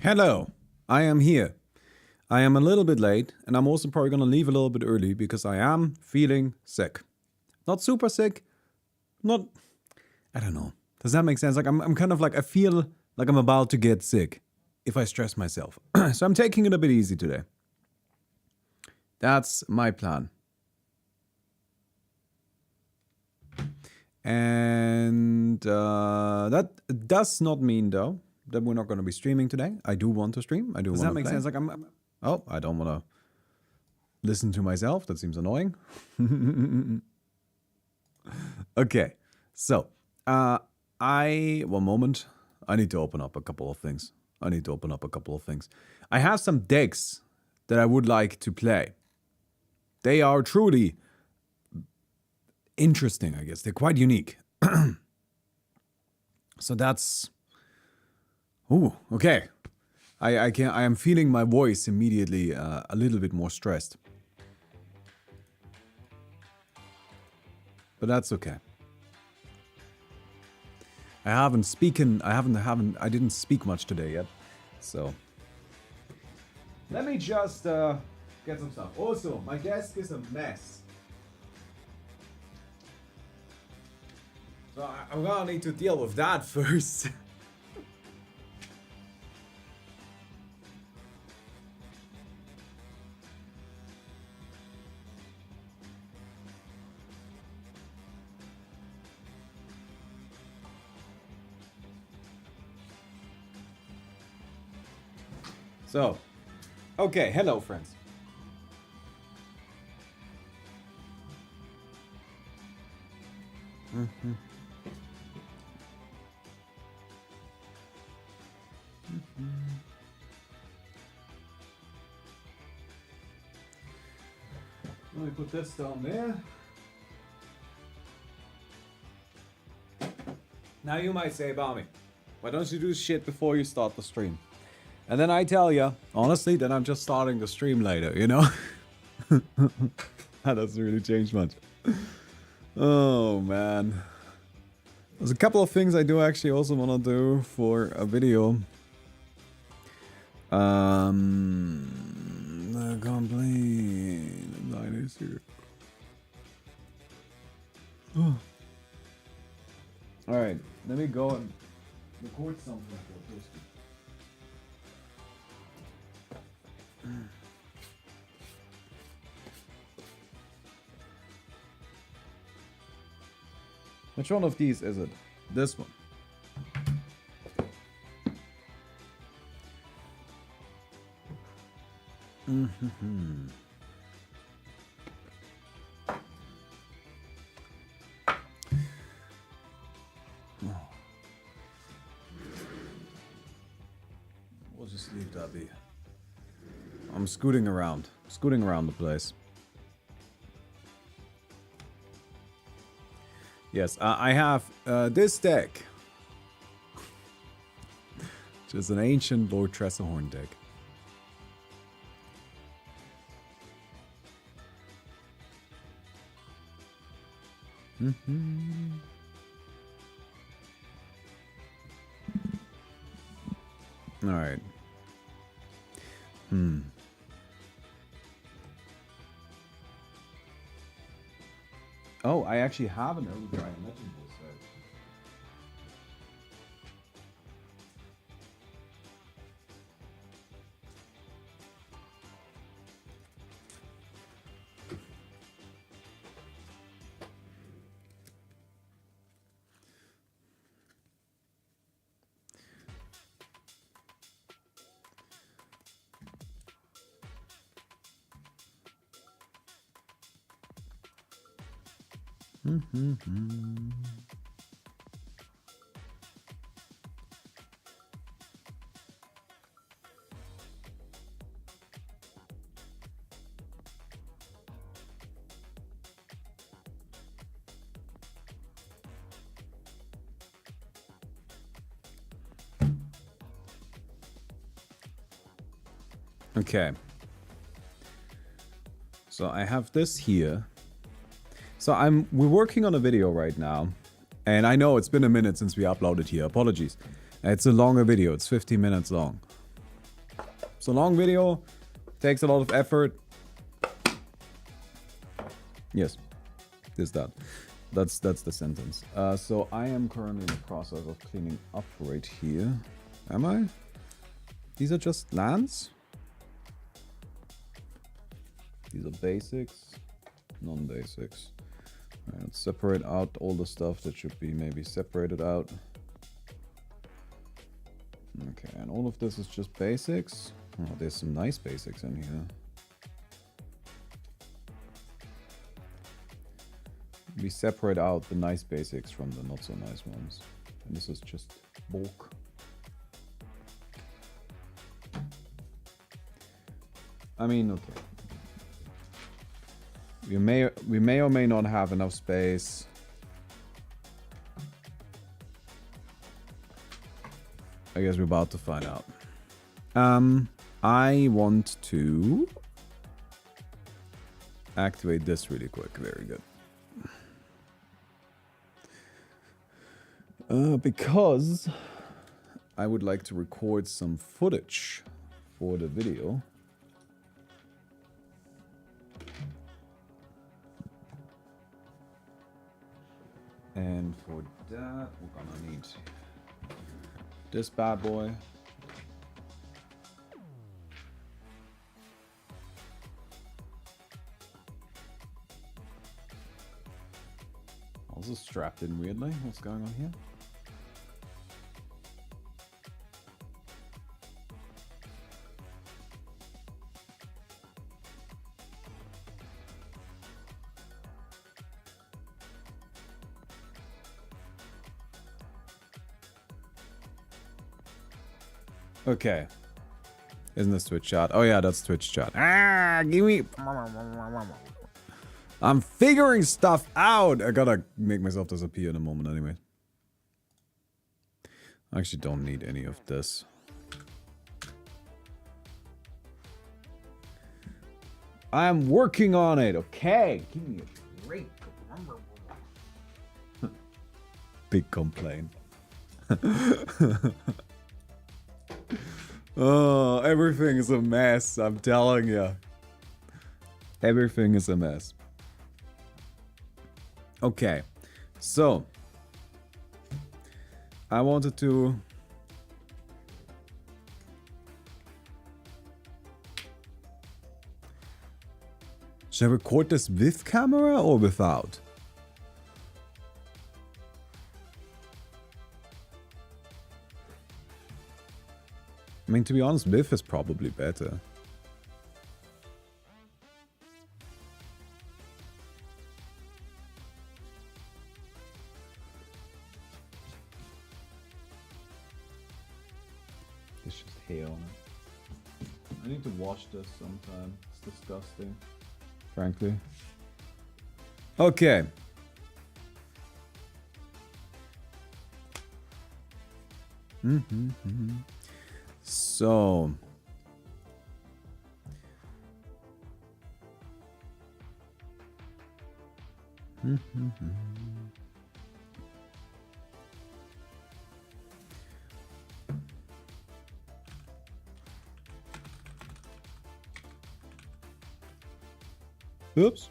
Hello, I am here. I am a little bit late, and I'm also probably gonna leave a little bit early because I am feeling sick. Not super sick, not. I don't know. Does that make sense? Like I'm kind of like I feel like I'm about to get sick if I stress myself. So I'm taking it a bit easy today. That's my plan. And that does not mean though that we're not going to be streaming today. I do want to stream. I do want to. Does that make sense? Like Oh, I don't want to listen to myself. That seems annoying. Okay, so one moment. I need to open up a couple of things. I have some decks that I would like to play. They are truly interesting, I guess. They're quite unique. So that's... Ooh, okay. I am feeling my voice immediately a little bit more stressed. But that's okay. I didn't speak much today yet. So let me just get some stuff. Also, my desk is a mess. So I'm gonna need to deal with that first. So, okay, hello friends. Let me put this down there. Now you might say, Bami, why don't you do shit before you start the stream? And then I tell you, honestly, then I'm just starting the stream later, you know? That doesn't really change much. Oh, man. There's a couple of things I do actually also want to do for a video. The complaint. The line is here. Oh. Alright, let me go and record something for this. Which one of these is it? This one. We'll just leave that be. I'm scooting around the place. Yes, I have this deck, which is an ancient Lord Tressorhorn deck. All right. Oh, I actually have an early Dragon Legend set. Okay. So I have this here. So we're working on a video right now, and I know it's been a minute since we uploaded here. Apologies. It's a longer video. It's 15 minutes long. It's a long video. Takes a lot of effort. Yes. That's the sentence. So I am currently in the process of cleaning up right here. Am I? These are just lands? These are basics, non-basics. Alright, let's separate out all the stuff that should be maybe separated out. Okay, and all of this is just basics. Oh, there's some nice basics in here. We separate out the nice basics from the not so nice ones. And this is just bulk. I mean, okay. We may or may not have enough space. I guess we're about to find out. I want to activate this really quick. Very good. Because I would like to record some footage for the video. And for that, we're gonna need this bad boy. Also strapped in weirdly. What's going on here? Okay. Isn't this Twitch chat? Oh yeah, that's Twitch chat. Ah, give me... I'm figuring stuff out! I gotta make myself disappear in a moment anyway. I actually don't need any of this. I'm working on it, okay? Give me a break. Big complaint. Oh, everything is a mess, I'm telling you. Everything is a mess. Okay, so I wanted to... Should I record this with camera or without? I mean, to be honest, with is probably better. It's just hair on it. I need to wash this sometime. It's disgusting, frankly. Okay. So... Oops.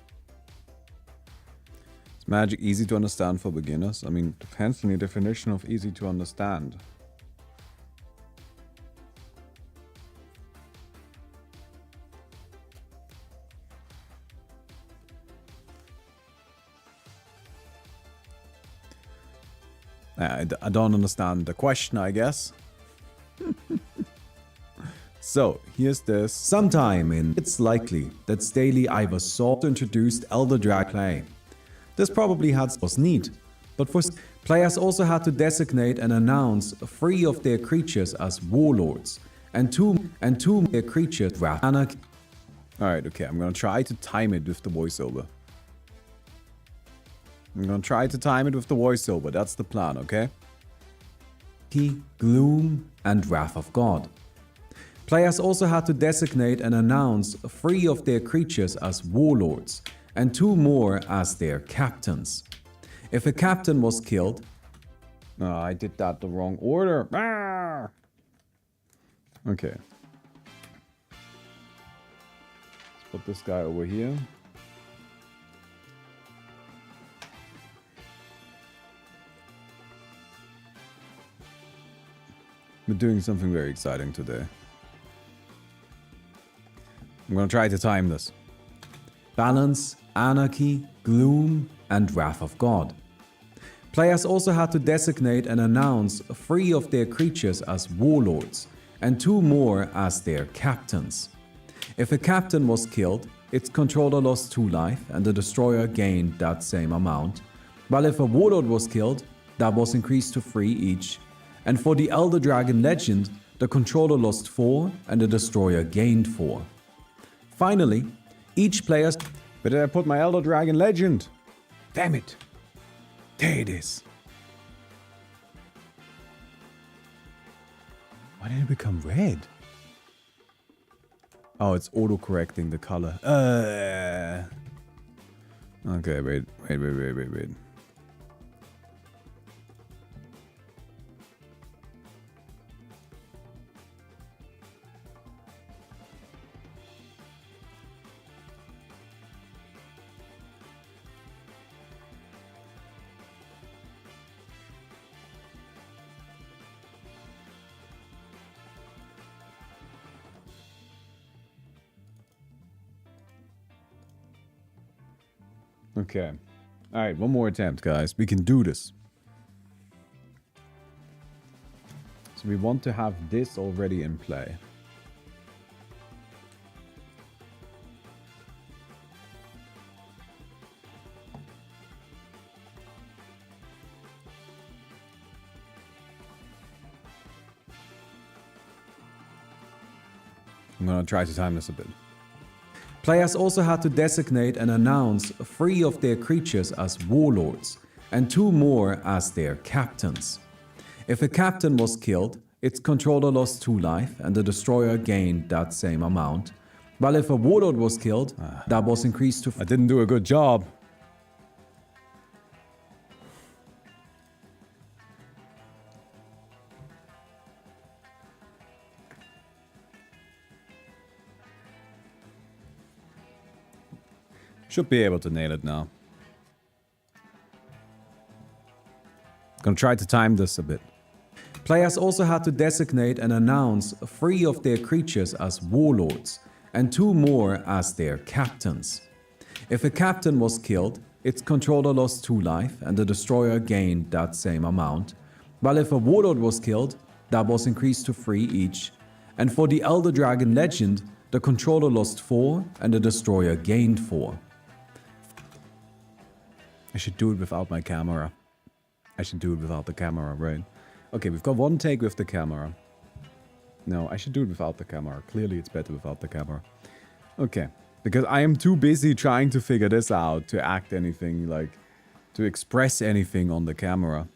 Is magic easy to understand for beginners? I mean, depends on your definition of easy to understand. I don't understand the question, I guess. So, here's this. Sometime in It's likely that Staley either sought or introduced Elder Drag play. This probably was neat, but for players also had to designate and announce 3 of their creatures as warlords, and two of their creatures were anarchy. Alright, okay, I'm gonna try to time it with the voiceover. That's the plan, okay? Gloom, and Wrath of God. Players also had to designate and announce 3 of their creatures as warlords, and 2 more as their captains. If a captain was killed... Oh, I did that the wrong order. Ah! Okay. Put this guy over here. We're doing something very exciting today. I'm gonna try to time this. Balance, Anarchy, Gloom, and Wrath of God. Players also had to designate and announce 3 of their creatures as warlords, and 2 more as their captains. If a captain was killed, its controller lost 2 life and the destroyer gained that same amount, while if a warlord was killed, that was increased to 3 each, and for the Elder Dragon Legend, the controller lost 4 and the destroyer gained 4. Finally, each player... Where did I put my Elder Dragon Legend? Damn it! There it is. Why did it become red? Oh, it's auto-correcting the color. Okay, wait. Okay. Alright, one more attempt, guys. We can do this. So we want to have this already in play. I'm gonna try to time this a bit. Players also had to designate and announce 3 of their creatures as warlords, and 2 more as their captains. If a captain was killed, its controller lost 2 life and the destroyer gained that same amount, while if a warlord was killed, that was increased to... I didn't do a good job. Should be able to nail it now. Gonna try to time this a bit. Players also had to designate and announce 3 of their creatures as warlords, and 2 more as their captains. If a captain was killed, its controller lost 2 life and the destroyer gained that same amount, while if a warlord was killed, that was increased to 3 each, and for the Elder Dragon Legend, the controller lost 4 and the destroyer gained 4. I should do it without my camera. I should do it without the camera, right? Okay, we've got one take with the camera. No, I should do it without the camera. Clearly it's better without the camera. Okay, because I am too busy trying to figure this out to act anything, like, to express anything on the camera.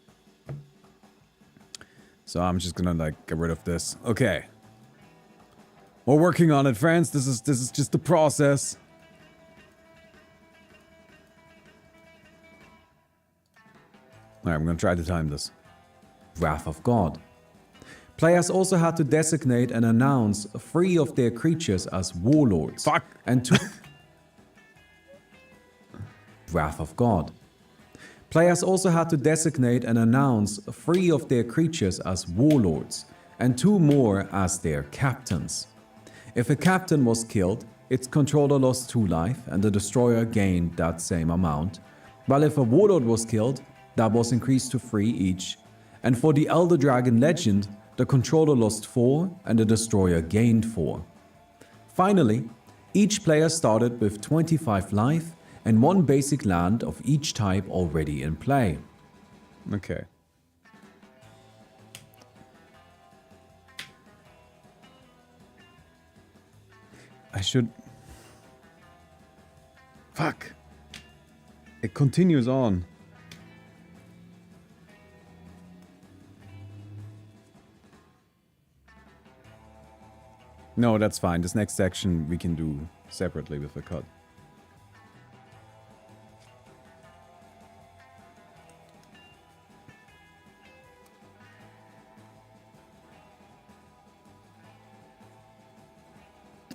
So I'm just gonna, like, get rid of this. Okay. We're working on it, friends. This is just the process. Alright, I'm gonna try to time this. Wrath of God. Players also had to designate and announce 3 of their creatures as warlords. Fuck! And 2... Wrath of God. Players also had to designate and announce 3 of their creatures as warlords, and 2 more as their captains. If a captain was killed, its controller lost 2 life and the destroyer gained that same amount, while if a warlord was killed, that was increased to 3 each, and for the Elder Dragon Legend, the controller lost 4 and the destroyer gained 4. Finally, each player started with 25 life and 1 basic land of each type already in play. Okay. I should... Fuck. It continues on. No, that's fine. This next section we can do separately with the cut.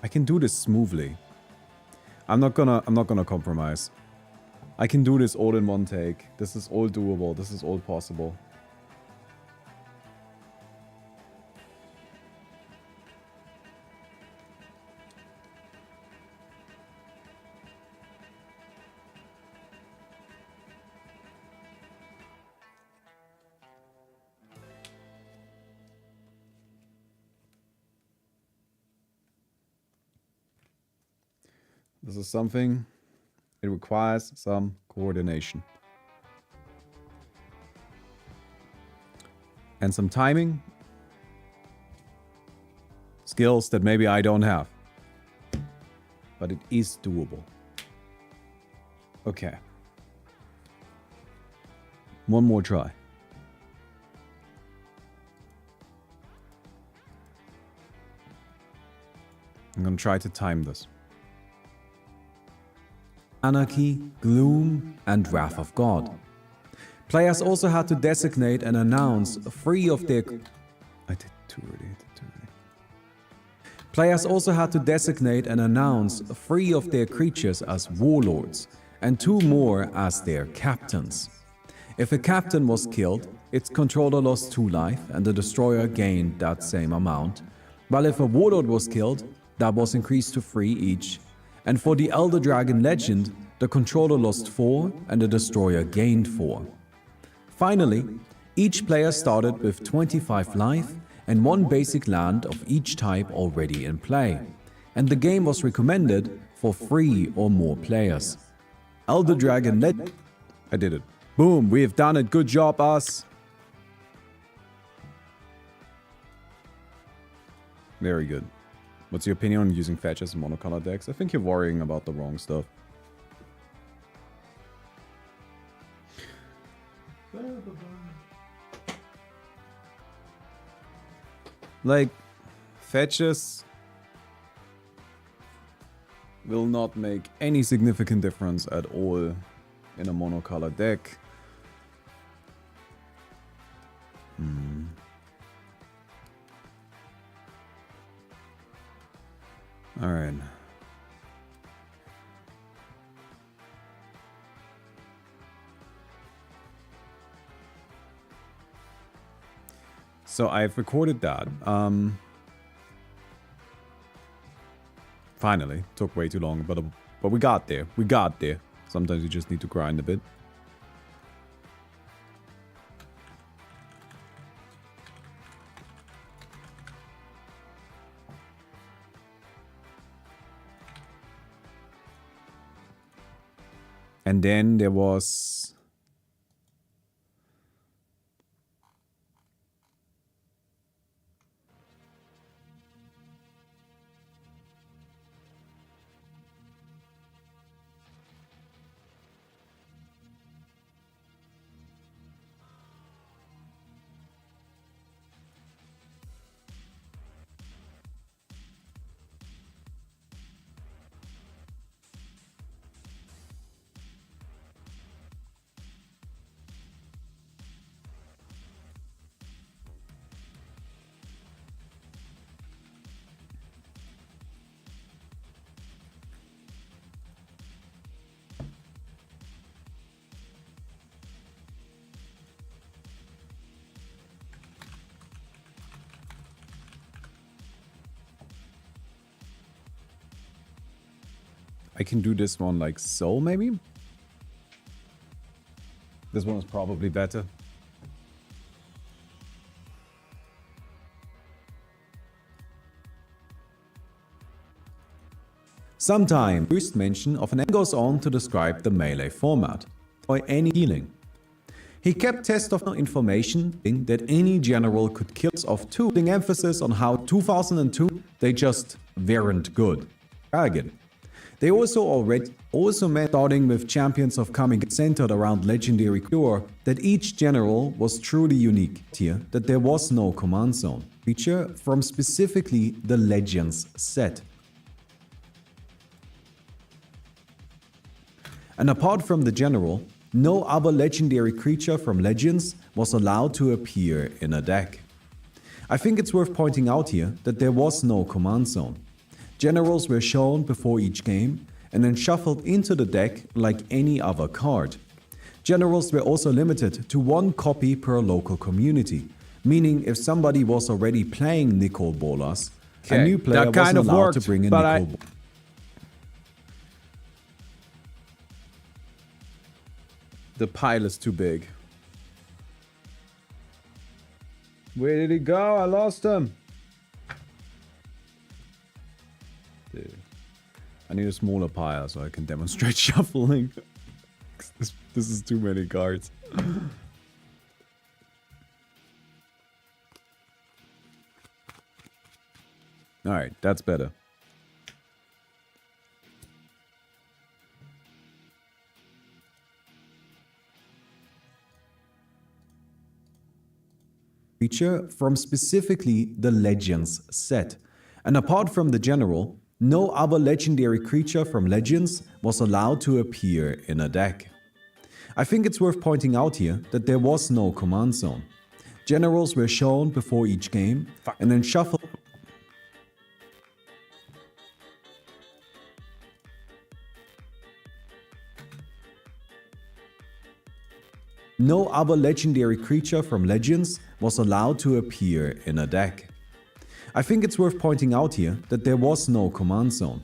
I can do this smoothly. I'm not gonna compromise. I can do this all in one take. This is all doable. This is all possible. This is something, it requires some coordination. And some timing. Skills that maybe I don't have. But it is doable. Okay. One more try. I'm gonna try to time this. Anarchy, Gloom, and Wrath of God. Players also had to designate and announce three of their... I did too early. Players also had to designate and announce three of their creatures as warlords, and two more as their captains. If a captain was killed, its controller lost 2 life and the destroyer gained that same amount, while if a warlord was killed, that was increased to 3 each. And for the Elder Dragon Legend, the controller lost 4 and the destroyer gained 4. Finally, each player started with 25 life and 1 basic land of each type already in play, and the game was recommended for 3 or more players. Elder Dragon Legend... I did it. Boom, we have done it. Good job, us. Very good. What's your opinion on using fetches in monocolor decks? I think you're worrying about the wrong stuff. Like, fetches will not make any significant difference at all in a monocolor deck. All right. So I've recorded that. Finally, took way too long, but we got there. We got there. Sometimes you just need to grind a bit. And then there was... I can do this one like so, maybe? This one is probably better. Sometimes, first mention of an end goes on to describe the melee format, or any healing. He kept test of information that any general could kill of 2, putting emphasis on how 2002 they just weren't good. Again. They also meant starting with champions of coming centered around legendary cure that each general was truly unique here, that there was no command zone feature from specifically the Legends set. And apart from the general, no other legendary creature from Legends was allowed to appear in a deck. I think it's worth pointing out here that there was no command zone. Generals were shown before each game, and then shuffled into the deck like any other card. Generals were also limited to 1 copy per local community, meaning if somebody was already playing Nicol Bolas, a new player wasn't allowed to bring in Nicol Bolas. The pile is too big. Where did he go? I lost him. Dude. I need a smaller pile so I can demonstrate shuffling. This is too many cards. Alright, that's better. Creature from specifically the Legends set. And apart from the general, no other legendary creature from Legends was allowed to appear in a deck. I think it's worth pointing out here that there was no command zone. Generals were shown before each game and then shuffled. No other legendary creature from Legends was allowed to appear in a deck. I think it's worth pointing out here that there was no command zone.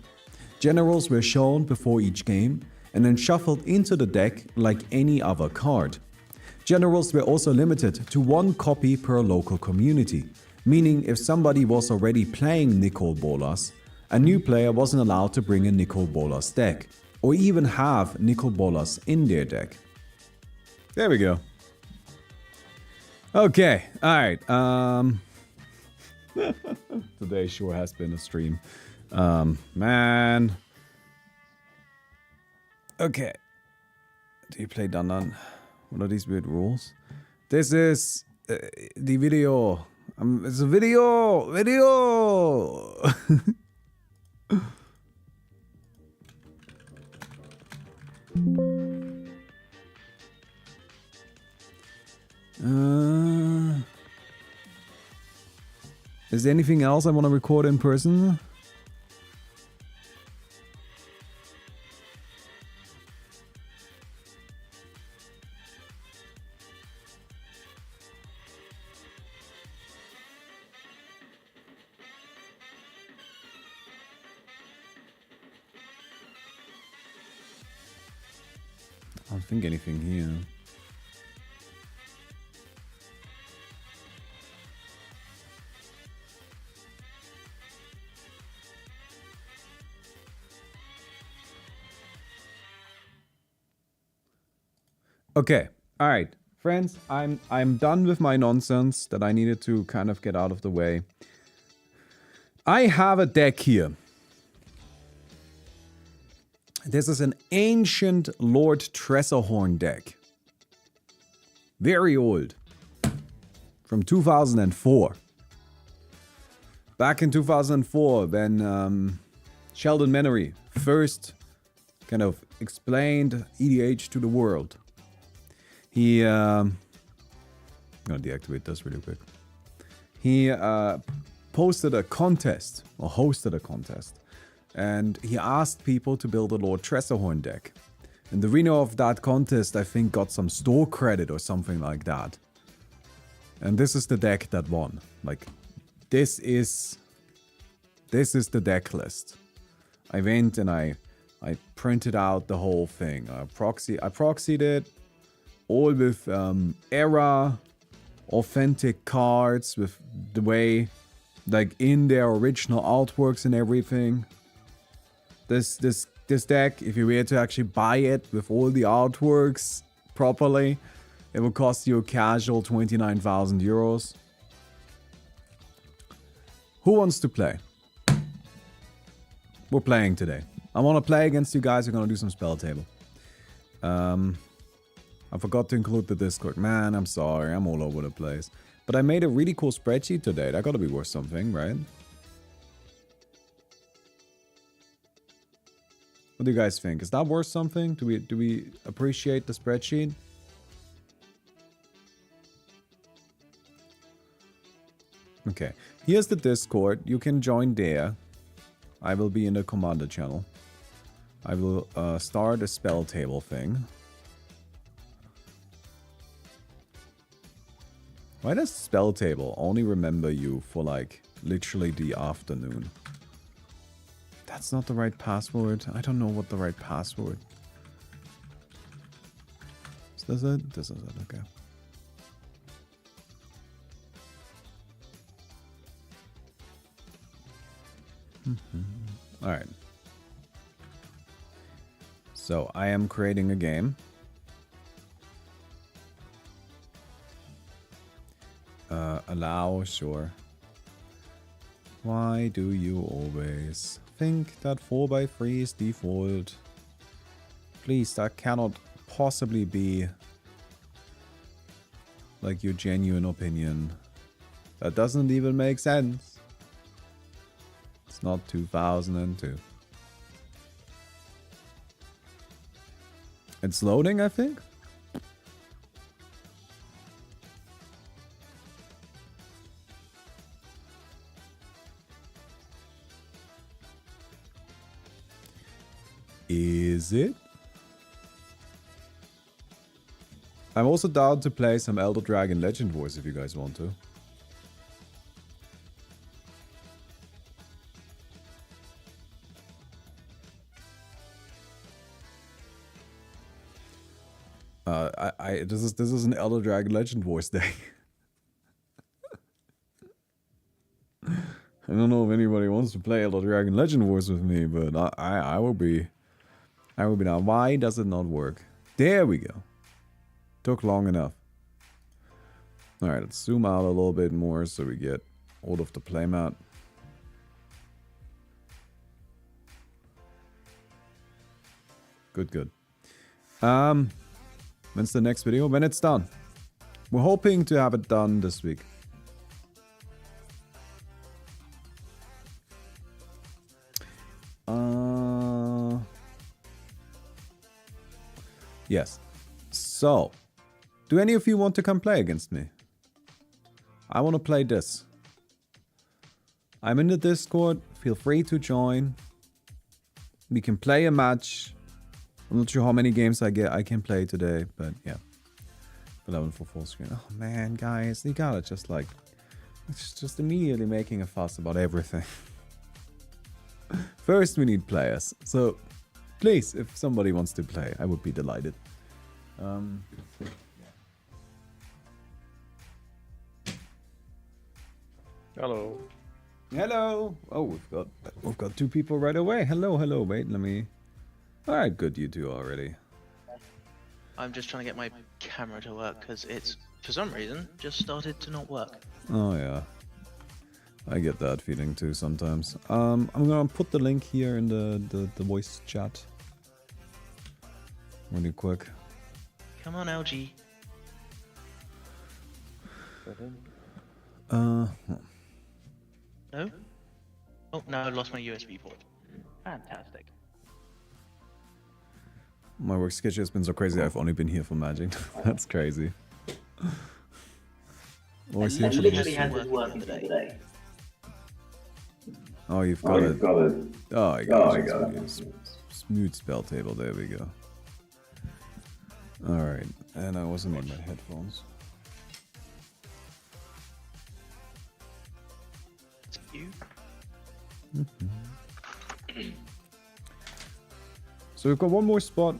Generals were shown before each game and then shuffled into the deck like any other card. Generals were also limited to 1 copy per local community, meaning if somebody was already playing Nicol Bolas, a new player wasn't allowed to bring a Nicol Bolas deck, or even have Nicol Bolas in their deck. There we go. Okay, alright. Today sure has been a stream. Man. Okay. Do you play Dandan? What are these weird rules? This is the video. It's a video! Video! Is there anything else I want to record in person? I don't think anything here. Okay, all right, friends, I'm done with my nonsense that I needed to kind of get out of the way. I have a deck here. This is an ancient Lord Tressorhorn deck. Very old. From 2004. Back in 2004, when Sheldon Menery first kind of explained EDH to the world. He, I'm gonna deactivate this really quick. He posted a contest, or hosted a contest, and he asked people to build a Lord Tressorhorn deck. And the winner of that contest, I think, got some store credit or something like that. And this is the deck that won. Like, this is the deck list. I went and I printed out the whole thing. I proxied it. All with era, authentic cards, with the way, like in their original artworks and everything. This deck, if you were to actually buy it with all the artworks properly, it will cost you a casual 29,000 euros. Who wants to play? We're playing today. I want to play against you guys. We're going to do some spell table. I forgot to include the Discord. Man, I'm sorry. I'm all over the place. But I made a really cool spreadsheet today. That gotta be worth something, right? What do you guys think? Is that worth something? Do we appreciate the spreadsheet? Okay. Here's the Discord. You can join there. I will be in the commander channel. I will start a spell table thing. Why does spell table only remember you for like literally the afternoon? That's not the right password. I don't know what the right password. Is this it? This is it, okay. Alright. So I am creating a game. Allow, sure. Why do you always think that 4x3 is default? Please, that cannot possibly be like your genuine opinion. That doesn't even make sense. It's not 2002. It's loading, I think. Is it? I'm also down to play some Elder Dragon Legend Wars if you guys want to. This is an Elder Dragon Legend Wars day. I don't know if anybody wants to play Elder Dragon Legend Wars with me, but I will be. I will be down. Why does it not work? There we go. Took long enough. Alright, let's zoom out a little bit more so we get all of the playmat. Good, good. When's the next video? When it's done. We're hoping to have it done this week. Yes. So, do any of you want to come play against me? I want to play this. I'm in the Discord. Feel free to join. We can play a match. I'm not sure how many games I can play today, but yeah. 11 for full screen. Oh man, guys, you gotta just like... It's just immediately making a fuss about everything. First, we need players. So, please, if somebody wants to play, I would be delighted. Hello. Hello. Oh, we've got two people right away. Hello, hello. Wait, let me. All right, good. You two already. I'm just trying to get my camera to work because it's, for some reason, just started to not work. Oh yeah. I get that feeling too sometimes. I'm gonna put the link here in the voice chat. Really quick. Come on, LG. No? Oh, no, I lost my USB port. Fantastic. My work schedule has been so crazy. I've only been here for Magic. That's crazy. I literally had it working today. Oh, you've got it. Oh, I got it. Smooth spell table. There we go. All right, and I also need my headphones. You? So we've got one more spot.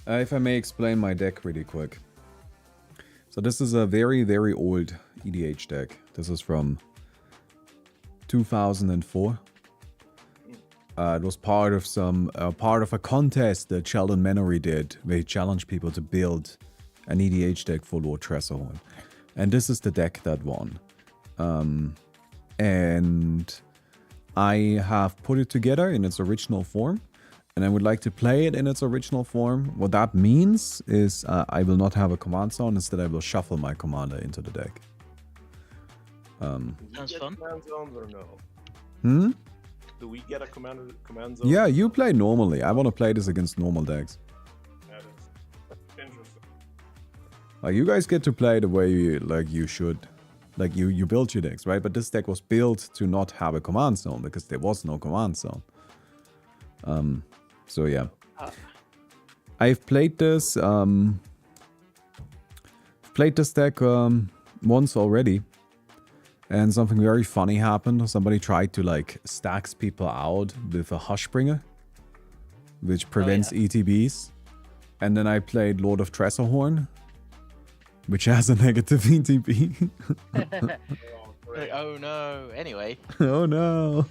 If I may explain my deck really quick. So this is a very, very old EDH deck. This is from 2004. It was part of a contest that Sheldon Menery did, where he challenged people to build an EDH deck for Lord Tressorhorn. And this is the deck that won. And I have put it together in its original form, and I would like to play it in its original form. What that means is I will not have a command zone. Instead, I will shuffle my commander into the deck. Sounds fun. Command zones or no? Hmm? Do we get a command zone? Yeah, you play normally. I want to play this against normal decks. That is interesting. Like, you guys get to play the way you should. Like you built your decks, right? But this deck was built to not have a command zone because there was no command zone. So yeah. I've played this deck once already. And something very funny happened. Somebody tried to like stacks people out with a Hushbringer, which prevents ETBs. And then I played Lord of Tressorhorn, which has a negative ETB. Oh no. Anyway. Oh no.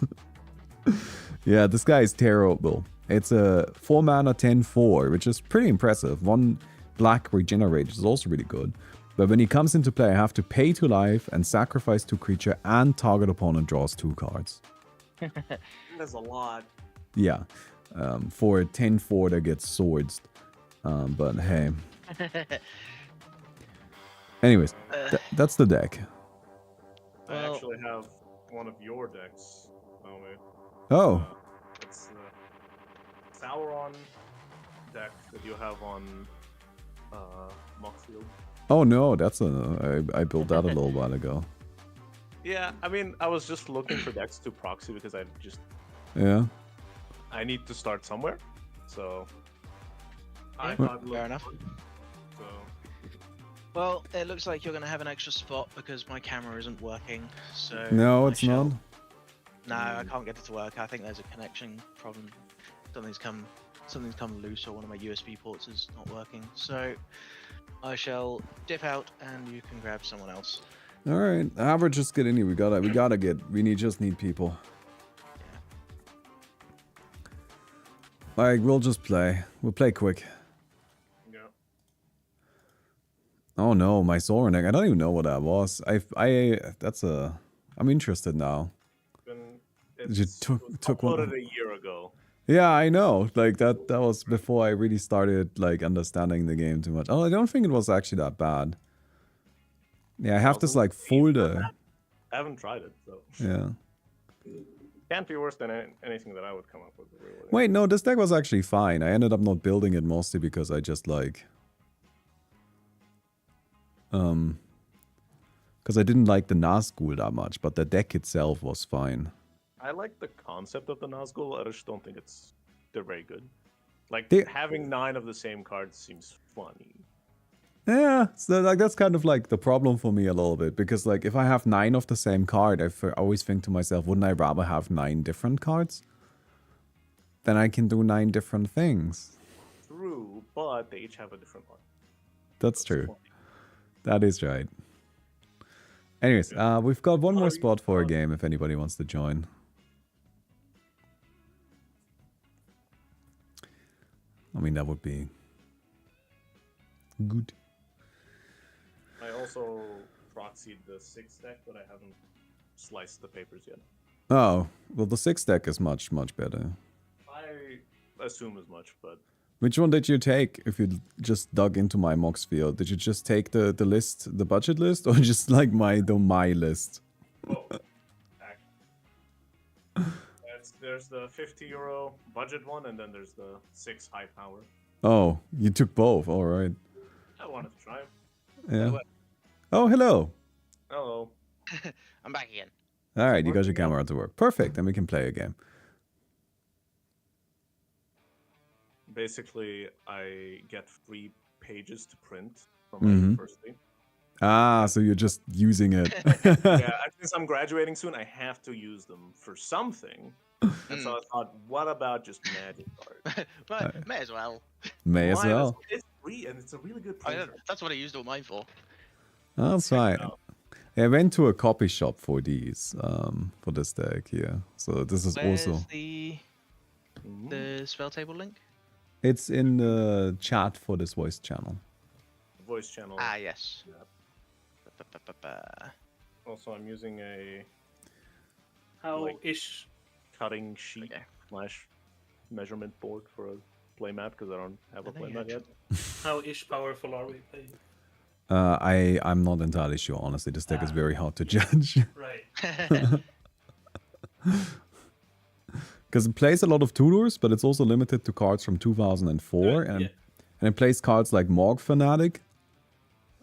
Yeah, this guy is terrible. It's a 4 mana 10/4, which is pretty impressive. 1 black regenerate, which is also really good. But when he comes into play, I have to pay 2 life and sacrifice 2 creature, and target opponent draws 2 cards. That's a lot. Yeah. For a 10/4 that gets swords. But hey. Anyways, that's the deck. I actually have one of your decks, Naomi. Oh. It's the Sauron deck that you have on Moxfield. Oh no, that's I built that a little while ago. Yeah, I mean, I was just looking for decks to proxy because I need to start somewhere. So I thought fair enough. So Well, it looks like you're going to have an extra spot because my camera isn't working. So No, it's not. No, I can't get it to work. I think there's a connection problem. Something's come loose, or one of my USB ports is not working. So I shall dip out, and you can grab someone else. All right, we're just get in here. We just need people. Like, we'll just play. We'll play quick. yeah. Oh no, my Sauron deck. I don't even know what that was. I'm interested now. You took one. Uploaded a year ago. Yeah, I know. Like that was before I really started like understanding the game too much. Oh, I don't think it was actually that bad. Yeah, I have this like folder. I haven't tried it, so Yeah. can't be worse than anything that I would come up with. Really. Wait, no, this deck was actually fine. I ended up not building it mostly because I just like because I didn't like the Nazgul that much, but the deck itself was fine. I like the concept of the Nazgul. I just don't think they're very good. Like having 9 of the same cards seems funny. Yeah, so like that's kind of like the problem for me a little bit, because like if I have 9 of the same card, I always think to myself, wouldn't I rather have 9 different cards? Then I can do 9 different things. True, but they each have a different one. That's true. Funny. That is right. Anyways, we've got one more spot for a game if anybody wants to join. I mean, that would be good. I also proxied the 6 deck, but I haven't sliced the papers yet. Oh, well, the 6 deck is much, much better. I assume as much, but... Which one did you take if you just dug into my Mox field? Did you just take the list, the budget list, or just like my list? Oh, there's the €50 budget one, and then there's the 6 high power. Oh, you took both. All right. I wanted to try. Yeah. Oh, hello. Hello. I'm back again. All right, you got your camera to work. Perfect. Then we can play a game. Basically, I get 3 pages to print from my university. Ah, so you're just using it. Yeah, since I'm graduating soon, I have to use them for something. And so I thought, what about just magic cards? But may as well. May as well. It's free, and it's a really good price. That's what I used all mine for. That's fine. I went to a copy shop for these, for this deck here. So this is Where's also... the spell table link? It's in the chat for this voice channel. Voice channel. Ah, yes. Yeah. Also, I'm using a... How-ish... cutting sheet / measurement board for a playmat because I don't have a playmat yet. How-ish powerful are we playing? I'm not entirely sure, honestly. This deck is very hard to judge. Right. Because it plays a lot of tutors, but it's also limited to cards from 2004, and it plays cards like Morg Fanatic,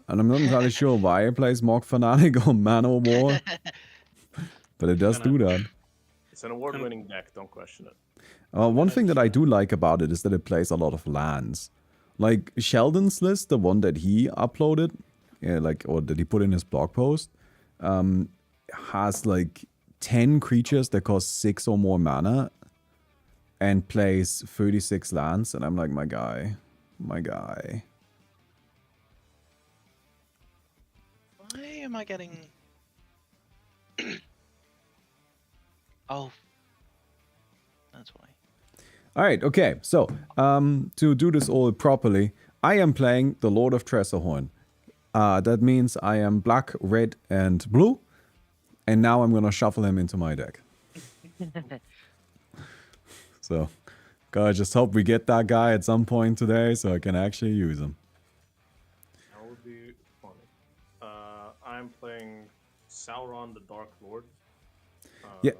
And I'm not entirely sure why it plays Morg Fanatic or Mano War, but it does do that. It's an award-winning deck, don't question it. One thing that I do like about it is that it plays a lot of lands. Like Sheldon's list, the one that he uploaded, or that he put in his blog post, has like 10 creatures that cost 6 or more mana and plays 36 lands, and I'm like, my guy. Why am I getting... Oh. That's why. Alright, okay, so, to do this all properly, I am playing the Lord of Tressorhorn. That means I am black, red, and blue, and now I'm gonna shuffle him into my deck. So, gotta just hope we get that guy at some point today so I can actually use him. That would be funny. I'm playing Sauron the Dark Lord. Yeah.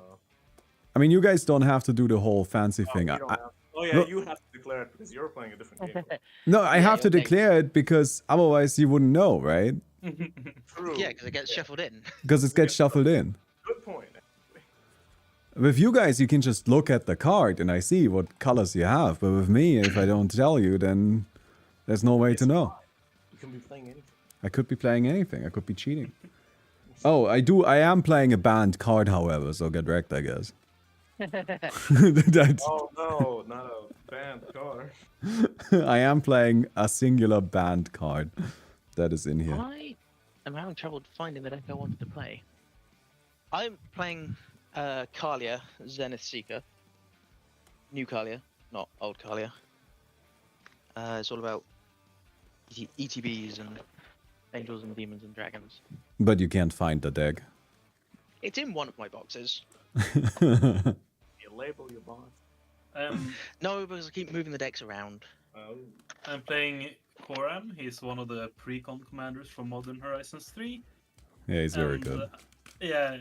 I mean, you guys don't have to do the whole fancy thing. You have to declare it because you're playing a different game. No, I have to declare it because otherwise you wouldn't know, right? True. Yeah, because it gets shuffled in. Because it gets shuffled in. Good point. With you guys, you can just look at the card and I see what colors you have. But with me, if I don't tell you, then there's no way to know. You can be playing anything. I could be playing anything. I could be cheating. Oh, I am playing a banned card, however, so get wrecked, I guess. Oh no, not a banned card. I am playing a singular banned card that is in here. I am having trouble finding the deck I wanted to play. I'm playing Kalia, Zenith Seeker. New Kalia, not old Kalia. It's all about ETBs and Angels and Demons and Dragons. But you can't find the deck. It's in one of my boxes. You label your box. No, because I keep moving the decks around. Oh. I'm playing Koram. He's one of the pre-con commanders from Modern Horizons 3. Yeah, he's very good. Yeah,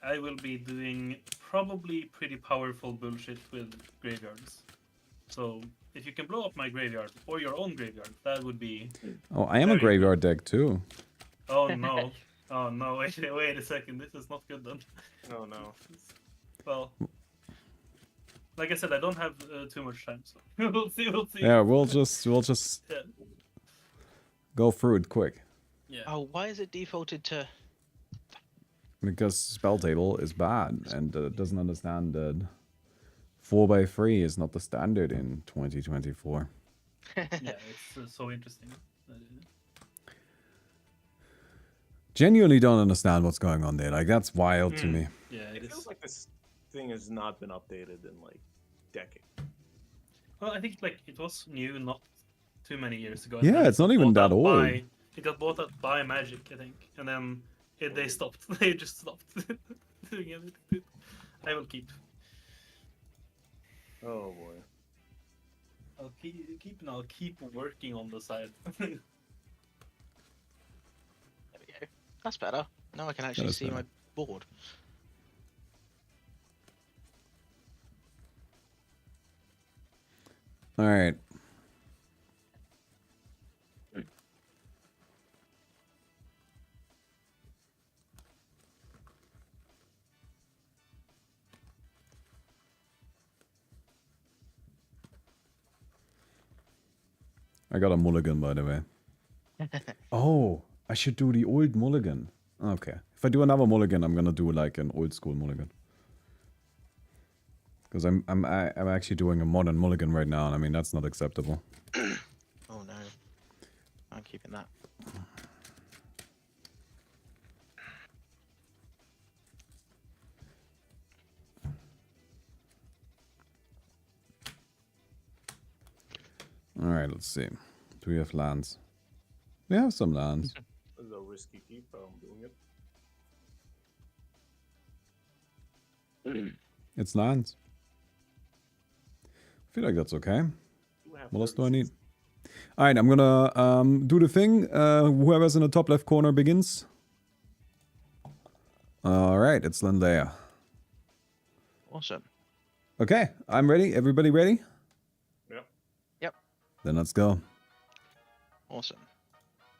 I will be doing probably pretty powerful bullshit with graveyards. So if you can blow up my graveyard or your own graveyard, that would be. Oh, I am a graveyard deck too. Oh no! Oh no! Wait a second. This is not good then. No, no. Well, like I said, I don't have too much time, so we'll see. Yeah, we'll just Yeah. go through it quick. Yeah. Oh, why is it defaulted to? Because spell table is bad and doesn't understand that 4x3 is not the standard in 2024. Yeah, it's so interesting. Genuinely don't understand what's going on there. Like, that's wild to me. Yeah, It feels like this thing has not been updated in like decades. Well, I think like it was new not too many years ago. Yeah, it's not even that old. It got bought out by Magic, I think, and then they stopped. They just stopped doing anything. I will keep. Oh boy. I'll keep working on the side. There we go. That's better. Now I can actually see my board. All right. I got a mulligan, by the way. Oh, I should do the old mulligan. Okay. If I do another mulligan, I'm gonna do like an old school mulligan. Because I'm actually doing a modern mulligan right now, and I mean that's not acceptable. Oh no. I'm keeping that. Alright, let's see. Do we have lands? We have some lands. This is a risky keep, but I'm doing it. It's lands. I feel like that's okay. What else do I need? Alright, I'm gonna do the thing. Whoever's in the top left corner begins. Alright, it's Lindea. Awesome. Okay, I'm ready. Everybody ready? Yep. Yep. Then let's go. Awesome.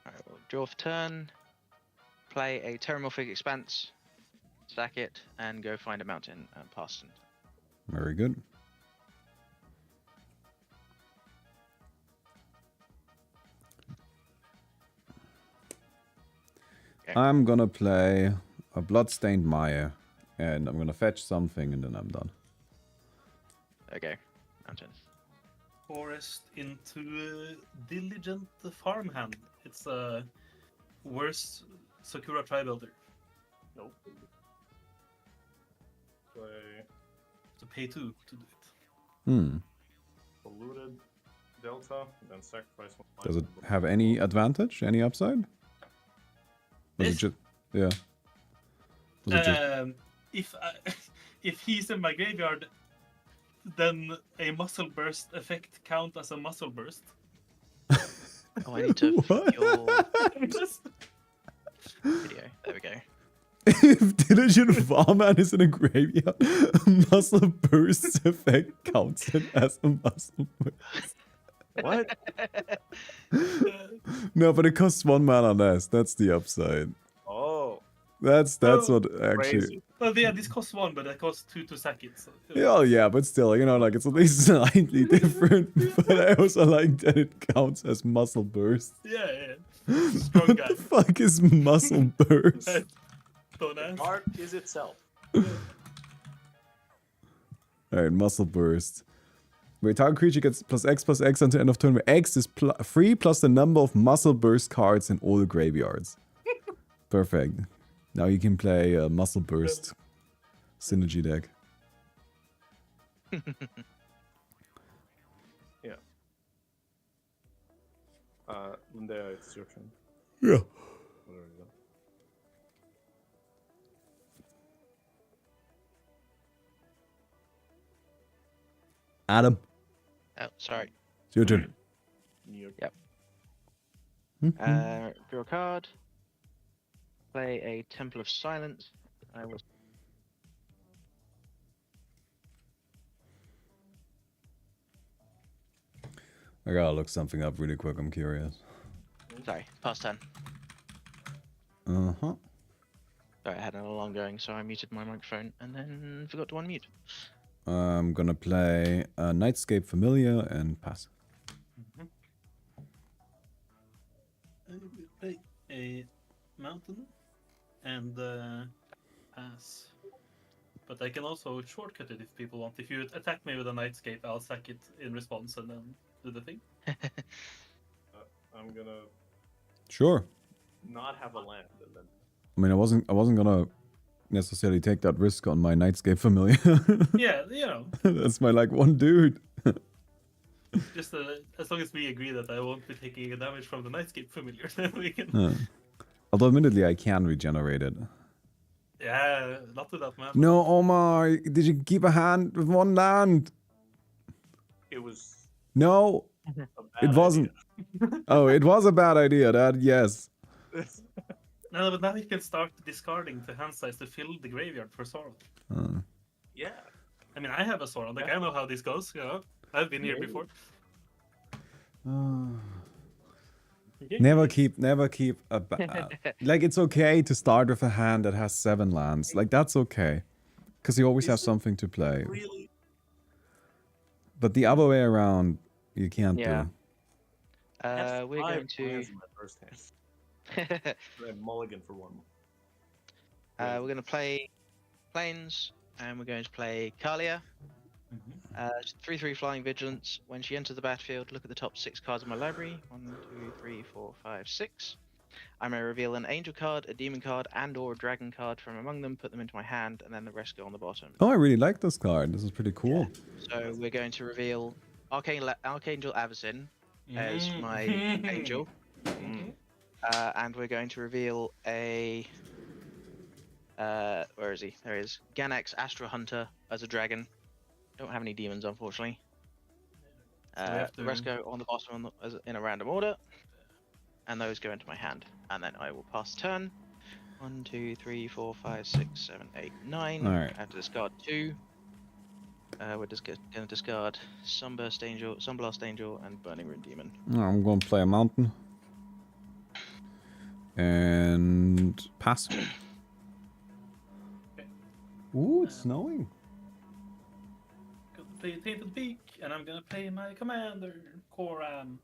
Alright, we'll Draw for turn. Play a Terramorphic Expanse. Stack it and go find a mountain and pass turn. Very good. Okay. I'm gonna play a Bloodstained Mire, and I'm gonna fetch something, and then I'm done. Okay. Mountain. Forest into Diligent Farmhand. It's a worse Sakura Tri Builder. Nope. Play To pay 2 to do it. Hmm. polluted delta, then sacrifice one. Does it have any advantage? Any upside? Was it This? just yeah? Was it just If if he's in my graveyard, then a Muscle Burst effect count as a Muscle Burst. Oh, I need to What? your Just- video. There we go. if Diligent Farmhand is in a graveyard, Muscle Burst effect counts it as a Muscle Burst. What? No, but it costs 1 mana less. That's the upside. Oh, That's Oh, what actually. crazy. Well, yeah, this costs 1, but that costs 2 to sack it. So, Yeah, yeah, but still, you know, like it's at least slightly different. But I also like that it counts as Muscle Burst. yeah. Strong What guy. the fuck is Muscle Burst? Don't ask. Art is itself. Alright, Muscle Burst. Where target creature gets +X until end of turn, where X is free plus the number of Muscle Burst cards in all graveyards. Perfect. Now you can play a Muscle Burst synergy deck. Yeah. Lindea, it's your turn. Yeah. Whatever you got. Adam, Oh, sorry. it's your turn. New York. Draw a card. Play a Temple of Silence. I will. I gotta look something up really quick, I'm curious. Sorry, pass turn. Uh-huh. Sorry, I had an alarm going, so I muted my microphone and then forgot to unmute. I'm gonna play a Nightscape Familiar and pass. I will play a mountain and pass. But I can also shortcut it if people want. If you attack me with a Nightscape, I'll sack it in response and then do the thing. I'm gonna Sure. not have a land and then. I mean, I wasn't gonna necessarily take that risk on my Nightscape Familiar. Yeah, you know, That's my like one dude. just as long as we agree that I won't be taking a damage from the Nightscape Familiar, then we can. Huh. Although admittedly I can regenerate it. Yeah, not to that man. No, Omar, did you keep a hand with one land? It was No, a bad it wasn't. Oh, it was a bad idea, that, yes. idea. No, but now we can start discarding the hand size to fill the graveyard for Sauron. Yeah. I mean, I have a Sauron, like I know how this goes, you know. I've been here Yeah. before. Never keep a like, it's okay to start with a hand that has 7 lands. Like, that's okay. Because you always have Is it something to play. Really? But the other way around, you can't Yeah. do. That's We're 5 going to. lands in my first hand. I mulligan for one. We're going to play Plains, and we're going to play Kalia. 3/3 Flying Vigilance. When she enters the battlefield, look at the top 6 cards of my library. 1, 2, 3, 4, 5, 6. I may reveal an angel card, a demon card, and/or a dragon card from among them, put them into my hand, and then the rest go on the bottom. Oh, I really like this card. This is pretty cool. So we're going to reveal Archangel Avacyn as my angel. And we're going to reveal a where is he? There he is. Ganax Astro Hunter as a dragon. Don't have any demons, unfortunately. we have The rest to- go on the bottom in a random order, and those go into my hand. And then I will pass the turn. 1, 2, 3, 4, 5, 6, 7, 8, 9. Alright. I have to discard 2. We're just going to discard Sunblast Angel, and Burning Rune Demon. I'm going to play a mountain. And pass. Okay. Ooh, it's snowing. Gonna play Tainted Peak, and I'm gonna play my commander, Koram.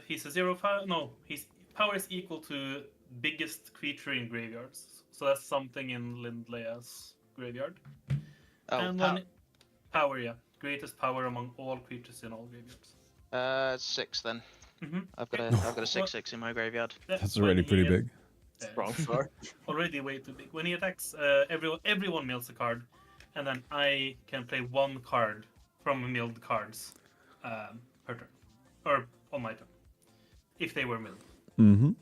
He's a 0/5. No, his power is equal to biggest creature in graveyards. So that's something in Lindleya's graveyard. Oh, And when power, yeah, greatest power among all creatures in all graveyards. 6 then. Mm-hmm. I've got a 6/6 in my graveyard. That's already pretty big. Strong start. Already way too big. When he attacks, everyone mills a card, and then I can play one card from milled cards per turn, or on my turn, if they were milled. Mm-hmm.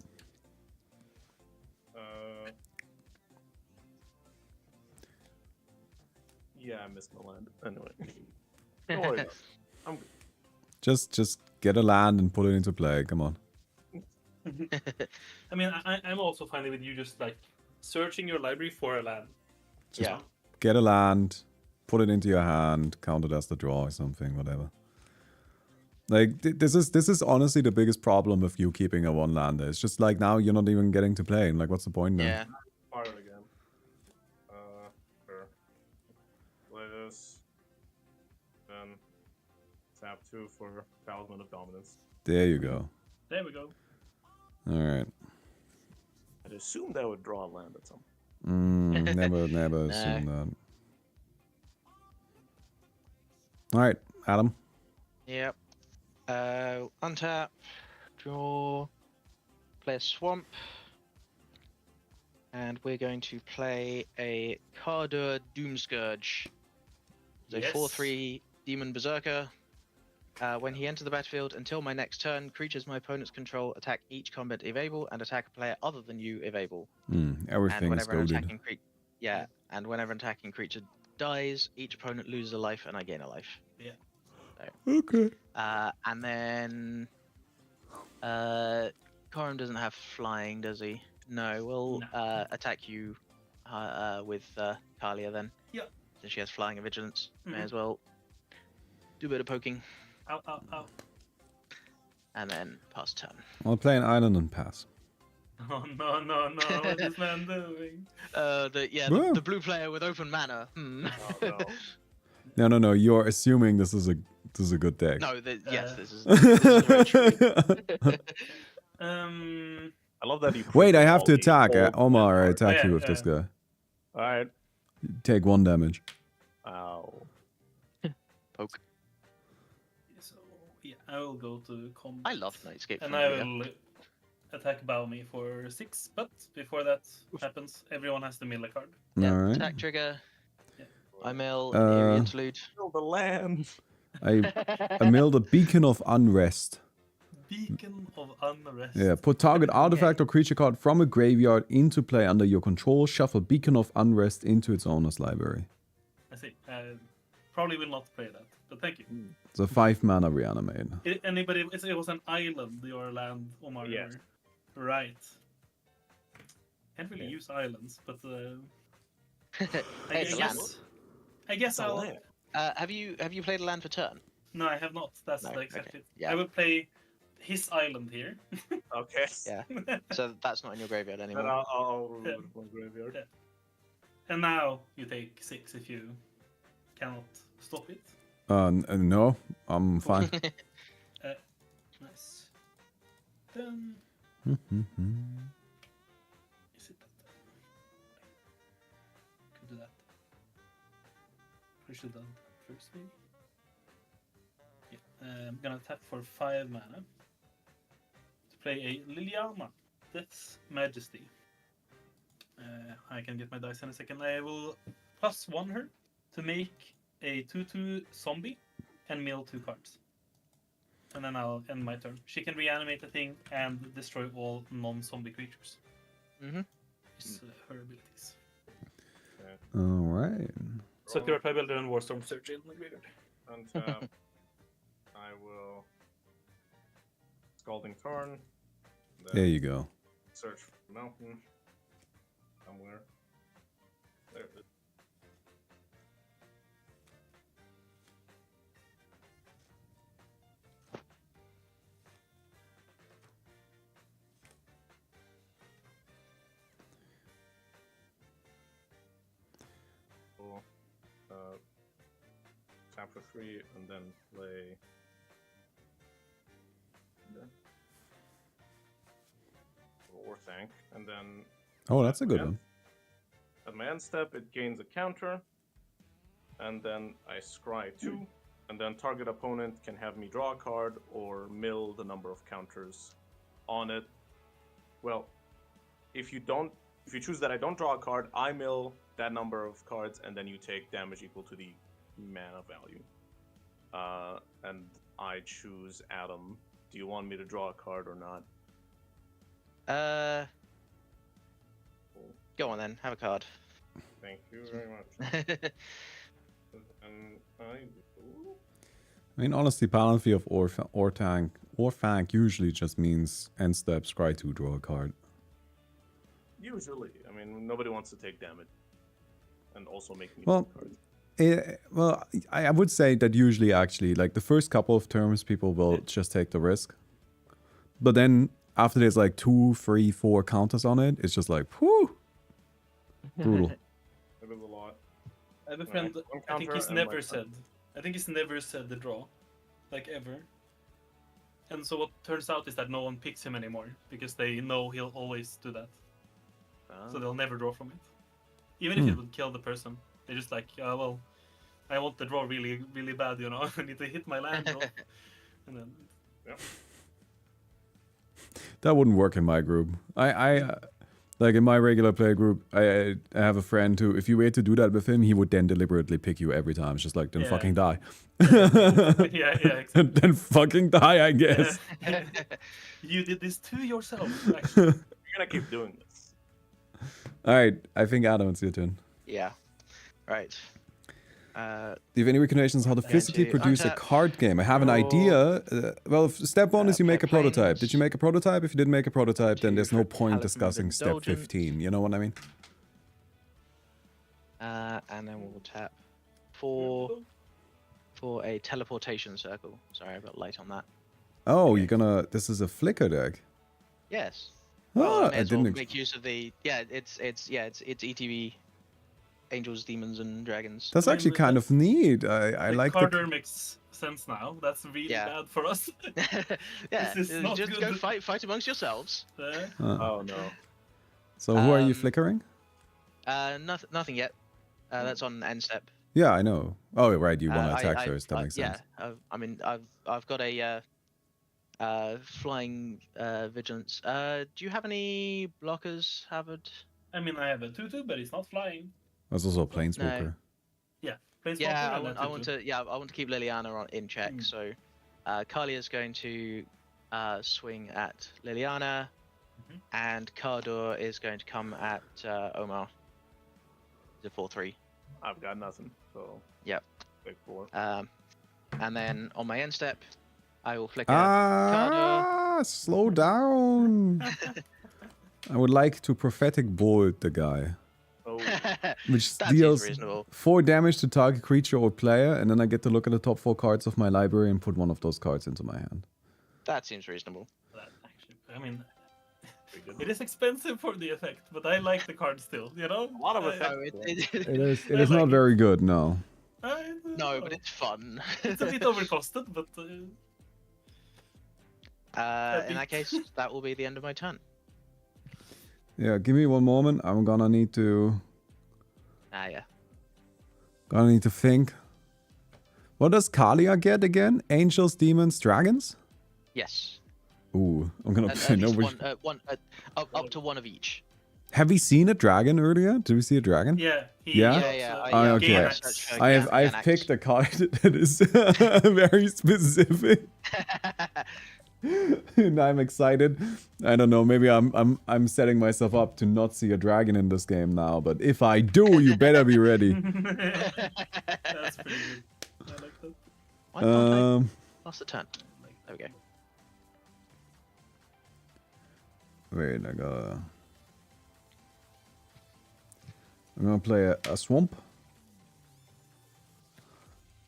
Yeah, I missed my land. Anyway. Don't worry about it. I'm good. Just get a land and put it into play. Come on. I mean, I'm also fine with you just like searching your library for a land. Just Yeah. get a land, put it into your hand, count it as the draw or something, whatever. Like this is honestly the biggest problem with you keeping a one lander. It's just like now you're not even getting to play. Like, what's the point now? Yeah. Fire it again. Sure. Play this. Then tap 2 for Talisman of Dominance. There you go. There we go. All right. I'd assumed I would draw a land at some point. Never assume that. All right, Adam. Yep. Untap, draw, play a swamp, and we're going to play a Cardur Doomscourge. It's a Yes. 4/3 Demon Berserker. When he enters the battlefield, until my next turn, creatures my opponents control attack each combat if able, and attack a player other than you if able. Everything And is whenever an goaded. attacking and whenever an attacking creature dies, each opponent loses a life and I gain a life. Okay. And then Coram doesn't have flying, does he? No, we'll attack you with Kalia then. Yep. Since she has flying and vigilance, may Mhm. as well do a bit of poking Ow, ow, ow. and then pass turn. I'll play an island and pass. Oh no, what is man doing? Whoa. The blue player with open mana. Oh, no. No. You're assuming this is a good deck. No, yes, this is very true. I love that you. Wait, I have to all the attack. old Omar, I men attack yeah, you with yeah. this guy. Alright. Take 1 damage. Ow. Poke. So yeah, I will go to combat. I love Nightscape. And from I Ria. will attack Baumi for 6, but before that happens, everyone has to mill a card. Yeah, All right. attack trigger. Yeah. I mill an eerie interlude. Kill the land. I milled a Beacon of Unrest. Beacon of Unrest. Yeah, put target artifact or creature card from a graveyard into play under your control. Shuffle Beacon of Unrest into its owner's library. I see. Probably will not play that, but thank you. It's a 5-mana reanimate. It was an island, your land, Omar. Yes. Right. Can't really use islands, but It's a land. I guess It's a I'll. land. Have you played a land for turn? No, I have not. That's No, exactly okay. it. Yeah. I will play his island here. Okay. Yeah. So that's not in your graveyard Then anymore. I'll remove it from my graveyard. Yeah. And now you take 6 if you cannot stop it. No, I'm fine. Nice. Then Hmm. is it that? Could do that. We should have done that first, maybe. Yeah. I'm gonna tap for 5 mana to play a Liliana, Death's Majesty. I can get my dice in a second. I will +1 her to make a 2/2 zombie and mill 2 cards. And then I'll end my turn. She can reanimate the thing and destroy all non-zombie creatures. Mhm. Is her abilities. All right. Sucker Reply Builder and Warstorm Surge in the graveyard. Untap. I will Scalding Tarn. There you go. Search for the mountain. Somewhere. There it is. for free and then play. Or thank, and then. Oh, that's a good at one. At my end step, it gains a counter, and then I scry 2, and then target opponent can have me draw a card or mill the number of counters on it. Well, if you choose that I don't draw a card, I mill that number of cards, and then you take damage equal to the mana value. And I choose Adam. Do you want me to draw a card or not? Go on then, have a card. Thank you very much. And I mean, honestly, penalty of Orthanc usually just means end step, scry 2, draw a card. Usually. I mean, nobody wants to take damage. And also make me Well, cards. I would say that usually actually, like the first couple of turns, people will just take the risk. But then after there's like 2, 3, 4 counters on it, it's just like, whew, brutal. It is a lot. I have a friend. I think he's never said. I think he's never said the draw, like ever. And so what turns out is that no one picks him anymore because they know he'll always do that. So they'll never draw from it, even if it would kill the person. They're just like, well, I want the draw really, really bad, you know. I need to hit my land draw. And then, Yep. That wouldn't work in my group. Like in my regular play group, I have a friend who, if you were to do that with him, he would then deliberately pick you every time. It's just like, then fucking die. yeah, exactly. Then fucking die, I guess. You did this to yourself, actually. You're gonna keep doing this. Alright, I think Adam, it's your turn. Yeah. Right. Do you have any recommendations how to physically produce a card game? I have an idea. Well, step 1 is you make a prototype. Did you make a prototype? If you didn't make a prototype, then there's no point discussing step 15. You know what I mean? And then we'll tap for a teleportation circle. Sorry, I got light on that. Oh, you're gonna... This is a flicker deck. Yes. Oh, Well, I I may as well didn't... make use of the it's ETB, Angels, Demons, and Dragons. That's actually kind of neat. I like the... Carter makes sense now. That's really bad for us. Yeah, This is not just good. go fight amongst yourselves. Oh no. So who are you flickering? Nothing yet. That's on end step. Yeah, I know. Oh, right, you want to attack first. That makes sense. Yeah, I mean, I've got a flying vigilance. Do you have any blockers, Harvard? I mean, I have a 2/2, but it's not flying. That's also a planeswalker. Yeah, planeswalker. Yeah, I and want a 2/2. to. Yeah, I want to keep Liliana in check. So, Kalia's going to swing at Liliana, and Kardor is going to come at Omar. The 4/3. I've got nothing, so... Yep. Take 4. And then on my end step, I will flicker Kardor. Slow down. I would like to prophetic bolt the guy. Oh. Which That deals seems reasonable. 4 damage to target creature or player, and then I get to look at the top 4 cards of my library and put one of those cards into my hand. That seems reasonable. That actually, I mean, it is expensive for the effect, but I like the card still. You know, A lot of effect. It is not very good, no. No, but it's fun. It's a bit overcosted, but. In that case, that will be the end of my turn. Yeah, give me one moment. I'm gonna need to... Yeah. Gonna need to think. What does Kalia get again? Angels, demons, dragons? Yes. Ooh, I'm gonna At play least no. up to one of each. Have we seen a dragon earlier? Did we see a dragon? Yeah. Yeah? Okay. I've picked a card that is very specific. And I'm excited. I don't know, maybe I'm setting myself up to not see a dragon in this game now, but if I do, you better be ready. That's pretty good. I like that. Why can't I pass the turn? There we go. Wait, I'm gonna play a swamp.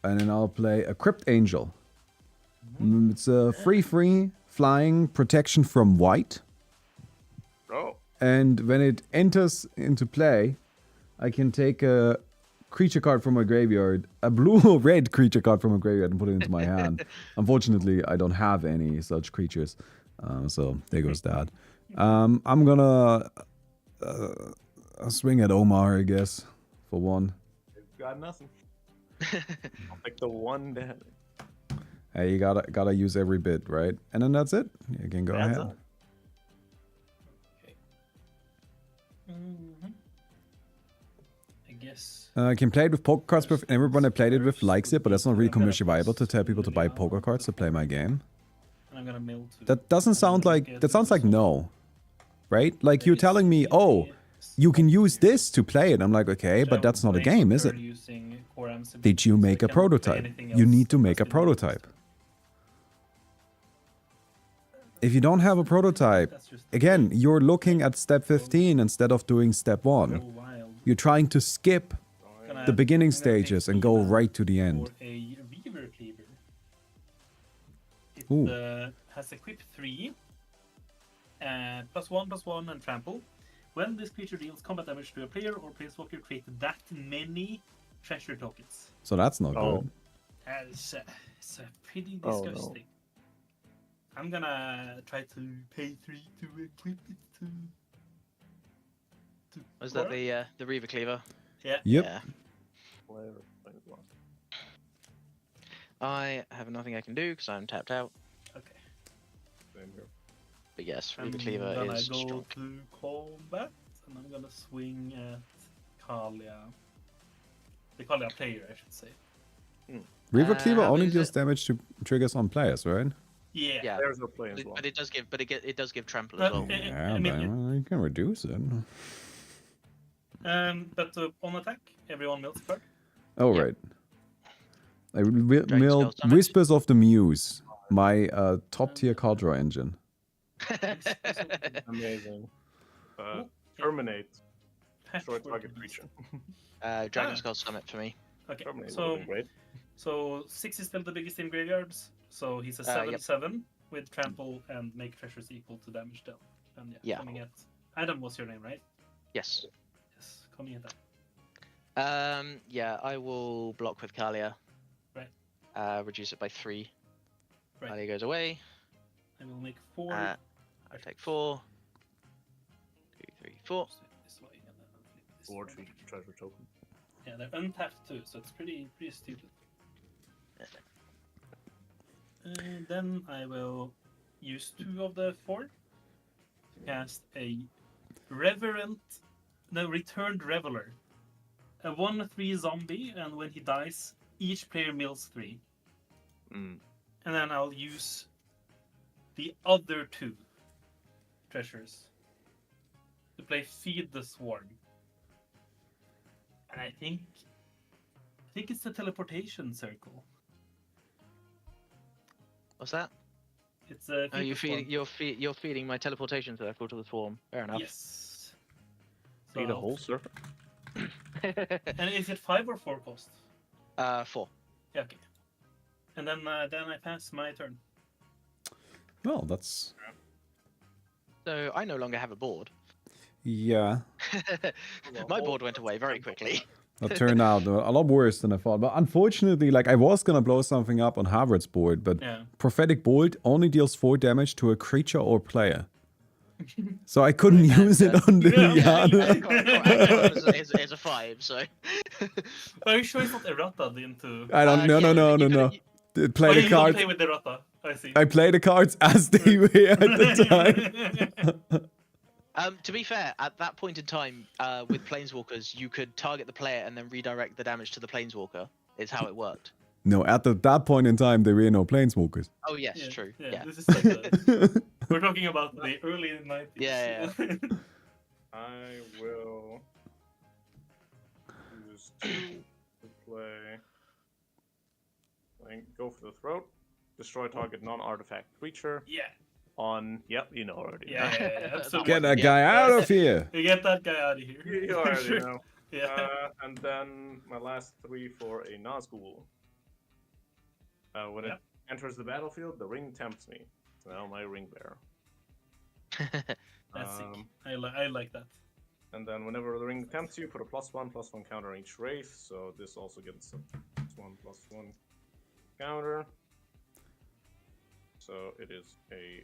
And then I'll play a Crypt Angel. It's a free flying protection from white. Oh. And when it enters into play, I can take a creature card from my graveyard, a blue or red creature card from a graveyard, and put it into my hand. Unfortunately, I don't have any such creatures, so there goes that. I'm gonna swing at Omar, I guess, for one. You've got nothing. I'll pick the one damage. Hey, you gotta use every bit, right? And then that's it. You can go That's ahead. it. I guess. I can play it with poker cards, but everyone I played it with likes it, but that's not really commercially viable to tell people to buy poker cards to play my game. And I'm gonna mill too. That doesn't sound like... That sounds like no. Right? Like you're telling me, oh, you can use this to play it. I'm like, okay, but that's not a game, is it? Did you make a prototype? You need to make a prototype. If you don't have a prototype, again, you're looking at step 15 instead of doing step 1. You're trying to skip the beginning stages and go right to the end. A Reaver Cleaver. Ooh. It has equip 3, +1/+1 and trample. When this creature deals combat damage to a player or planeswalker, create that many treasure tokens. So that's not good. It's pretty Oh, no. disgusting. I'm gonna try to pay 3 to equip it to Was that Cora? the Reaver Cleaver? Yeah. Yep. Yeah. Player, planeswalker. I have nothing I can do because I'm tapped out. Okay. Same here. But yes, I'm Reaver Cleaver gonna is go strong. to combat, and I'm gonna swing at Kalia. The Kalia player, I should say. Reaver Cleaver how only many is deals it? damage to triggers on players, right? Yeah. Yeah, Players are planeswalker. but it does give, it does give trample as But, well. Yeah, I but mean, you can reduce it. but on attack, everyone mills a card. Oh, Yep. right. I milled Scale Summit. Whispers of the Muse, my top-tier card draw engine. Amazing. Yeah. Terminate. Destroy Patchwork target of creature. Dragon Skull Summit for me. Okay, Terminate so would've been great. 6 is still the biggest in graveyards. So he's a Yep. 7/7 with trample and make treasures equal to damage dealt. And Yeah. coming at Adam was your name, right? Yes. Yes, coming at that. Yeah, I will block with Kalia. Right. Reduce it by 3. Right. Kalia goes away. I will make 4. I take 4. 2, 3, 4. This way, and then I'll flip this 4 one. treasure token. Yeah, they're untapped too, so it's pretty stupid. And then I will use 2 of the 4 to cast a Returned Reveler. A 1/3 zombie, and when he dies, each player mills 3. Mm. And then I'll use the other 2 treasures to play Feed the Swarm. And I think it's the teleportation circle. What's that? It's a Oh, you're feeding my teleportation circle to the swarm. Fair enough. Yes. Need a whole circle. And is it 5 or 4 cost? 4. Yeah, okay. And then I pass my turn. Well, that's... So I no longer have a board. Yeah. My board went away very quickly. That turned out a lot worse than I thought. But unfortunately, like, I was gonna blow something up on Harvard's board, but Yeah. Prophetic Bolt only deals 4 damage to a creature or player. So I couldn't use it on Liliana. It's a 5, so. Are you sure it's not errated into... I don't... No. Play the you don't cards. play with errata. I see. I play the cards as they were at the time. To be fair, at that point in time, with Planeswalkers, you could target the player and then redirect the damage to the Planeswalker, is how it worked. No, at that point in time, there were no Planeswalkers. Oh, yes, Yeah, true. Yeah, Yeah. this is like we're talking about the early 90s. Yeah. I will use 2 to play. Go for the throat. Destroy target non-artifact creature. Yeah. On. Yep, you know already. Yeah, absolutely. Get that guy out of here! You get that guy out of here. You already Sure. know. Yeah. And then my last 3 for a Nazgul. When it enters the battlefield, the ring tempts me. So now my ring bearer. That's sick. I like that. And then whenever the ring tempts you, put a +1/+1 counter on each wraith. So this also gets a +1/+1 counter. So it is a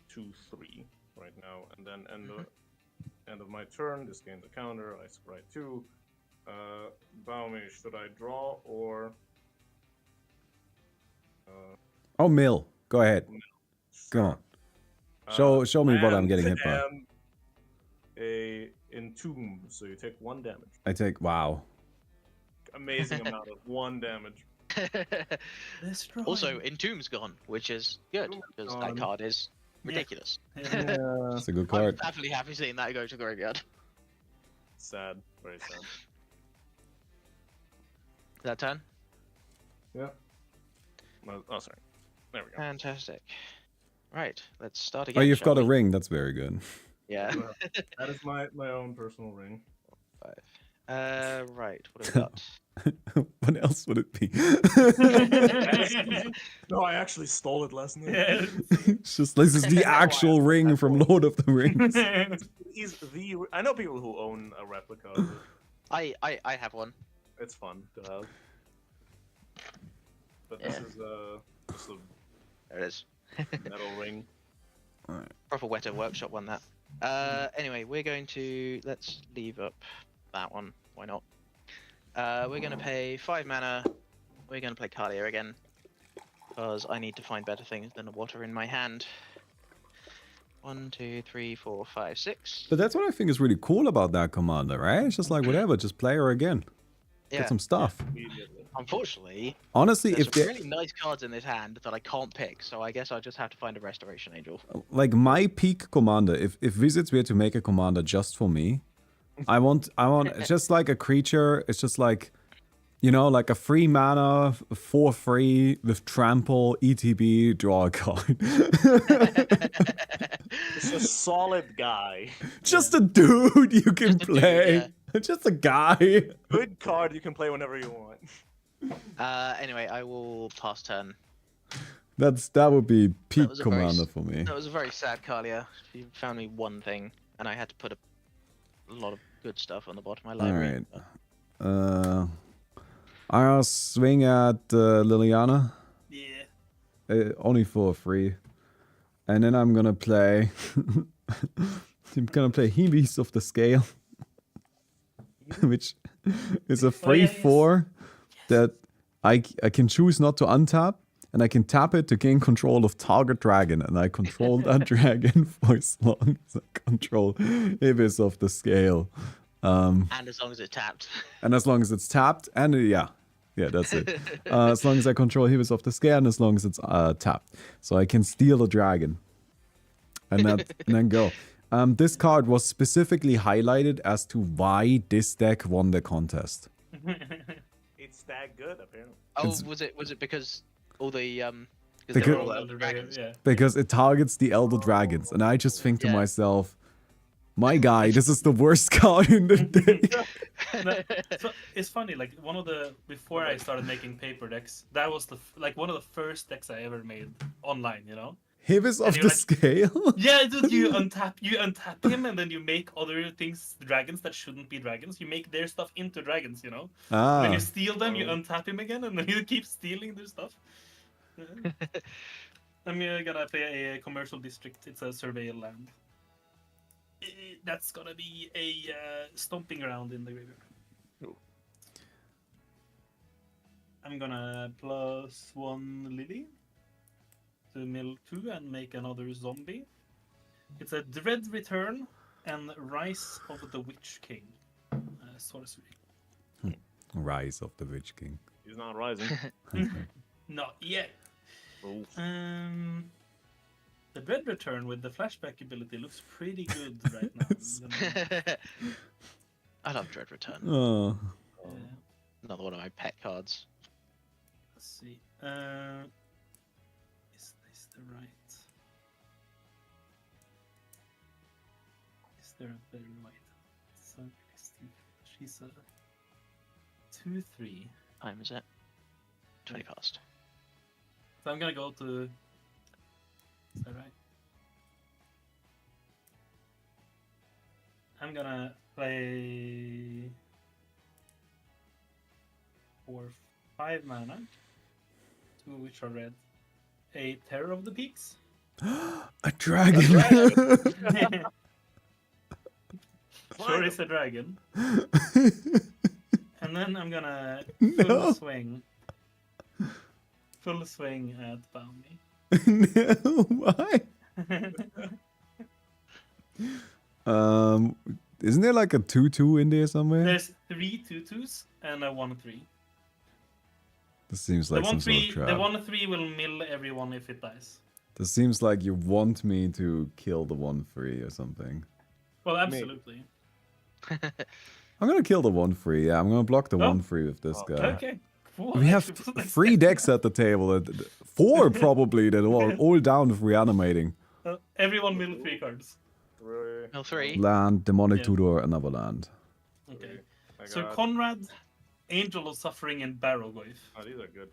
2/3 right now. And then end of my turn, this gains a counter. I scry 2. Baumi, should I draw or? Oh, mill. Go ahead. Come on. Show me what I'm getting hit by. And a entomb, so you take 1 damage. I take, wow. Amazing amount of 1 damage. Also, Entomb's gone, which is good because that card is ridiculous. Yeah, that's a good I'm card. definitely happy seeing that go to graveyard. Sad, very sad. Is that turn? Yeah. Oh, sorry. There we go. Fantastic. Right, let's start Oh, again. you've shall got a we? ring. That's very good. Yeah. That is my own personal ring. 5. Right, what have we got? What else would it be? No, I actually stole it last night. Yeah. It's just this is the actual ring from Lord of the Rings. I know people who own a replica of it. I have one. It's fun to have. But this is just a There it is. metal ring. Proper Weta Workshop one that. Anyway, we're going to let's leave up that one. Why not? We're gonna pay 5 mana. We're gonna play Kalia again because I need to find better things than the water in my hand. 1, 2, 3, 4, 5, 6. But that's what I think is really cool about that commander, right? It's just like whatever, just play her again. Yeah. Get some stuff. Immediately. Unfortunately, Honestly, there's if some they, really nice cards in this hand that I can't pick, so I guess I'll just have to find a Restoration Angel. like my peak commander, if Wizards were to make a commander just for me, I want just like a creature. It's just like, you know, like a 3 mana for free with trample, ETB, draw a card. It's a solid guy. Just a dude you can Just a dude, play. Just a guy. Good card you can play whenever you want. Anyway, I will pass turn. That would be peak was a very commander for me. That was a very sad Kalia. She found me one thing, and I had to put a lot of good stuff on the bottom of my library. Alright. I'll swing at Liliana. Yeah. Only for free. And then I'm gonna play... I'm gonna play Hebe's of the Scale. Which is a 3/4 that I can choose not to untap. And I can tap it to gain control of target dragon. And I control that dragon for as long as I control Hebe's of the Scale. And as long as it's tapped. And as long as it's tapped, and yeah, that's it. As long as I control Hebe's of the Scale, and as long as it's tapped, so I can steal a dragon, and then go. This card was specifically highlighted as to why this deck won the contest. It's that good, apparently. Oh, It's- was it because all the Because- they're all Elder elder Dragon, dragons? yeah. Because it targets the Elder Dragons, and I just think to Yeah. myself, my guy, this is the worst card in the deck. No, so it's funny, like one of the before I started making paper decks, that was like one of the first decks I ever made online, you know? Hebe's of you're the like- Scale. Yeah, dude, you untap him and then you make other things dragons that shouldn't be dragons. You make their stuff into dragons, you know? When Ah, you steal them, you untap him again and then you keep stealing their stuff. I'm gonna play a commercial district. It's a surveil land. That's gonna be a stomping ground in the graveyard. Ooh. I'm gonna +1 Lily to mill 2 and make another zombie. It's a Dread Return and Rise of the Witch King sorcery. Rise of the Witch King. He's not rising. Not yet. Oh. The Dread Return with the flashback ability looks pretty good right now. I love Dread Return. Oh, Another one of my pet cards. Let's see. Is this the right? Is there a better right? So she's a 2/3. Time is it? 20 past. So I'm gonna go to. Is that right? I'm gonna play for 5 mana, 2 which are red. A Terror of the Peaks. A dragon. Sure is a dragon. And then I'm gonna No. full swing at Bounty. No, why? Isn't there like a 2/2 in there somewhere? There's 3 2/2s and a 1/3. This seems The like some sort of 1/3 trap. the 1/3 will mill everyone if it dies. This seems like you want me to kill the 1/3 or something. Well, absolutely. I'm gonna kill the 1/3. Yeah, I'm gonna block the Oh. 1/3 with this guy. Okay. Cool. We have 3 decks at the table. 4 probably that are all down with reanimating. Everyone mill 3 cards. Really? Mill 3. Land, Demonic Yeah. Tutor, another land. Okay. I So got- Conrad, Angel of Suffering, and Barrowgoyf. Oh, these are good.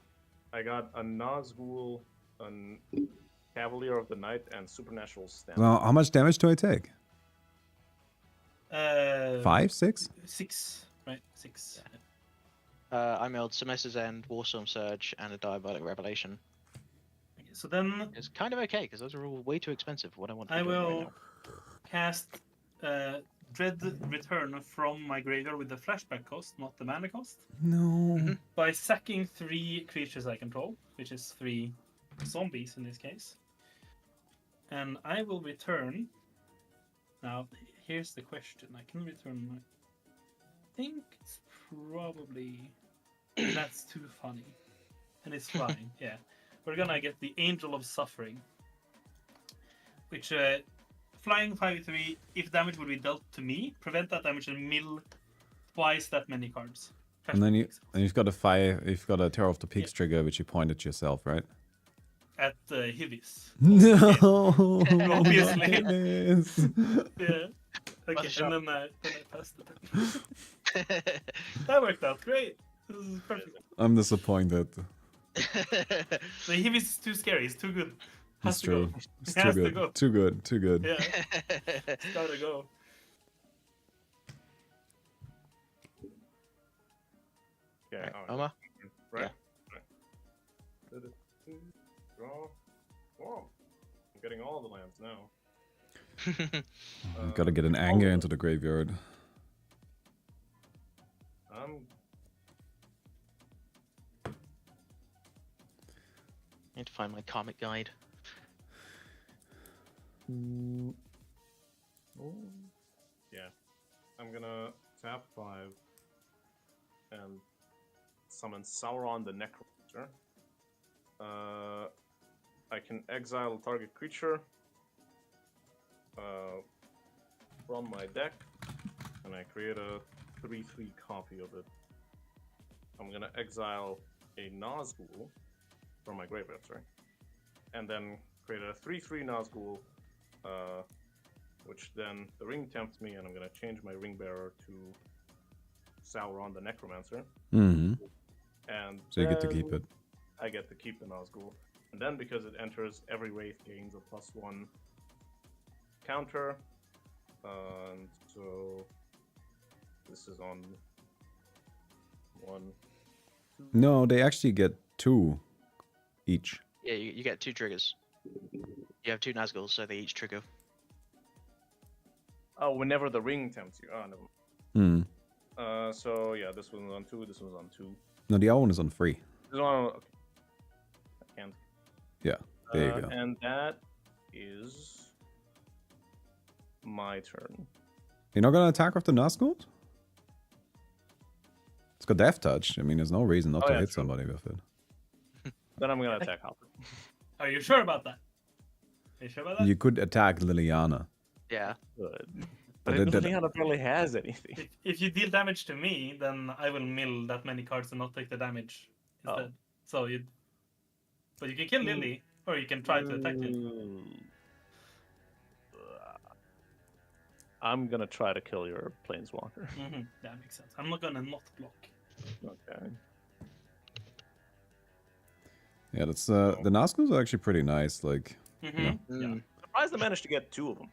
I got a Nazgul, a Cavalier of the Night, and Supernatural Stamp. Now, how much damage do I take? 5, 6? 6, right? 6. I milled Semester's End, Warstorm Surge, and a Diabolic Revelation. Okay, so then It's kind of okay because those are all way too expensive for what I want to I be doing right will now. cast Dread Return from my graveyard with the flashback cost, not the mana cost, No. by sacking 3 creatures I control, which is 3 zombies in this case. And I will return. Now, here's the question. I can return my. I think it's probably. That's too funny. And it's fine, yeah. We're gonna get the Angel of Suffering. Which, flying 5/3, if damage would be dealt to me, prevent that damage and mill twice that many cards. And then you've got a fire. You've got a Terror of the Peaks trigger, which you pointed yourself, right? At Hivis. No. Obviously. Yes. Yeah. Okay, shot. and then I passed it. That worked out great. This is perfect. I'm disappointed. The Hivis is too scary. It's too good. Has It's to true. go. It's It too has to good. go. Too good. Too good. Yeah, it's gotta go. Yeah. Right, oh, Omar? Right. Right. Draw. Whoa. I'm getting all the lands now. Gotta get an anger into the graveyard. I'm Need to find my karmic guide. Yeah. I'm gonna tap 5 and summon Sauron the Necromancer. I can exile a target creature from my deck, and I create a 3/3 copy of it. I'm gonna exile a Nazgul from my graveyard, sorry, and then create a 3/3 Nazgul, which then the ring tempts me, and I'm gonna change my ring bearer to Sauron the Necromancer, Mm-hmm. and So you get to then keep it. I get to keep the Nazgul, and then because it enters, every wraith gains a +1 counter, and so this is on 1, 2. No, they actually get 2 each. Yeah, you get 2 triggers. You have 2 Nazguls, so they each trigger. Oh, whenever the ring tempts you. Oh, never Hmm. mind. So yeah, this one's on 2. This one's on 2. No, the other one is on 3. This one, okay. I can't. Yeah, there you go. And that is my turn. You're not gonna attack with the Nazgul? It's got Death Touch. I mean, there's no reason not Oh, to yeah, hit true. somebody with it. Then I'm gonna attack Hopper. Are you sure about that? Are you sure about that? You could attack Liliana. Yeah. Good. But But it- Liliana barely has anything. If you deal damage to me, then I will mill that many cards and not take the damage instead. So you, but you can kill Lily, or you can try to attack Lily. I'm gonna try to kill your planeswalker. That makes sense. I'm not gonna not block. Okay. Yeah, that's the Nazguls are actually pretty nice. Like, Yeah. Mm. Surprised I managed to get 2 of them.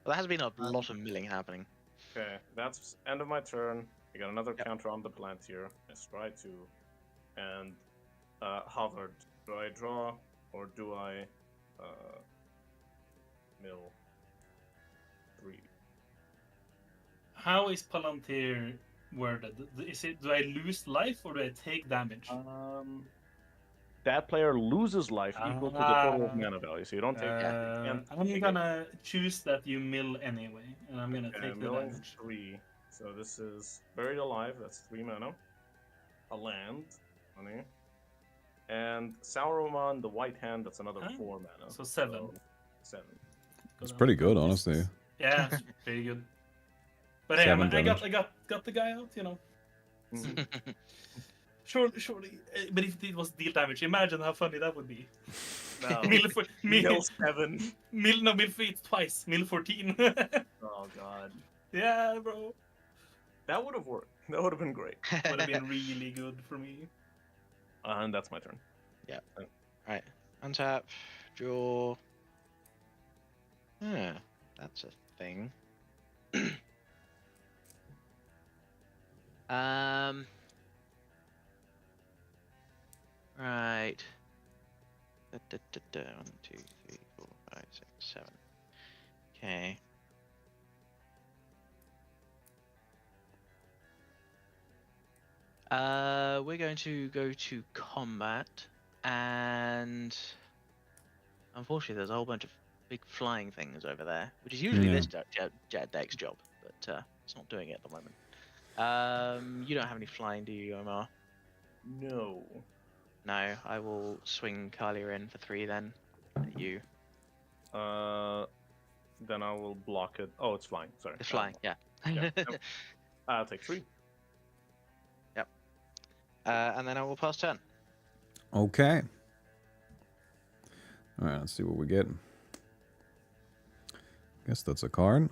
Well, there has been a lot of milling happening. Okay, that's end of my turn. I got another Yep. counter on the plant here. I scry 2. And hovered. Do I draw or do I mill 3? How is Palantir worded? Is it, do I lose life or do I take damage? That player loses life equal to the total of mana value, so you don't take. I'm gonna choose that you mill anyway, and I'm gonna take the milling damage. 3. So this is Buried Alive, that's 3 mana. A land, money. And Sauron, the White Hand, that's another 4 mana. So 7. 7. It's pretty good, honestly. Yeah, it's pretty good. But hey, 7 I got damage. the guy out, you know. Mhm. Surely, but if it was deal damage, imagine how funny that would be. No. Mill 7. mill 3 twice, mill 14. Oh god. Yeah, bro. That would have worked. That would have been great. Would have been really good for me. And that's my turn. Yeah. Right. Untap. Draw. Yeah, that's a thing. Right. 1, 2, 3, 4, 5, 6, 7. Okay. We're going to go to combat, and unfortunately, there's a whole bunch of big flying things over there, which is usually Yeah. this jet deck's job, but it's not doing it at the moment. You don't have any flying, do you, Omar? No. No, I will swing Kalia in for 3 then. At you. Then I will block it. Oh, it's flying. Sorry. It's flying, yeah. Yeah. I'll take 3. Yep. And then I will pass turn. Okay. All right, let's see what we get. Guess that's a card.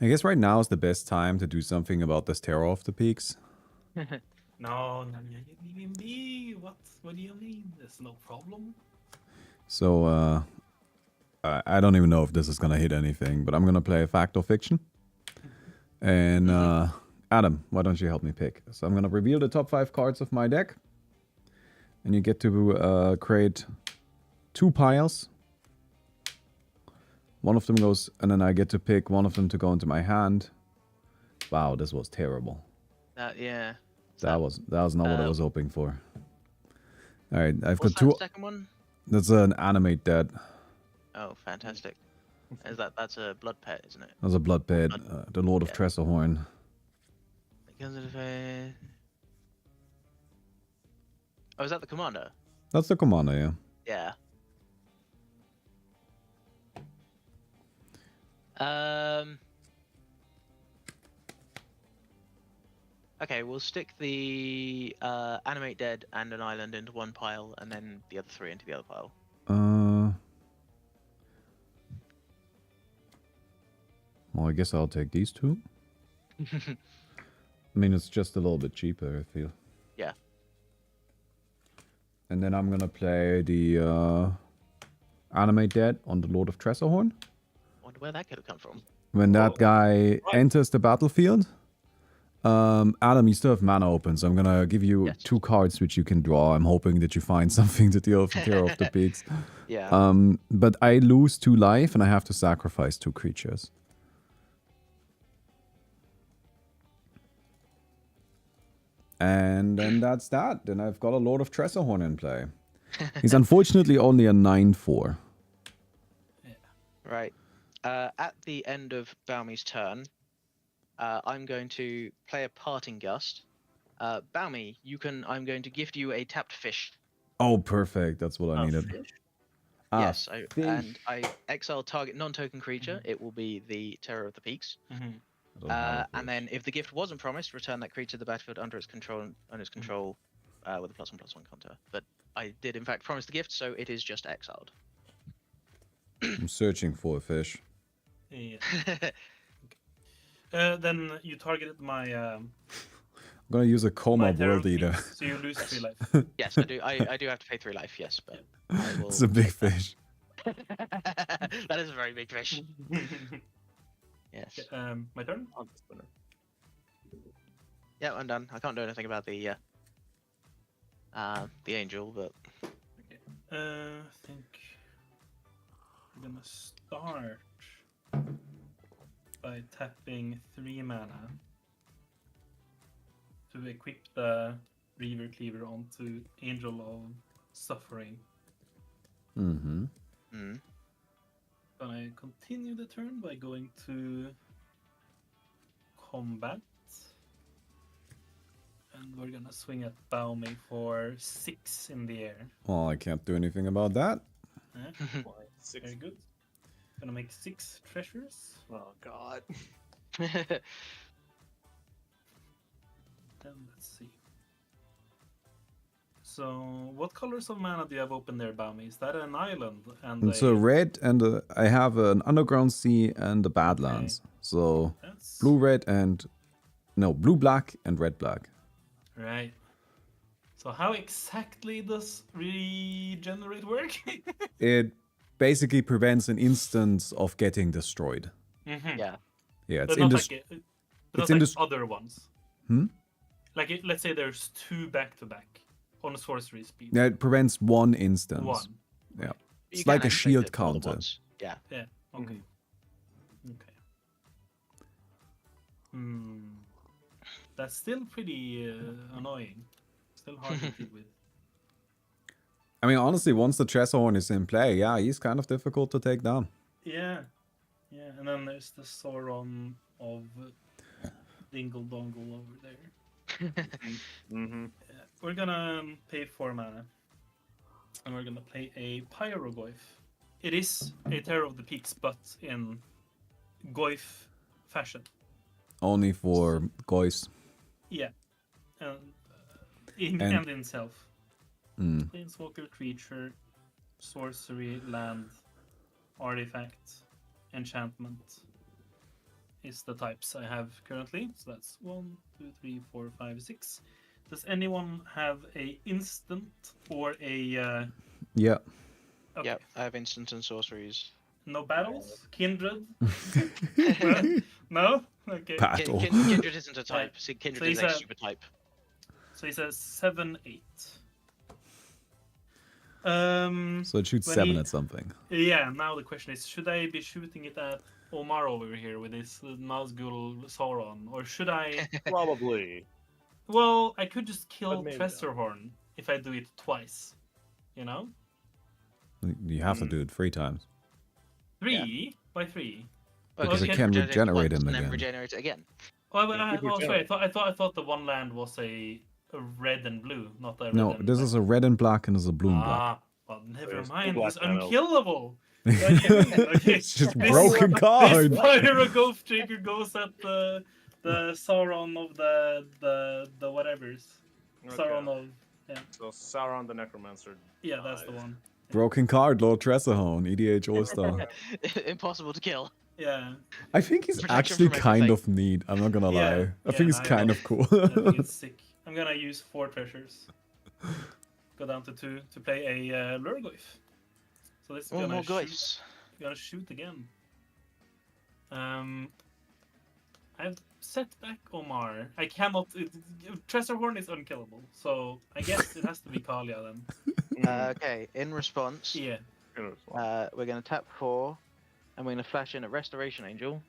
I guess right now is the best time to do something about this Terror of the Peaks. No, me. What do you mean? There's no problem. So, I don't even know if this is gonna hit anything, but I'm gonna play a Fact or Fiction. And, Adam, why don't you help me pick? So I'm gonna reveal the top 5 cards of my deck. And you get to create 2 piles. One of them goes, and then I get to pick one of them to go into my hand. Wow, this was terrible. Yeah. That was not what I was hoping for. All right, I've What's got 2. that second one? That's an animate dead. Oh, fantastic. That's a blood pet, isn't it? That's a blood pet. The Lord of Yeah. Tressorhorn. Because of Oh, is that the commander? That's the commander, yeah. Yeah. Okay, we'll stick the animate dead and an island into one pile, and then the other 3 into the other pile. Well, I guess I'll take these 2. I mean, it's just a little bit cheaper, I feel. Yeah. And then I'm gonna play the animate dead on the Lord of Tressorhorn. Wonder where that could have come from. When that guy enters the battlefield, Adam, you still have mana open, so I'm gonna give you 2 cards which you can draw. I'm hoping that you find something to deal with the Terror of the Peaks. Yeah. But I lose 2 life and I have to sacrifice 2 creatures. And then that's that. Then I've got a Lord of Tressorhorn in play. He's unfortunately only a 9/4. Yeah. Right. At the end of Balmy's turn, I'm going to play a Parting Gust. Balmy, I'm going to gift you a tapped fish. Oh, perfect. That's what I needed. Fish? Yes, and I exile target non-token creature. It will be the Terror of the Peaks. And then, if the gift wasn't promised, return that creature to the battlefield under its control with a +1/+1 counter. But I did, in fact, promise the gift, so it is just exiled. I'm searching for a fish. Yeah. Then you targeted my gonna use a My coma turn, world eater. So you lose 3 life. Yes, I do. I do have to pay 3 life. Yes, but I will. It's a big take that. fish. That is a very big fish. Yes. My turn. On the spinner. Yeah, I'm done. I can't do anything about the angel, but Okay. I think we're gonna start by tapping 3 mana to equip the Reaver Cleaver onto Angel of Suffering. Mm-hmm. Gonna continue the turn by going to combat. And we're gonna swing at Baumi for 6 in the air. Well, I can't do anything about that. Why? 6. Very good. Gonna make 6 treasures. Oh god. And let's see. So, what colors of mana do you have open there, Baumi? Is that an island? And It's a red and I have an underground sea and the Badlands. So That's blue, red, and no, blue, black, and red, black. right. So, how exactly does regenerate work? It basically prevents an instance of getting destroyed. Mm-hmm. yeah. Yeah, But it's not industry. like, it's not like indus- other ones. Hmm? Like, let's say there's 2 back-to-back on sorcery speed. Yeah, it prevents one instance. 1. Yeah. You It's can like a activate shield it all at counter. once. Yeah. Yeah. Okay. Okay. That's still pretty annoying. Still hard to deal with. I mean, honestly, once the Tressorhorn is in play, yeah, he's kind of difficult to take down. Yeah. Yeah. And then there's the Sauron of Dingle Dongle over there. Mm-hmm. We're gonna pay 4 mana. And we're gonna play a Pyrogoyf. It is a Terror of the Peaks, but in Goyf fashion. Only for Goys. Yeah. And And- and in self. Mm. Planeswalker creature, sorcery, land, artifact, enchantment is the types I have currently. So that's 1, 2, 3, 4, 5, 6. Does anyone have a instant or a Yeah. okay. Yep. I have instant and sorceries. No battles? Kindred? No? Okay. Battle. Kindred isn't a type. See, So Kindred he's is a a- super type. So he says 7, 8. So it shoots When 7 he- at something. Yeah, now the question is, should I be shooting it at Omar over here with his Nazgul Sauron? Or should I... Probably. Well, I could just kill But maybe not. Tressorhorn if I do it twice. You know? You have to do it 3 times. 3? Why 3? Because Okay. it can regenerate once him and then again. regenerate it again. Oh, Yeah, sorry. I thought the one land was a red and blue, not a red No, and this black. is a red and black and is a blue and black. Ah, well, never There's mind. two It's black panels. unkillable. Okay. It's just This- broken This card. Pyrogolf trigger goes at the Sauron of the whatevers. Sauron of So Sauron the Necromancer. yeah, that's the dies. one. Broken card, Lord Tressorhorn, EDH All-Star. Impossible to kill. Yeah, I think he's Protection actually from kind everything. of neat. I'm not gonna Yeah, lie. I yeah, think it's I kind know. of cool. I think it's sick. I'm gonna use 4 treasures. Go down to 2 to play a Lurgoyf. So this is Oh, more gonna guys. gonna shoot again. I've set back Omar. I cannot. Tressorhorn is unkillable, so I guess it has to be Kalia then. Okay, in response, Yeah. we're going to tap 4, and we're going to flash in a Restoration Angel.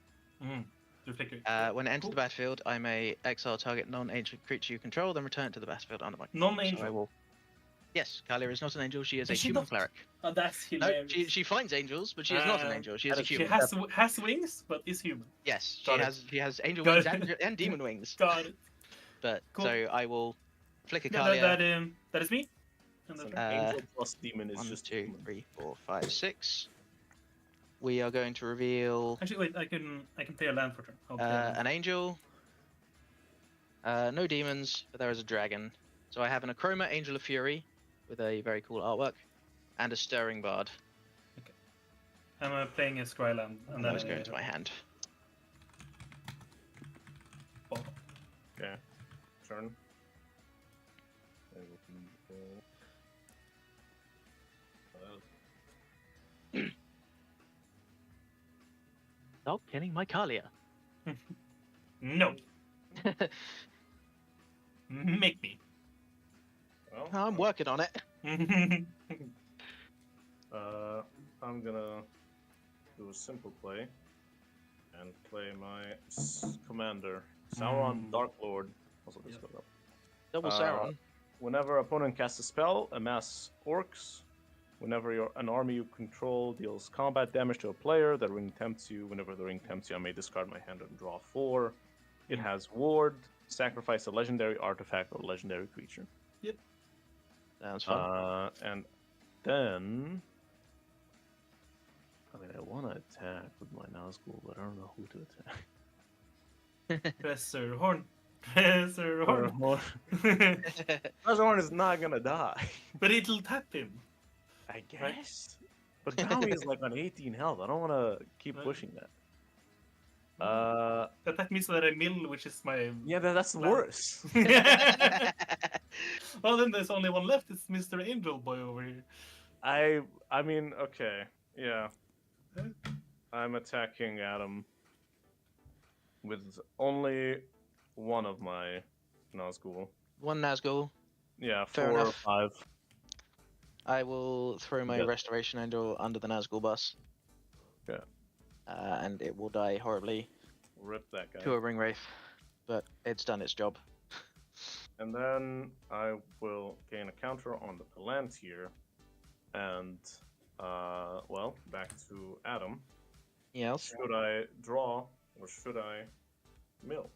To flicker. When it enters Cool. the battlefield, I may exile target non-ancient creature you control, then return it to the battlefield under my Non-angel. So I will. Yes, Kalia is not an angel. She is a Is she human not? cleric. Oh, that's No, hilarious. she finds angels, but she is not an angel. She is a She human. has wings, but is human. Yes, Got it. she has angel Got wings it. and demon wings. Got it. But Cool. so I will flick a Yeah, Kalia. that is me. And that's right. Angel plus demon is 1, just 2, human. 3, 4, 5, 6. We are going to reveal Actually, wait. I can play a land for turn. I'll play a land. an angel. No demons, but there is a dragon. So I have an Acroma Angel of Fury with a very cool artwork, and a Stirring Bard. I'm playing a Scryland, and And then that is going to my hand. Oh, Okay. turn. Stop killing my Kalia. No. Make me. Well, I'm working on it. I'm gonna do a simple play and play my commander, Sauron Dark Lord. Also, this goes up. Double Sauron. Whenever opponent casts a spell, amass orcs. Whenever an army you control deals combat damage to a player, the ring tempts you. Whenever the ring tempts you, I may discard my hand and draw 4. It has ward. Sacrifice a legendary artifact or legendary creature. Yep. Sounds fun. And then, I mean, I want to attack with my Nazgul, but I don't know who to attack. Professor Horn. Professor Horn. Professor Horn is not gonna die. But it'll tap him. I guess. But now he's like on 18 health. I don't want to keep pushing that. Attack me so that I mill, which is my... Yeah, that's worse. Well, then there's only one left. It's Mr. Angel Boy over here. I mean, okay. Yeah. I'm attacking Adam with only one of my Nazgul. One Nazgul. Yeah, Fair 4 or enough. 5. I will throw my Restoration Angel under the Nazgul bus. Yeah. And it will die horribly Rip that guy. to a ring wraith. But it's done its job. And then I will gain a counter on the Palantir. And, well, back to Adam. Yes. Should I draw or should I mill?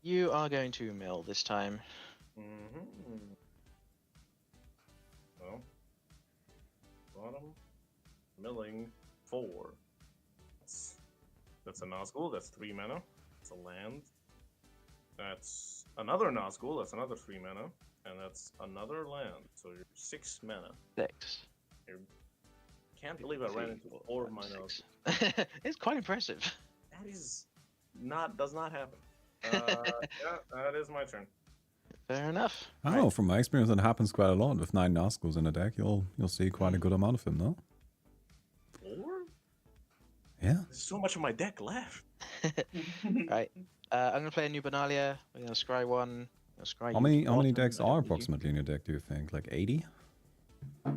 You are going to mill this time. Mm-hmm. Well, bottom, milling 4. That's a Nazgul, that's 3 mana. That's a land. That's another Nazgul, that's another 3 mana. And that's another land, so you're 6 mana. 6. Can't believe I ran into 4 of my Nazgul. It's quite impressive. That is does not happen. Yeah, that is my turn. Fair enough. I don't know, from my experience, that happens quite a lot. With 9 Nazguls in a deck, you'll see quite a good amount of them, no? 4? Yeah. There's so much of my deck left. Right. I'm going to play a new Benalia. We're going to scry one. How many decks are approximately in your deck, do you think? Like 80? Like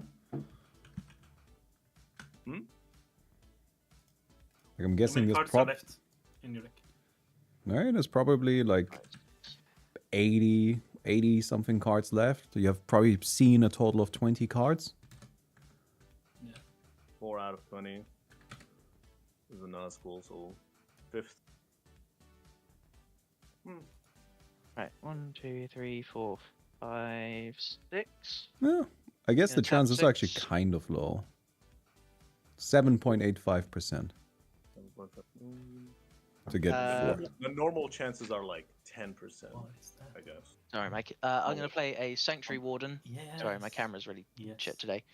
I'm guessing How many there's cards are left in your deck? Right, there's probably like 80 something cards left. You have probably seen a total of 20 cards. Yeah. 4 out of 20 is a Nazgul, so 5th. Right. 1, 2, 3, 4, 5, 6. Yeah, I guess Yeah, the tap chance is actually 6. kind of low. 7.85% to get 4. The normal chances are like 10%, I guess. Sorry, Mike. I'm going to play a Sanctuary Warden. Yes. Sorry, my camera's really Yes. shit today.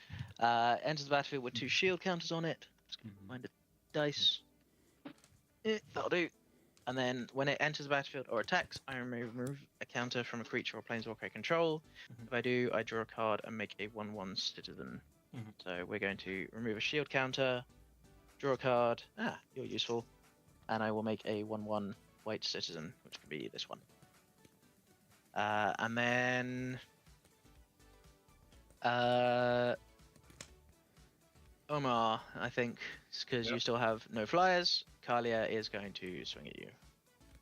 Enters the battlefield with 2 shield counters on it. Just gonna find a dice. That'll do. And then when it enters the battlefield or attacks, I remove a counter from a creature or planeswalker I control. If I do, I draw a card and make a 1/1 citizen. So we're going to remove a shield counter, draw a card. You're useful. And I will make a 1/1 white citizen, which could be this one. And then Omar, I think, because you still have no flyers, Kalia is going to swing at you.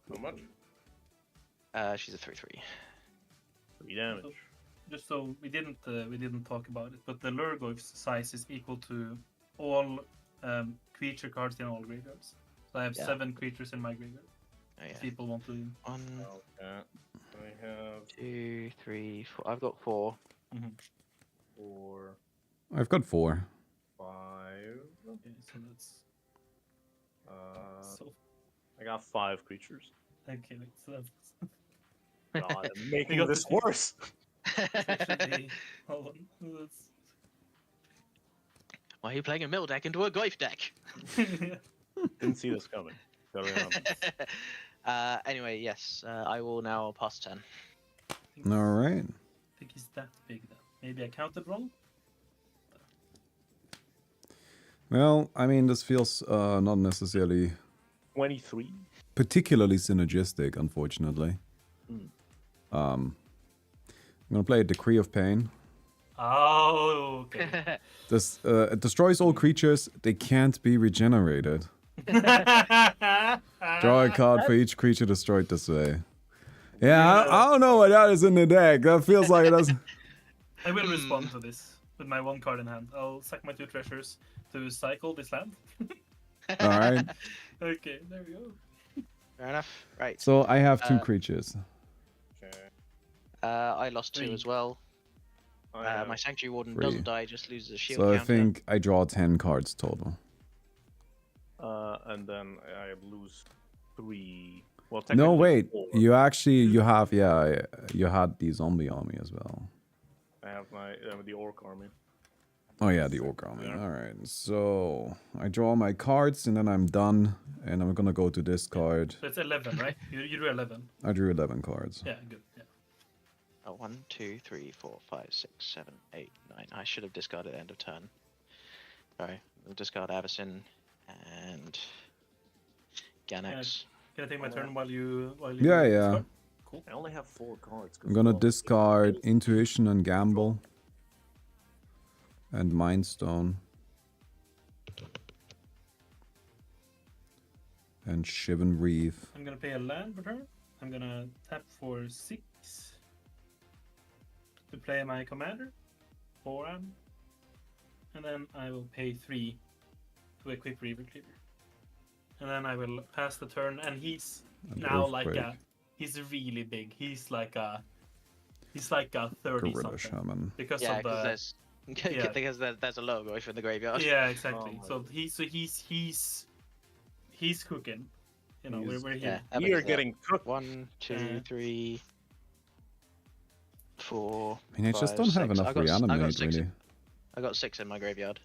How much? She's a 3/3. 3 damage. Just so we didn't talk about it, but the Lurgoyf's size is equal to all creature cards in all graveyards. So I have 7 creatures in my graveyard. Oh, yeah. If people want to. 1, Okay. I have 2, 3, 4. I've got 4. 4, I've got 4. 5. Okay, so that's. So I got 5 creatures. okay, wait, so that's. God, I'm making got this the- worse. Actually, hold on. That's. Why are you playing a mill deck into a Goyf deck? Didn't see this coming. Carry on. Anyway, yes, I will now pass turn. All right. I think he's that big then. Maybe I counted wrong. Well, I mean, this feels not necessarily 23. particularly synergistic, unfortunately. I'm gonna play a Decree of Pain. Oh, okay. This it destroys all creatures. They can't be regenerated. Draw a card for each creature destroyed this way. Yeah, I don't know what that is in the deck. That feels like it doesn't. I will respond to this with my 1 card in hand. I'll sack my 2 treasures to cycle this land. All right. Okay, there we go. Fair enough. Right. So I have 2 creatures. Okay. I lost 2 3. as well. I My Sanctuary Warden 3. doesn't die, just loses a shield So I counter. think I draw 10 cards total. and then I lose 3. Well, No, technically wait. 4. You have you had the zombie army as well. I have my the orc army. Oh yeah, the orc army. Yeah. All right. So I draw my cards and then I'm done, and I'm gonna go to this card. So it's 11, right? You drew 11. I drew 11 cards. Yeah, good. Yeah. 1, 2, 3, 4, 5, 6, 7, 8, 9. I should have discarded end of turn. Sorry. We'll discard Avacyn and Ganax. Can I take my turn while you Yeah, do yeah. discard? Cool. I only have 4 cards. I'm gonna discard Intuition and Gamble. And Mind Stone. And Shivan Reef. I'm gonna pay a land return. I'm gonna tap for 6 to play my commander, Foram, and then I will pay 3 to equip Reaver Cleaver. And then I will pass the turn, and he's And now Earthquake. he's really big. He's like a 30 Gorilla something Shaman. because Yeah, of the because there's a logo in the graveyard. yeah, exactly. Oh So he's cooking. You know, He's- we're here. Yeah, We are getting cooked. 1, 2, 3, 4. I mean, I just 5, don't have 6. enough reanimate, really. I got 6 in my graveyard.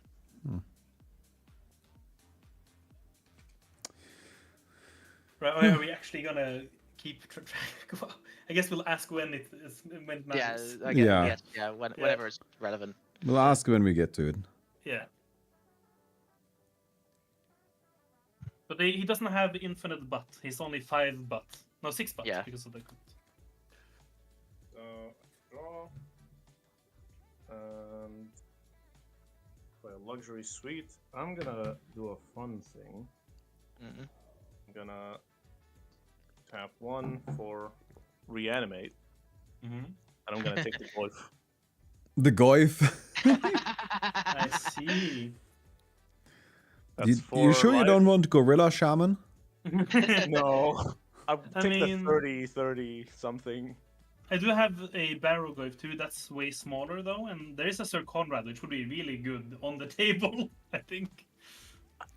Right, are we actually gonna keep track? Well, I guess we'll ask when it Yeah, matters. I guess, Yeah. yes, yeah, whenever it's relevant. We'll ask when we get to it. Yeah. But he doesn't have infinite butt. He's only 5 butt. No, 6 butt Yeah. because of the code. So draw and play a luxury suite. I'm gonna do a fun thing. Mm-mm. I'm gonna tap 1 for reanimate, Mm-hmm. and I'm gonna take the voice. The Goif. I see. You sure you don't want Gorilla Shaman? No. I'll I take mean- the 30 something. I do have a Barrow Goif too. That's way smaller though, and there is a Sir Conrad, which would be really good on the table. I think.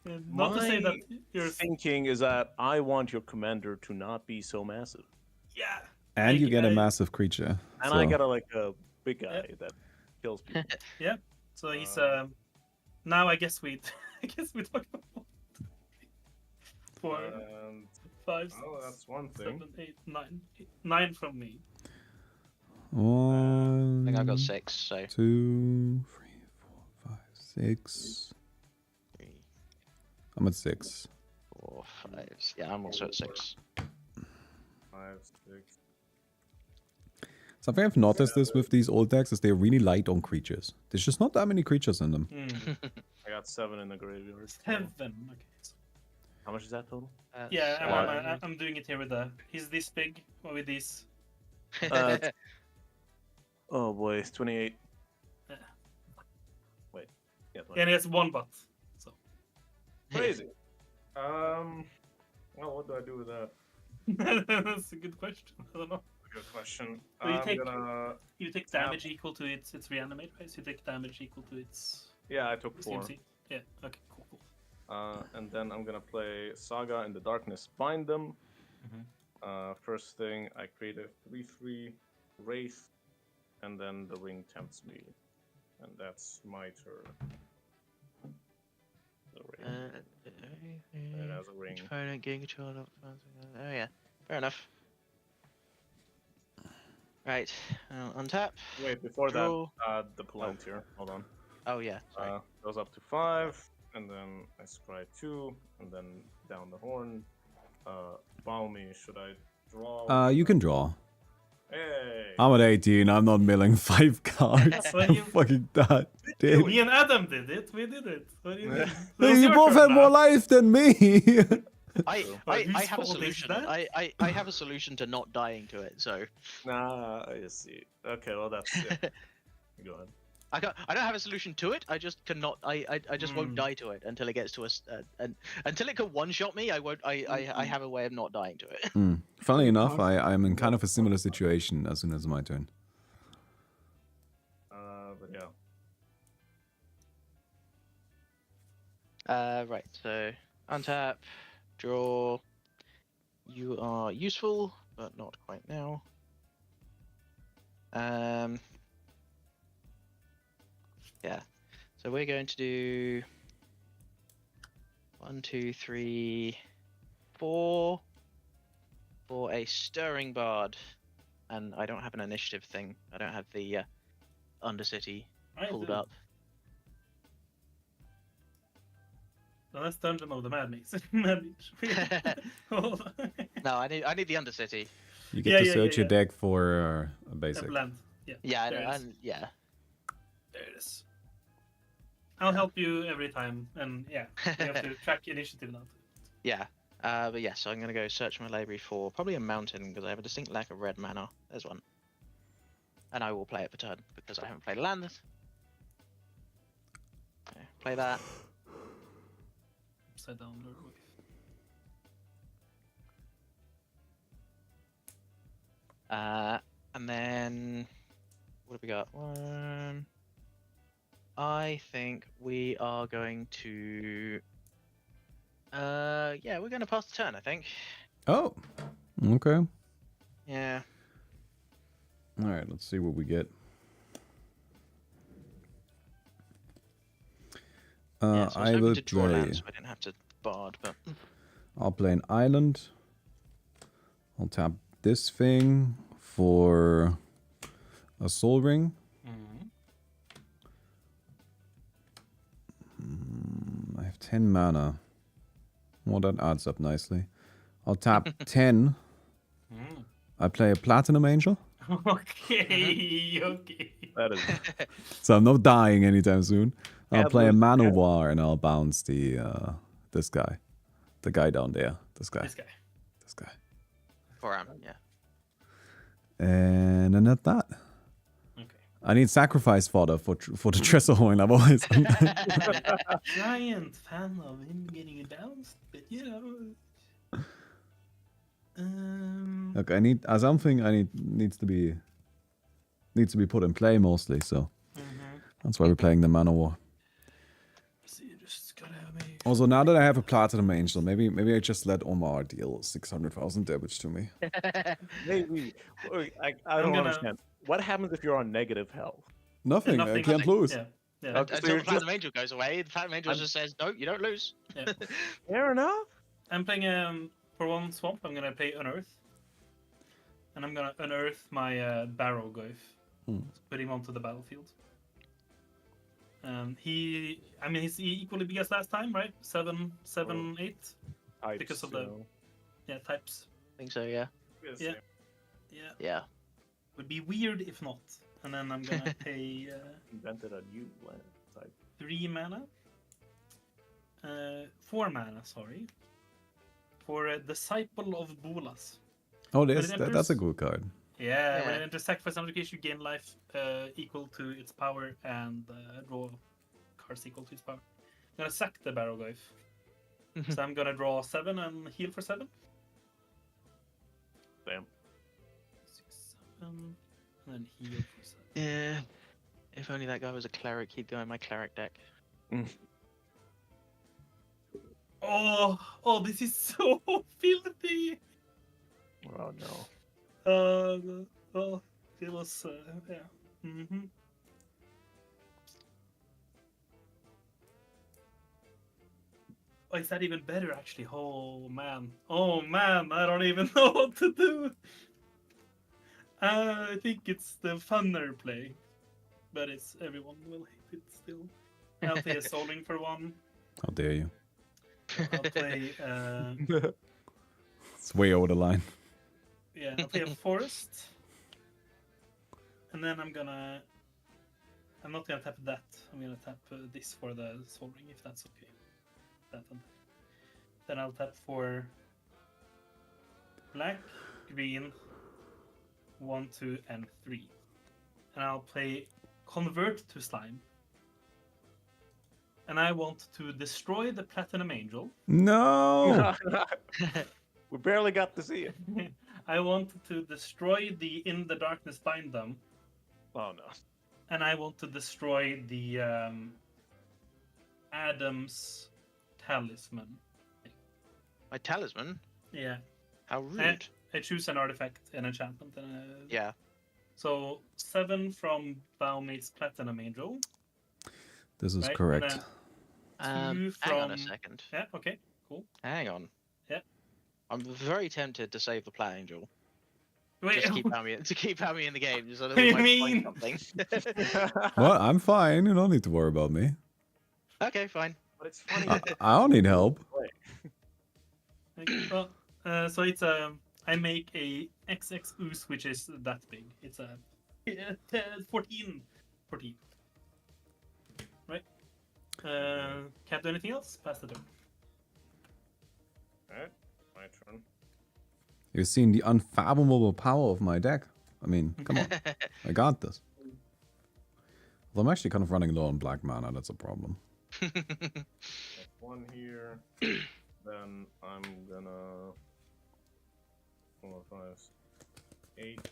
Not to say that My you're. thinking is that I want your commander to not be so massive, Yeah. And you get a I- massive creature. and so- I got a big guy that kills people. So he's now I guess we talk about 4, And 5, oh, that's one thing. 7, 8, 9. 9 from me. I 1, think I got 6, so 2, 3, 4, 5, 6. 3, I'm at 6. 4, 5. Yeah, I'm also at 6. 5, 6. Something I've noticed is with these old decks is they're really light on creatures. There's just not that many creatures in them. I got 7 in the graveyard. 7. Okay. So, How much is that total? yeah, I'm doing it here with the. He's this big or with these. Oh boy, it's 28. Yeah. Wait. Yeah, And he has 1 butt. So. crazy. Well, what do I do with that? That's a good question. I don't know. Good question. So you I'm take- gonna. You take damage equal to its reanimate, right? So you take damage equal to its Yeah, I took 4. CMC. Yeah. Okay. Cool. And then I'm gonna play Saga in the Darkness, bind them. First thing, I create a 3/3 Wraith, and then the ring tempts me, and that's my turn. The ring. It has a ring. Opponent getting control of. Oh yeah, fair enough. Right. Untap. Wait, before Draw. that, the plant here. Hold on. Oh yeah. Sorry. Goes up to 5, and then I scry 2, and then down the horn. Bow me. Should I draw? You can draw. Hey. I'm at 18. I'm not milling 5 cards. Well, I'm you- fucking done. Dude. Me and Adam did it. We did it. What do you mean? Hey, It was you your both turn had more now. life than me. I whose have a fault is solution. that? I have a solution to not dying to it. So Nah, I see. Okay, well that's it. Go ahead. I don't have a solution to it. I just cannot. I just won't Hmm. die to it until it gets to us. Until it can one shot me, I won't. I have a way of not dying to it. Funnily enough, I'm in kind of a similar situation as soon as my turn. But yeah. Right. So untap, draw. You are useful, but not quite now. Yeah. So we're going to do 1, 2, 3, 4 for a stirring bard, and I don't have an initiative thing. I don't have the Undercity I pulled do. up. So that's Dungeon of the Mad Mage. Mad Mage. Hold on. No, I need the Undercity. You get Yeah, to yeah, search yeah, your deck for a basic. Blend. Yeah. Yeah, I know, there it is. and yeah. There it is. I'll help you every time, and yeah, you have to track initiative now. Yeah. But yeah, so I'm gonna go search my library for probably a mountain because I have a distinct lack of red mana. There's one. And I will play it per turn because I haven't played a land. Okay, play that. Upside down. And then what have we got? One. I think we are going to. Yeah, we're going to pass the turn. I think. Oh, okay. Yeah. All right, let's see what we get. Yeah, so I was I hoping will to draw play. land, so I didn't have to bard, but I'll play an island. I'll tap this thing for a soul ring. I have 10 mana. Well, that adds up nicely. I'll tap 10. I play a Platinum Angel. Okay, okay. That is So I'm not dying anytime soon. I'll Yeah, play a but- Manowar and I'll bounce the this guy. The guy down there. This guy. This guy. This guy. 4 am, yeah. And then at that. Okay. I need sacrifice fodder for the Tressorhorn. I've always. Giant fan of him getting it bounced, but you know. Look, I need something. Needs to be put in play mostly. So that's why we're playing the Manowar. So you just gotta have me. Also, now that I have a Platinum Angel, maybe I just let Omar deal 600,000 damage to me. maybe. I I'm don't gonna- understand. What happens if you're on negative health? Nothing. I Nothing. can't lose. Yeah. Yeah. Okay. So Until you're the Platinum Angel goes away, the Platinum Angel just says, no, you don't lose. Yeah. Fair enough. I'm playing for one swamp. I'm gonna play Unearth, and I'm gonna unearth my Barrow Goif. Put him onto the battlefield. He's equally big as last time, right? 7, 8. Types, Because of you the- know. Yeah, types. I think so, yeah. Yes, Yeah. Yeah, Yeah. would be weird if not. And then I'm gonna pay Invented a new land type. 3 mana. 4 mana, sorry. For Disciple of Bolas. Oh, But that's it a enters- good card. Yeah, when Yeah. it enters sacrifice under case, you gain life equal to its power and draw cards equal to its power. I'm gonna sack the Barrow Goif. So I'm gonna draw 7 and heal for 7. Damn. 6, 7, and then heal for 7. Yeah. If only that guy was a cleric, he'd go in my cleric deck. Oh, this is so filthy. Oh no. It was, yeah. Mm-hmm. Oh, is that even better, actually? Oh, man. I don't even know what to do. I think it's the funner play, but it's everyone will hate it still. I'll play a Soul Ring for one. How dare you? I'll play It's way over the line. yeah, I'll play a Forest. And then I'm not gonna tap that. I'm gonna tap this for the Soul Ring if that's okay. That one. Then I'll tap for black, green, 1, 2, and 3. And I'll play Convert to Slime. And I want to destroy the Platinum Angel. No! We barely got to see it. I want to destroy the In the Darkness Bind Them. Oh no. And I want to destroy the Adam's Talisman. My talisman? Yeah. How rude. I choose an artifact, an enchantment, and Yeah. So 7 from Baumate's Platinum Angel. This is Right, correct. Two Hang on a from- second. Yeah, okay, cool. Hang on. Yeah. I'm very tempted to save the Plat Angel. Wait, Just to keep Bammy in the game. Just so that What do you we might find mean? something. Well, I'm fine. You don't need to worry about me. Okay, fine. But it's funny. I don't need help. okay, well, so it's I make a XX ooze, which is that big. It's a 14. Right. Can't do anything else. Pass the turn. Alright, my turn. You've seen the unfathomable power of my deck. I mean, come on. I got this. Well, I'm actually kind of running low on black mana. That's a problem. One here. Then I'm gonna 4, 5, 8.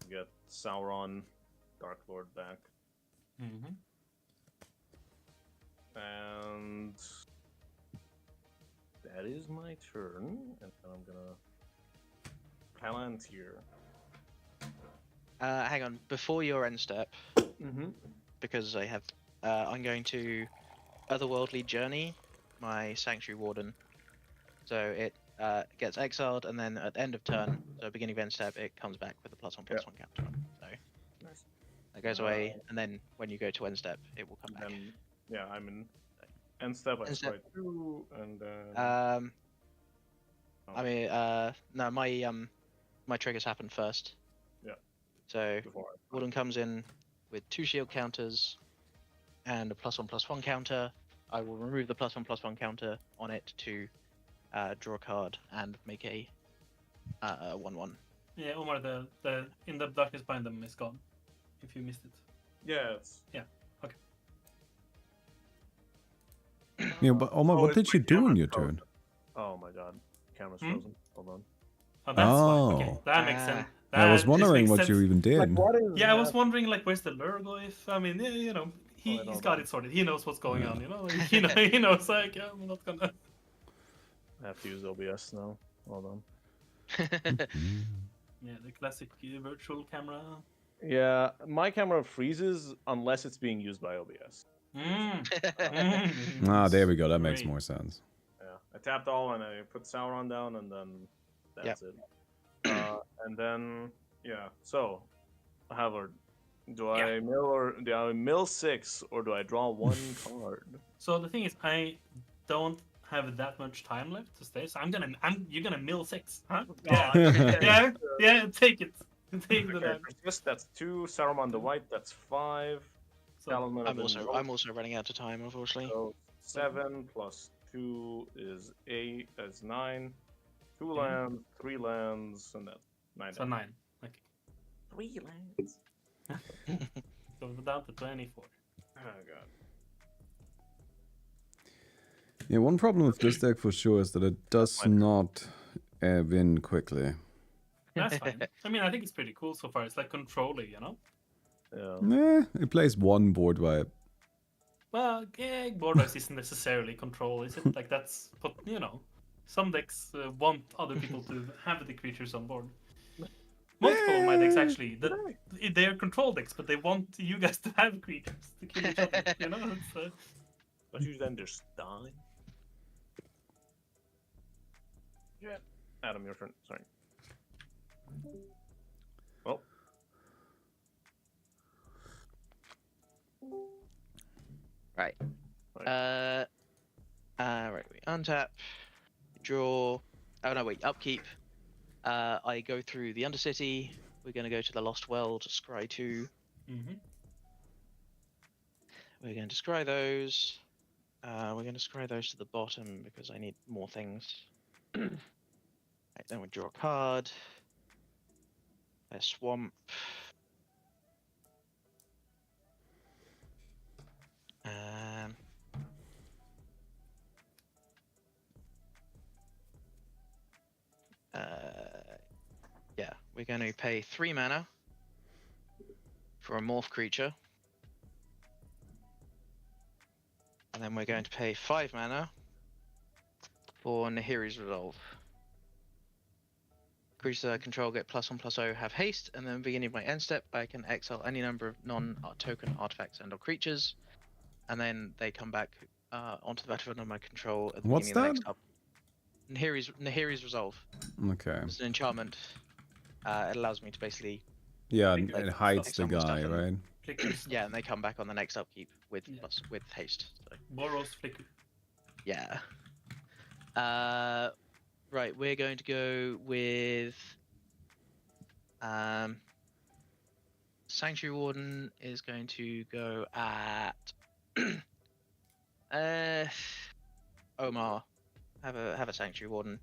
Get Sauron, Dark Lord back, Mm-hmm. and that is my turn. And then I'm gonna Palantir. Hang on. Before your end step, Mm-hmm. because I have, I'm going to Otherworldly Journey, my Sanctuary Warden. So it gets exiled, and then at the end of turn, so beginning of end step, it comes back with a +1/+1 counter. So Nice. that goes away, and then when you go to end step, it will come back. Then yeah, I'm in end step. I End step. strike 2, and then I mean, no, my triggers happen first. Yeah. So before Warden comes in with 2 shield counters and a +1/+1 counter. I will remove the +1/+1 counter on it to draw a card and make a 1/1. Yeah, Omar, the In the Darkness Bind Them is gone. If you missed it. yeah, it's Yeah, but Omar, Oh, what it's did you my do on camera's your frozen. turn? Oh my god, camera's Hmm? frozen. Hold on. Oh, that's why. Okay, Oh. that makes Ah. sense. I was That just wondering makes what sense. you even did. what is? Yeah, I was wondering, like, where's the Lurgoyf? I mean, yeah, you know, I he's don't got know. it sorted. He knows what's going Yeah. on, you know? He knows, like, I'm not gonna... I have to use OBS now. Hold on. Yeah, the classic virtual camera. Yeah, my camera freezes unless it's being used by OBS. Ah, there we go. That makes Great. more sense. Yeah, I tapped all and I put Sauron down, and then that's it. And then yeah, so Howard, do I mill or do I mill 6 or do I draw 1 card? So the thing is, I don't have that much time left to stay, so you're gonna mill 6, huh? Yeah, yeah, take it. Take the Okay, damage. persist, that's 2. Saruman the White, that's 5. So, Talisman of I'm also running out of time, unfortunately. So 7 plus 2 is 8. That's 9. 2 Mhm. lands, 3 lands, and that's 9. so 9. Okay. 3 lands. So we're down to 24. Oh god. Yeah, one problem with this deck for sure is that it does not win quickly. That's fine. I mean, I think it's pretty cool so far. It's like controller, you know? Yeah. It plays one board wipe. Well, yeah, board wipes isn't necessarily control, is it? Like, that's, but, you know, some decks want other people to have the creatures on board. Multiple of my decks, actually, they're control decks, but they want you guys to have creatures to kill each other, you know? It's, Don't you understand? Yeah. Adam, your turn. Sorry. Right. Right. Right. We untap, draw. Oh no, wait. Upkeep. I go through the Undercity. We're going to go to the Lost World, scry 2. Mm-hmm. We're going to scry those. We're going to scry those to the bottom because I need more things. Right, then we draw a card. A swamp. Um, yeah, we're going to pay 3 mana for a morph creature. And then we're going to pay 5 mana for Nahiri's Resolve. Creatures that I control get +1/+0, have haste, and then beginning of my end step, I can exile any number of non-token artifacts and/or creatures, and then they come back onto the battlefield under my control at the What's beginning of the that? next up. Nahiri's Resolve. Okay. It's an enchantment. It allows me to basically Yeah, Like, it hides the some stuff guy, and- right? Flicker. yeah, and they come back on the next upkeep with Yeah. with haste. So, Boros flicker. yeah. Right, we're going to go with Sanctuary Warden is going to go at Omar. Have a Sanctuary Warden.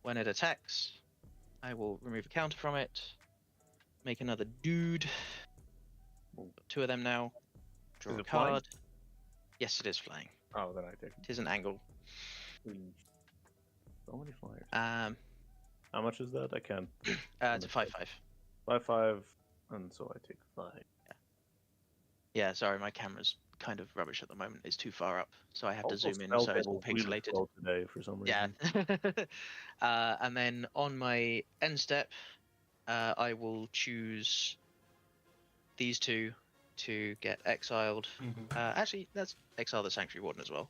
When it attacks, I will remove a counter from it. Make another dude. Got 2 of them now. Draw Is a it flying? card. Yes, it is flying. Oh, then I take. It is an angle. So many flyers. How much is that? I can't. It's a 5/5. 5/5, and so I take 5. Yeah, sorry, my camera's kind of rubbish at the moment. It's too far up, so I have to Also zoom in spell so it's all table really pixelated. slow today for some Yeah. reason. And then on my end step, I will choose these 2 to get exiled. Mm-hmm. Actually, let's exile the Sanctuary Warden as well.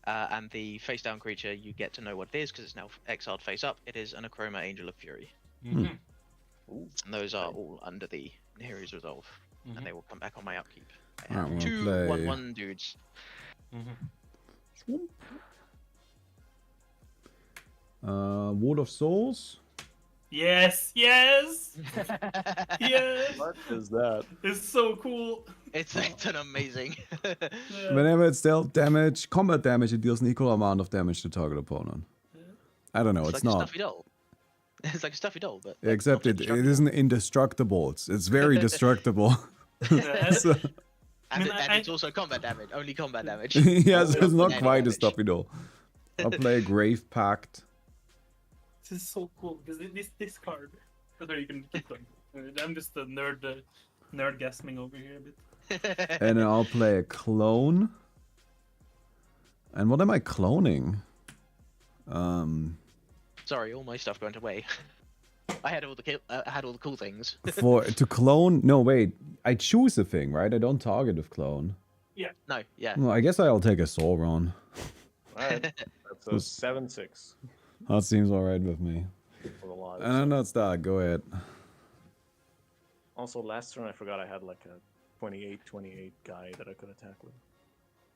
And the face down creature, you get to know what it is because it's now exiled face up. It is an Acroma Angel of Fury. Mm-hmm. Ooh. And those are all under the Nahiri's Resolve. Mm-hmm. And they will come back on my upkeep. I Alright, have we'll 2 play- 1/1 dudes. Mm-hmm. Ward of Souls. Yes, yes, yes. What is that? It's so cool. It's an amazing. Yeah. Whenever it's dealt damage, combat damage, it deals an equal amount of damage to target opponent. I don't know, it's, like a not. stuffy doll. It's like a stuffy doll, but Except not it indestructible. isn't indestructible. It's very destructible. Yeah. So- And, I mean, and I- it's also combat damage. Only combat damage. yes, it's not Any quite a damage. stuffy doll. I'll play Grave Pact. This is so cool because this card. Sorry, you can keep going. I'm just a nerd gasming over here a bit. And then I'll play a clone. And what am I cloning? Sorry, all my stuff went away. I had all the cool things. To clone? No, wait. I choose a thing, right? I don't target with clone. No, yeah. Well, I guess I'll take a Sauron. Alright, that's a 7/6 That seems alright with me. with a lot. And then that's that. Go ahead. Also, last turn I forgot I had like a 28/28 guy that I could attack with.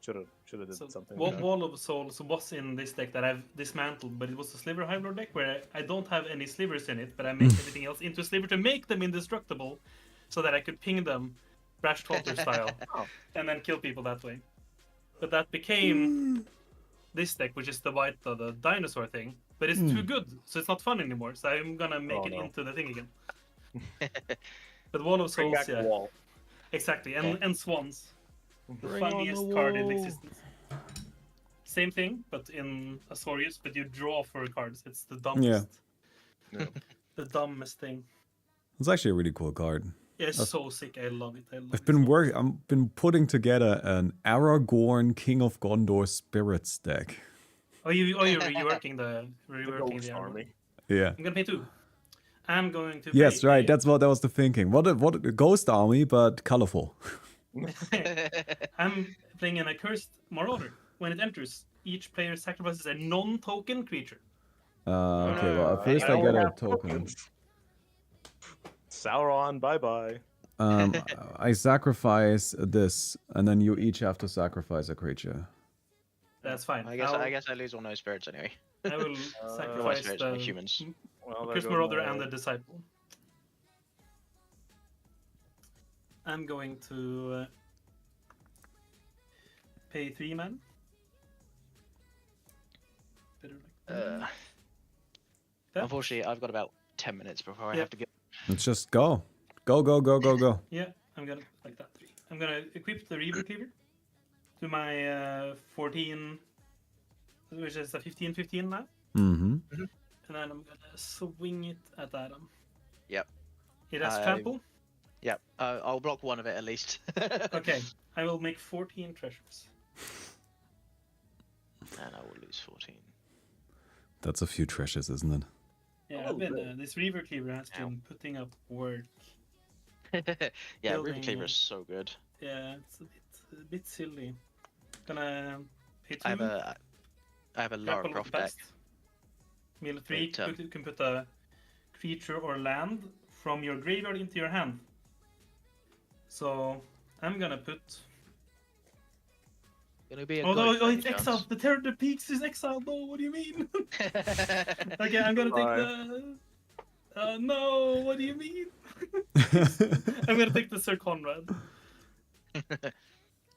Should have did So something. Wall of Souls was in this deck that I've dismantled, but it was a Sliver High Lord deck where I don't have any slivers in it, but I make everything else into a sliver to make them indestructible, so that I could ping them, Brash Trotter style, Oh. and then kill people that way. But that became this deck, which is the white, the dinosaur thing. But it's too good, so it's not fun anymore. So I'm gonna make it no. into the thing again. But Wall of Bring Souls, back yeah, the wall. exactly, and Swans. The Bring on the funniest card in wall. existence. Same thing, but in Azorius, but you draw for cards. It's the dumbest. Yeah. The dumbest thing. It's actually a really cool card. Yeah, it's so sick. I love it. I've been putting together an Aragorn King of Gondor Spirits deck. You're reworking the Ghost armor. army. Yeah. I'm gonna pay 2. I'm going to. Yes, pay right. That was the thinking. What a ghost army, but colorful. I'm playing an accursed marauder. When it enters, each player sacrifices a non-token creature. Okay. Well, first I don't get a have token. tokens. Sauron, bye bye. I sacrifice this, and then you each have to sacrifice a creature. That's fine. I guess I lose all no spirits anyway. I will No sacrifice spirits, the no humans. Well, there Chris goes Marauder my- and the Disciple. I'm going to pay 3 man. Better like that. Unfortunately, I've got about 10 minutes before I have to get. Let's just go. Go. Yeah, I'm gonna like that 3. I'm gonna equip the Reaver Cleaver to my 14, which is a 15/15 now. Mm-hmm. And then I'm gonna swing it at Adam. Yep. It has trample. Yep. I'll block one of it at least. Okay, I will make 14 treasures. And I will lose 14. That's a few treasures, isn't it? Yeah, I've been, this Reaver Cleaver has been putting up work. Yeah, Building, Ruby Cleaver is so good. Yeah, it's a bit silly. Gonna pay 2. I have a Lara grapple Croft the deck. best. Mill 3, But, you can put a creature or land from your graveyard into your hand. So I'm gonna put. Gonna be a Oh no! good Oh, it's chance. exiled. The Terror of the Peaks is exiled. No, what do you mean? Okay, I'm gonna take the. No, what do you mean? I'm gonna take the Sir Conrad.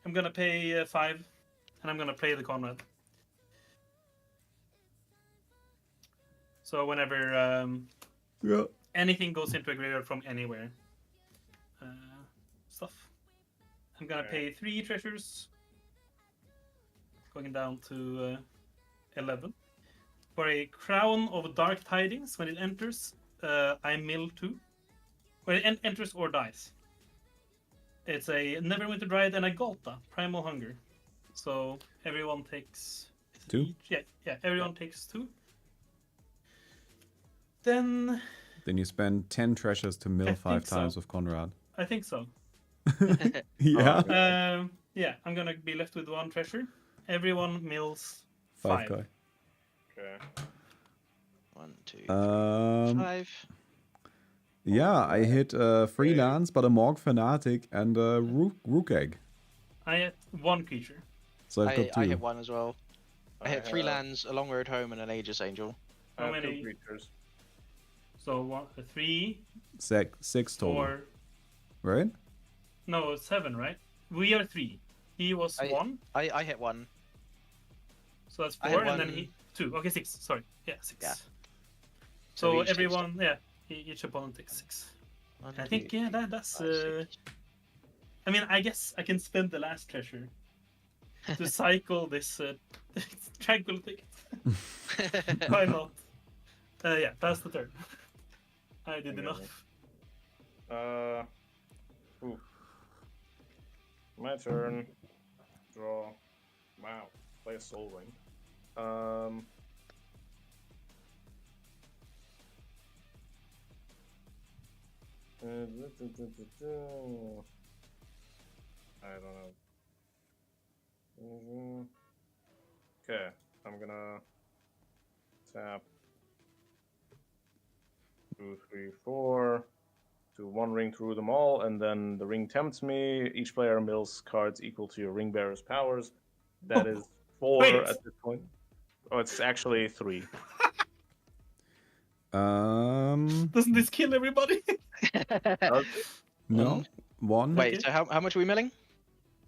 I'm gonna pay 5, and I'm gonna play the Conrad. So whenever Yeah. anything goes into a graveyard from anywhere, stuff. I'm gonna pay 3 treasures, going down to 11. For a Crown of Dark Tidings, when it enters, I mill 2. When it enters or dies. It's a Neverwinter Dryad and a Galta, Primal Hunger. So everyone takes 2? Yeah, everyone takes 2. Then Then you spend 10 treasures to mill I 5 think so. times with Conrad. I think so. Yeah. Yeah, I'm gonna be left with 1 treasure. Everyone mills 5 5. guy. Okay. 1, 2, 3, Um, 5. Yeah, I hit Freelance, but a Morg Fanatic and a Rook Egg. I had 1 creature. So I've got 2. I hit 1 as well. I hit 3 have- lands, a Long Road Home, and an Aegis Angel. I How have many? 2 creatures. So 3, 6 total, 4. right? No, 7, right? We are 3. He was 1, I hit 1. so that's I 4, had and then 1. he 2. Okay, 6. Sorry, yeah, 6. Yeah. So we each take everyone, yeah, each opponent takes 6. I think that's. 5, 6. I mean, I guess I can spend the last treasure to cycle this tranquil ticket. Why not? Yeah, pass the turn. I did Okay. enough. Ooh. My turn. Draw. Wow. Play a Soul Ring. I don't know. Okay, I'm gonna tap 2, 3, 4. Do 1 ring through them all, and then the ring tempts me. Each player mills cards equal to your ring bearer's powers. That is 4 Wait. at this point. Oh, it's actually 3. Doesn't this kill everybody? No, 1. Wait, Okay. so how much are we milling?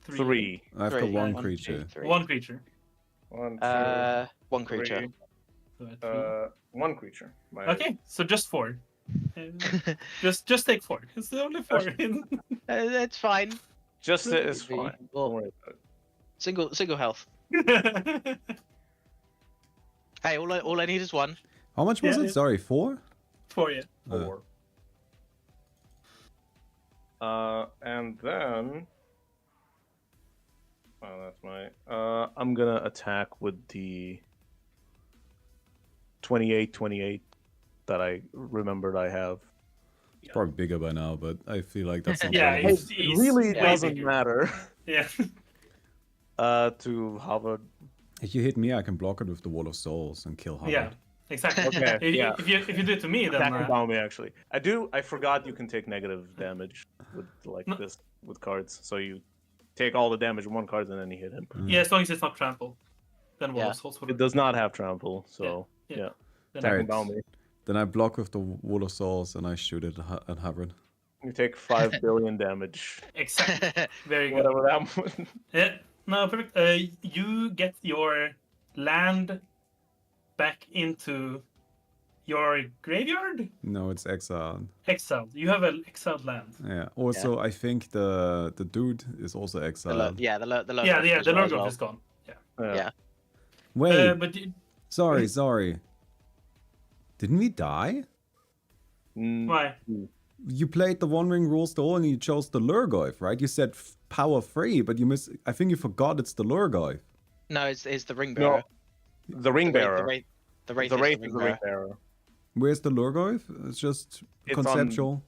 3. I've got 3. 1 1, 2, creature. 3. 1 creature. 1, 2, 1 creature. 3. So at 3. 1 creature. My- Okay, so just 4. Just take 4. It's the only 4. That's fine. Just it is Three. fine. Well, Don't worry about it. Single health. Hey, all I need is 1. How much was Yeah, it? yeah. Sorry, 4? 4, yeah. 4. And then. Oh, that's my. I'm gonna attack with the 28 that I remembered I have. It's probably bigger by now, but I feel like that's not Yeah, relevant. it's really way doesn't bigger. matter. Yeah. To Harvard. If you hit me, I can block it with the Wall of Souls and kill Hubbard. Yeah. exactly. Okay, yeah. If you do it to me, then Attack and Bounty, actually. I forgot you can take negative damage with like No. this with cards. So you take all the damage with one card and then you hit him. Yeah, as long as it's not trample, then Wall Yeah. of Souls would It does not have trample, so Yeah. yeah. Then Attack Alright. and Bounty. Then I block with the Wall of Souls and I shoot it at Havard. You take 5 billion damage. Exactly. Very good. Whatever that was. Yeah. No, perfect. You get your land back into your graveyard. No, it's exiled. Exiled. You have an exiled land. Yeah. Also, I think the dude is also The exiled. yeah, the Yeah, as the well as Lurgoth well. is gone. Yeah. Yeah. Wait, But you, sorry. Didn't we die? Mm, why? You played the One Ring Rule Stole and you chose the Lurgoyf, right? You said power 3, but I think you forgot it's the Lurgoyf. No, it's the ring No, bearer. the Ring Bearer. The Wraith The is Wraith the is ring the Ring bearer. Bearer. Where's the Lurgoyf? It's just It's conceptual.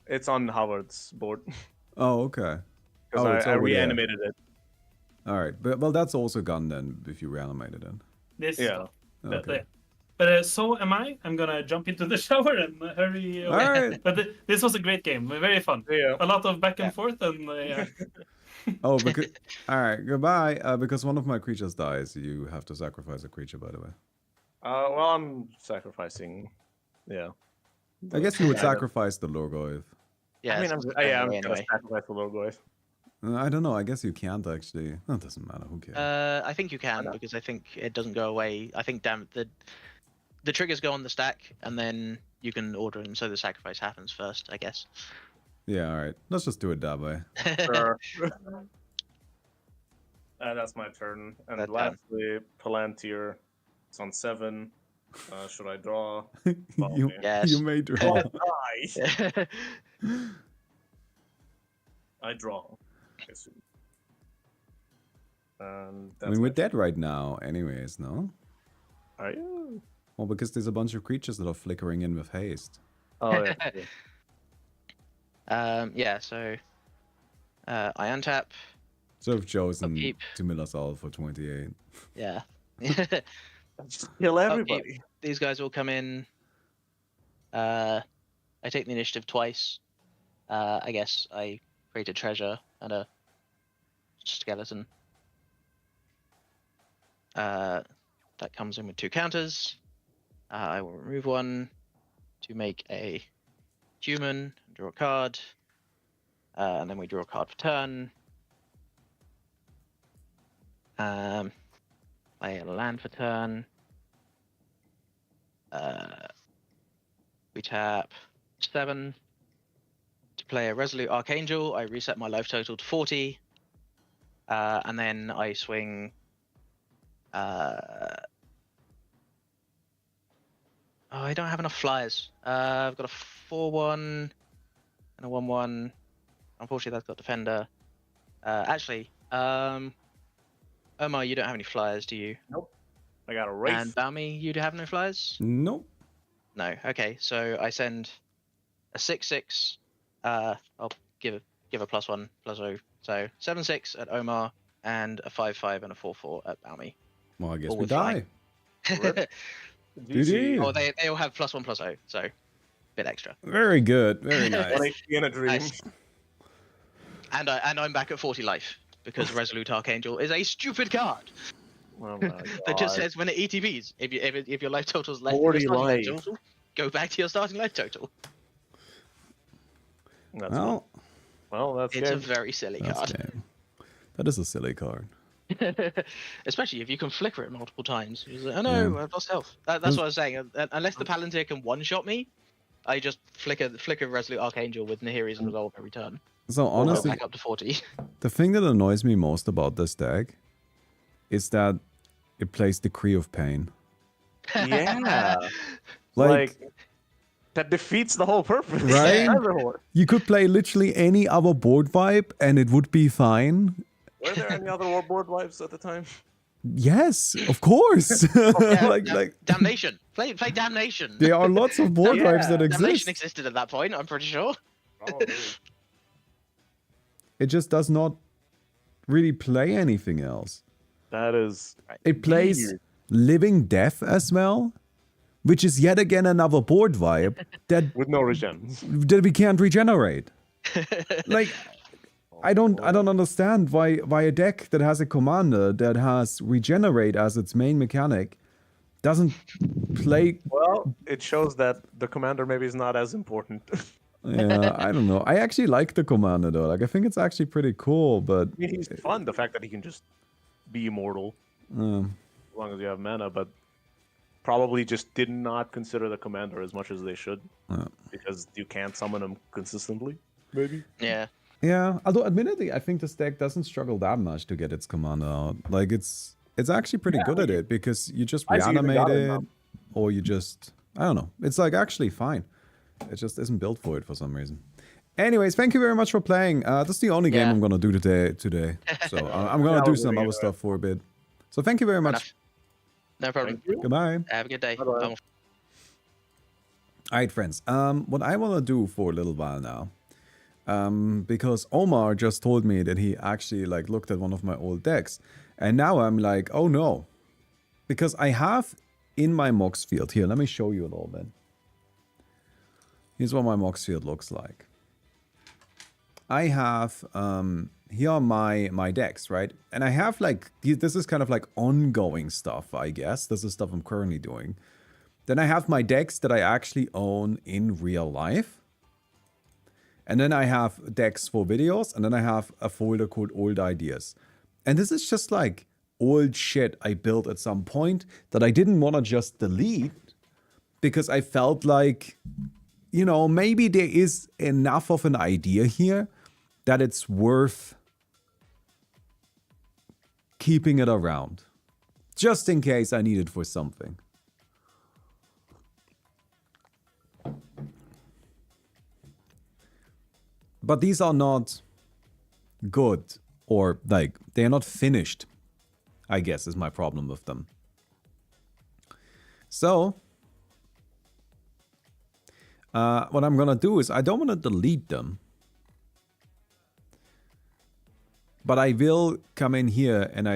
It's on Howard's board. Oh, okay. Because Oh, it's I over there. reanimated it. All right, but well, that's also gone then if you reanimated it. This. Yeah. Okay. But so am I. I'm gonna jump into the shower and hurry away. All right. But this was a great game. Very fun. Yeah. A lot of back and forth and yeah. Oh, because all right, goodbye. Because one of my creatures dies, you have to sacrifice a creature. By the way, Well, I'm sacrificing. Yeah. I guess you would Yeah. sacrifice the Lurgoyf. Yeah. I mean, it's I'm going gonna away anyway. sacrifice the Lurgoyf. I don't know. I guess you can't actually. No, it doesn't matter. Who cares? I think you can not? because I think it doesn't go away. I think the triggers go on the stack and then you can order them so the sacrifice happens first. I guess. Yeah. All right. Let's just do it that way. Sure. That's my turn. And That lastly, Palantir. It's on 7. Should I draw? you, Yes. you may draw. I draw. I assume. And I mean, we're dead right now, anyways. No. Are you? Well, because there's a bunch of creatures that are flickering in with haste. Oh yeah. Yeah. So I untap. So I've chosen Upkeep. to Millasal for 28. Yeah. Just kill everybody. These guys all come in. I take the initiative twice. I guess I create a treasure and a skeleton. That comes in with 2 counters. I will remove one to make a human, draw a card, and then we draw a card per turn. Play a land for turn. We tap 7 to play a Resolute Archangel. I reset my life total to 40, and then I swing. Oh, I don't have enough flyers. I've got a 4/1 and a 1/1. Unfortunately, that's got defender. Actually, Omar, you don't have any flyers, do you? Nope. I got a Wraith. And Balmy, you have no flyers? Nope. No. Okay, so I send a 6/6. I'll give a +1/+0. So 7/6 at Omar and a 5/5 and a 4/4 at Balmy. Well, I guess All we with die. Rip. GG. Oh, they all have +1/+0, so a bit extra. Very good. Very nice. 1 HP in a dream. Nice. And I'm back at 40 life because Resolute Archangel is a stupid card Oh my that just God. says when it ETBs, if your life total is less 40 than your starting life life. total, go back to your starting life total. That's Well, that's It's a good. very silly that's card, game. That is a silly card. especially if you can flicker it multiple times. You're like, oh no, Yeah. I've lost health. That's what I was saying. Unless the Palantir can one-shot me, I just flicker Resolute Archangel with Nahiri's and Resolve every turn. So Go honestly, back up to 40. the thing that annoys me most about this deck is that it plays Decree of Pain. Yeah. Like, that defeats the whole purpose. Right? you could play literally any other board vibe and it would be fine. Were there any other board vibes at the time? Yes, of course. Yeah, like Damnation. Play Damnation. there are lots of board Yeah, vibes that Damnation exist. existed at that point, I'm pretty sure. Probably. It just does not really play anything else. That is It plays weird. Living Death as well, which is yet again another board vibe that With no regens. we can't regenerate. Like, I don't understand why a deck that has a commander that has regenerate as its main mechanic doesn't play. Well, it shows that the commander maybe is not as important. Yeah, I don't know. I actually like the commander though. Like, I think it's actually pretty cool, but I mean, he's fun. The fact that he can just be immortal as long as you have mana, but probably just did not consider the commander as much as they should because you can't summon him consistently. Maybe. Yeah. yeah. Although, admittedly, I think this deck doesn't struggle that much to get its commander out. Like, it's actually pretty good at it because you just I see the reanimate god in it, them. or you just, I don't know. It's like actually fine. It just isn't built for it for some reason. Anyways, thank you very much for playing. That's the only game Yeah. I'm gonna do today. So I'm gonna Yeah, do we're some doing other it. stuff for a bit. So thank you very much. Enough. No problem. Thank you. Goodbye. Have a good day. Bye-bye. Bye. Alright, friends. What I wanna do for a little while now, because Omar just told me that he actually like looked at one of my old decks, and now I'm like, oh no, because I have in my Mox field here. Let me show you a little bit. Here's what my Mox field looks like. I have here are my decks, right? And I have like this is kind of like ongoing stuff, I guess. This is stuff I'm currently doing. Then I have my decks that I actually own in real life. And then I have decks for videos, and then I have a folder called Old Ideas. And this is just like old shit I built at some point that I didn't want to just delete because I felt like, you know, maybe there is enough of an idea here that it's worth keeping it around. Just in case I need it for something. But these are not good, or like, they are not finished, I guess, is my problem with them. So, what I'm gonna do is, I don't want to delete them. But I will come in here and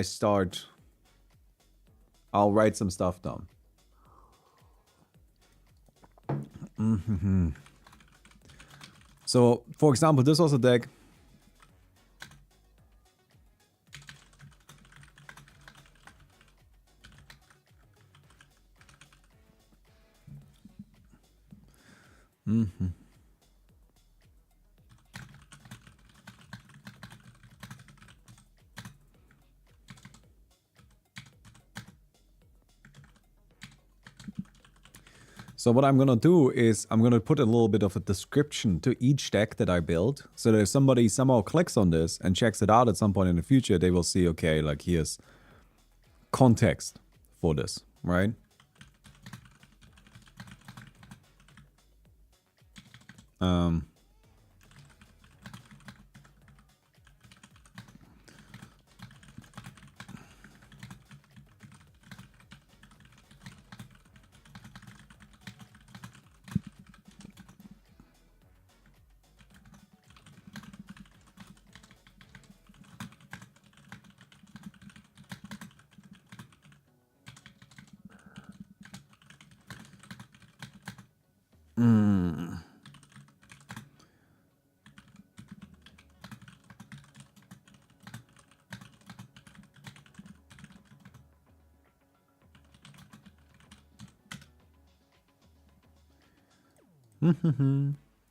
I'll write some stuff down. So, for example, this was a deck. So what I'm gonna do is I'm gonna put a little bit of a description to each deck that I build, so that if somebody somehow clicks on this and checks it out at some point in the future, they will see, okay, like here's context for this, right?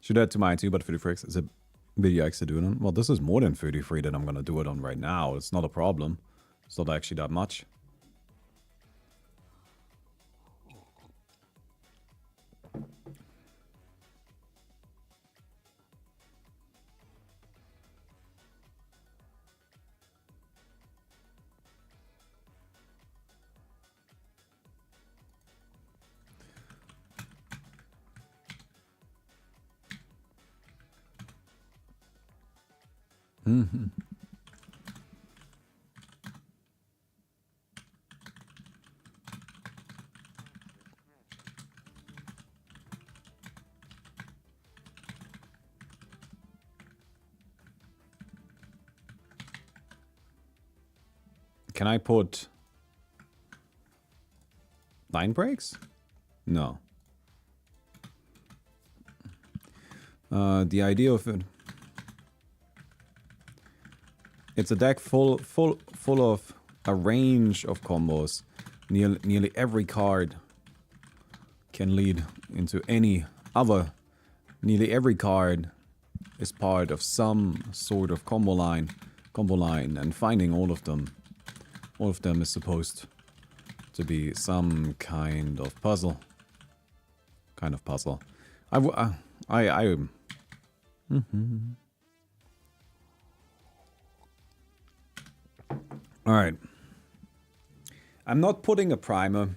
Should add to mine too, but 33 is a video I to do it on. Well, this is more than 33 that I'm gonna do it on right now. It's not a problem. It's not actually that much. Can I put line breaks? No. The idea of it... It's a deck full of a range of combos. Nearly every card can lead into any other. Nearly every card is part of some sort of combo line, and finding all of them is supposed to be some kind of puzzle. All right. I'm not putting a primer.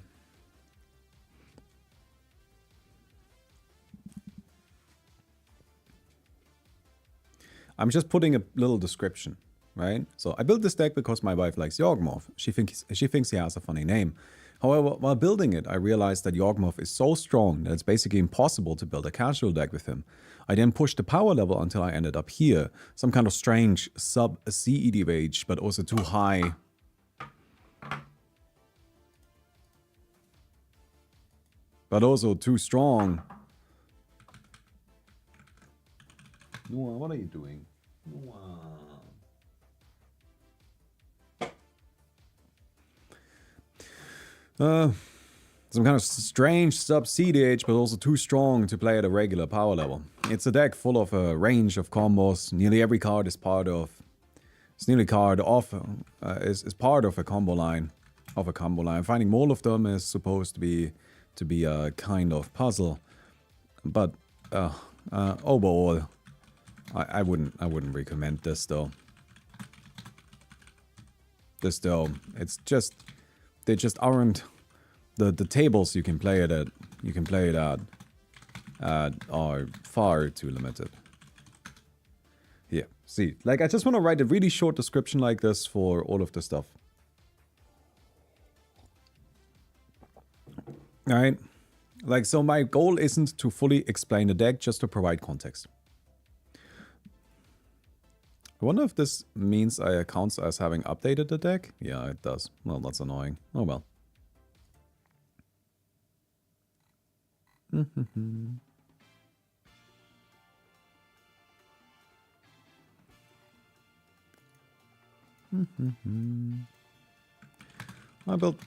I'm just putting a little description, right? So I built this deck because my wife likes Yawgmoth. She thinks he has a funny name. However, while building it, I realized that Yawgmoth is so strong that it's basically impossible to build a casual deck with him. I then pushed the power level until I ended up here. Some kind of strange sub-C EDH, but also too high. But also too strong. Noah, what are you doing? Noah. Some kind of strange sub-C EDH, but also too strong to play at a regular power level. It's a deck full of a range of combos. Nearly every card is part of... is part of a combo line. Finding more of them is supposed to be a kind of puzzle. But overall, I wouldn't recommend this though. It's just... They just aren't... The tables you can play it at are far too limited. Yeah, see, like I just want to write a really short description like this for all of the stuff. Alright? Like, so my goal isn't to fully explain the deck, just to provide context. I wonder if this means I counts as having updated the deck? Yeah, it does. Well, that's annoying. Oh well. I built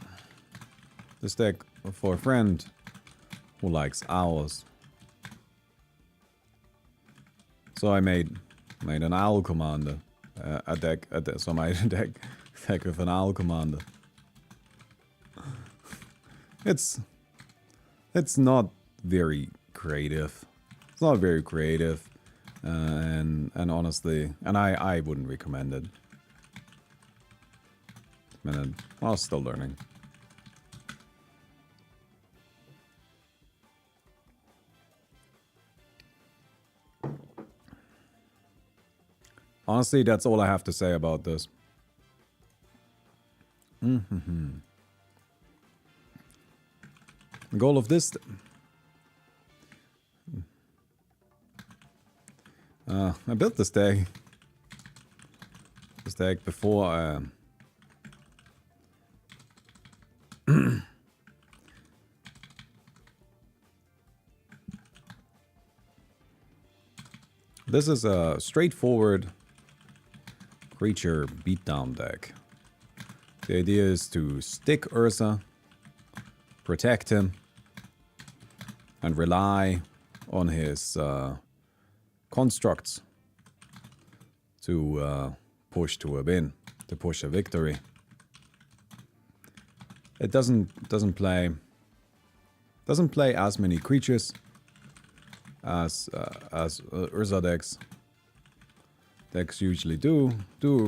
this deck for a friend who likes owls. So I made an owl commander. So my deck with an owl commander. It's not very creative. It's not very creative, and honestly, I wouldn't recommend it. I was still learning. Honestly, that's all I have to say about this. The goal of this... I built this deck before... This is a straightforward creature beatdown deck. The idea is to stick Ursa, protect him, and rely on his constructs to push to a win, to push a victory. It doesn't play as many creatures as Ursa decks usually do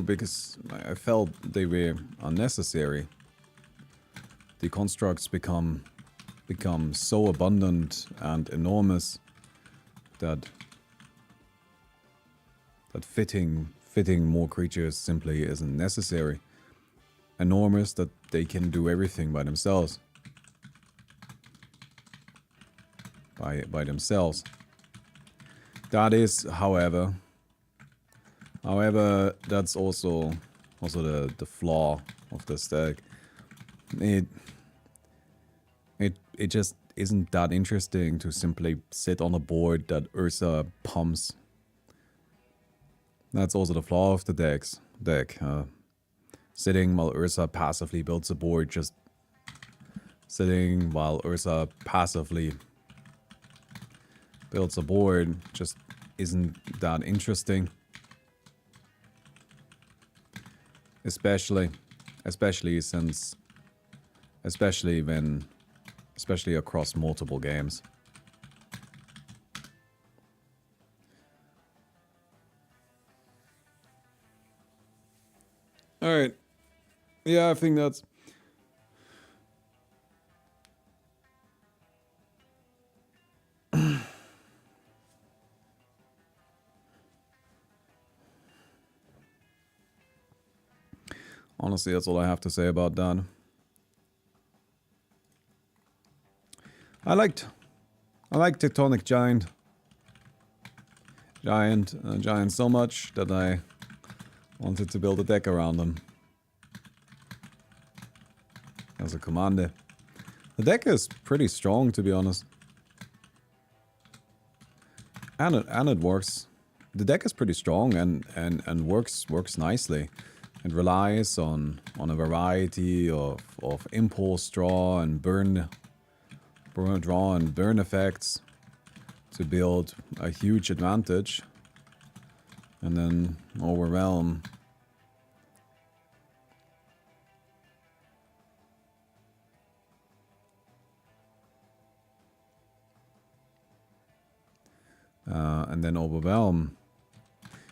because I felt they were unnecessary. The constructs become so abundant and enormous that fitting more creatures simply isn't necessary. Enormous that they can do everything by themselves. By themselves. That is, however, that's also the flaw of this deck. It isn't that interesting to simply sit on a board that Ursa pumps. That's also the flaw of the deck. Sitting while Ursa passively builds a board, just sitting while Ursa passively builds a board just isn't that interesting. Especially across multiple games. All right. Yeah, I think that's... Honestly, that's all I have to say about that. I liked Tectonic Giant so much that I wanted to build a deck around them as a commander. The deck is pretty strong, to be honest, and it works. The deck is pretty strong and works nicely. It relies on a variety of impulse draw and burn effects to build a huge advantage, and then overwhelm.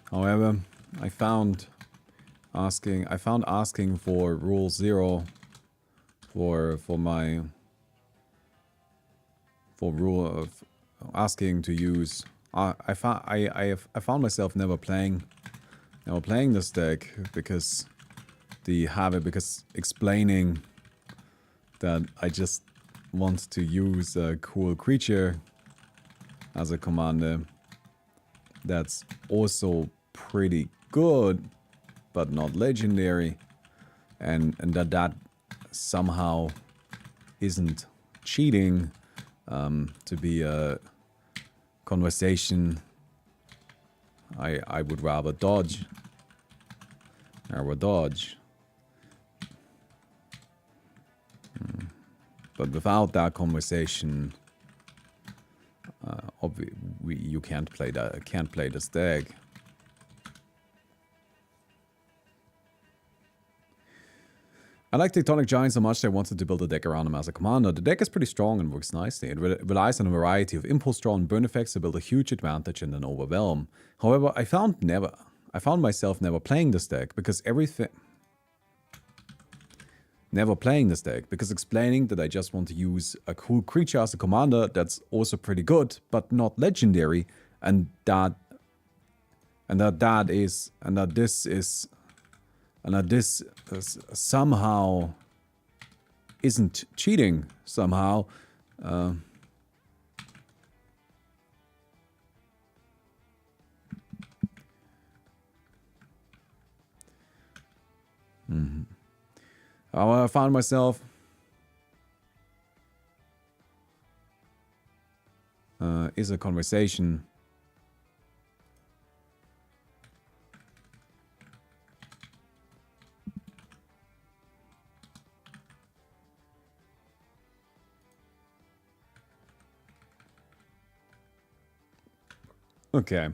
However, I found asking for rule 0 for rule of asking to use. I found myself never playing this deck because explaining that I just want to use a cool creature as a commander that's also pretty good but not legendary, and that somehow isn't cheating, to be a conversation I would rather dodge. But without that conversation, you can't play this deck. I like Tectonic Giant so much that I wanted to build a deck around him as a commander. The deck is pretty strong and works nicely. It relies on a variety of impulse draw and burn effects to build a huge advantage and then overwhelm. However, I found myself never playing this deck because explaining that I just want to use a cool creature as a commander that's also pretty good but not legendary, and that this somehow isn't cheating somehow. I found myself is a conversation. Okay.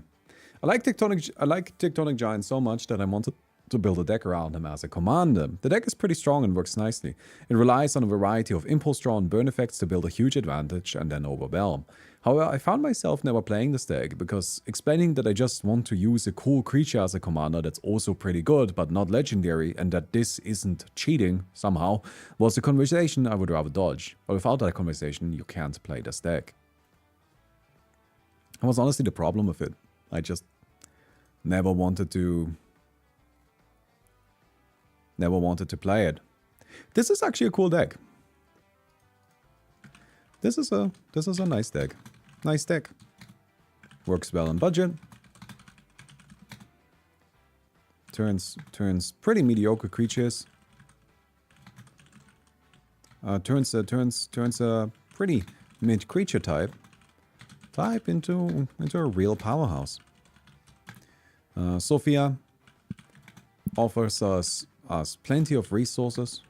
I like Tectonic Giant so much that I wanted to build a deck around him as a commander. The deck is pretty strong and works nicely. It relies on a variety of impulse draw and burn effects to build a huge advantage and then overwhelm. However, I found myself never playing this deck because explaining that I just want to use a cool creature as a commander that's also pretty good but not legendary, and that this isn't cheating somehow, was a conversation I would rather dodge. But without that conversation, you can't play this deck. That was honestly the problem with it. I just never wanted to play it. This is actually a cool deck. This is a nice deck. Nice deck. Works well on budget. Turns pretty mediocre creatures. Turns a pretty mid creature type into a real powerhouse. Sophia offers us plenty of resources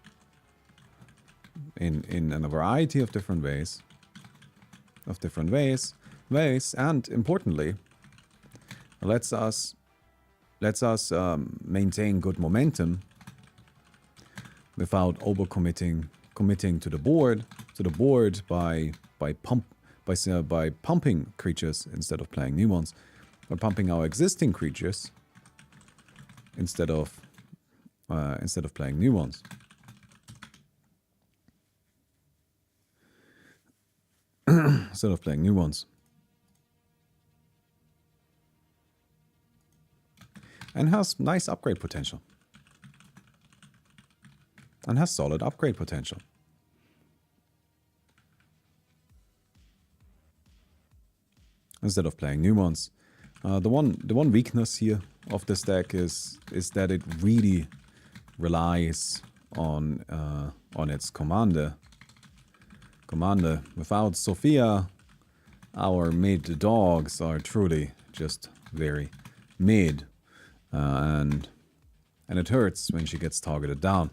in a variety of different ways. And importantly, lets us maintain good momentum without committing to the board by pumping creatures instead of playing new ones, or pumping our existing creatures instead of playing new ones. Instead of playing new ones. And has nice upgrade potential. And has solid upgrade potential. Instead of playing new ones. The one weakness here of this deck is that it really relies on its commander. Without Sophia, our mid dogs are truly just very mid, and it hurts when she gets targeted down.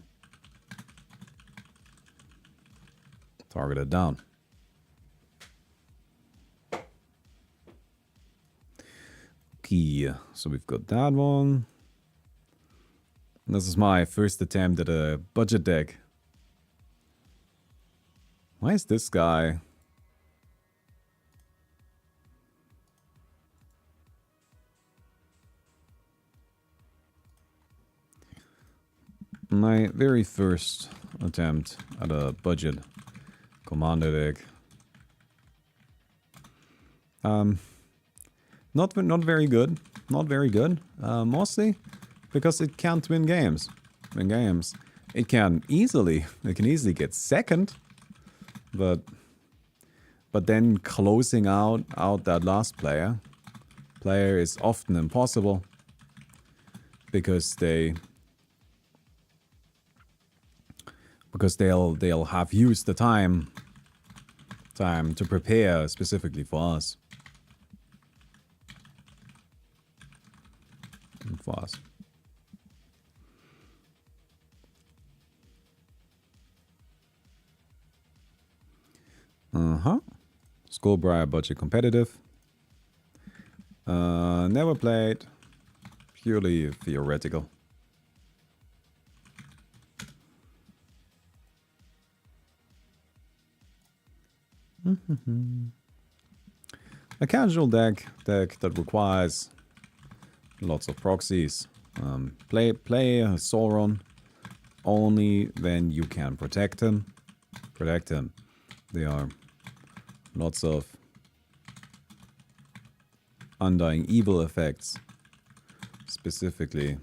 Okay, so we've got that one. This is my first attempt at a budget deck. Why is this guy? My very first attempt at a budget commander deck. Not very good. Not very good. Mostly because it can't win games. It can easily get second. But then closing out that last player is often impossible because they'll have used the time to prepare specifically for us. Skullbriar budget competitive. Never played. Purely theoretical. A casual deck that requires lots of proxies. Play Sauron only when you can protect him. There are lots of Undying Evil effects specifically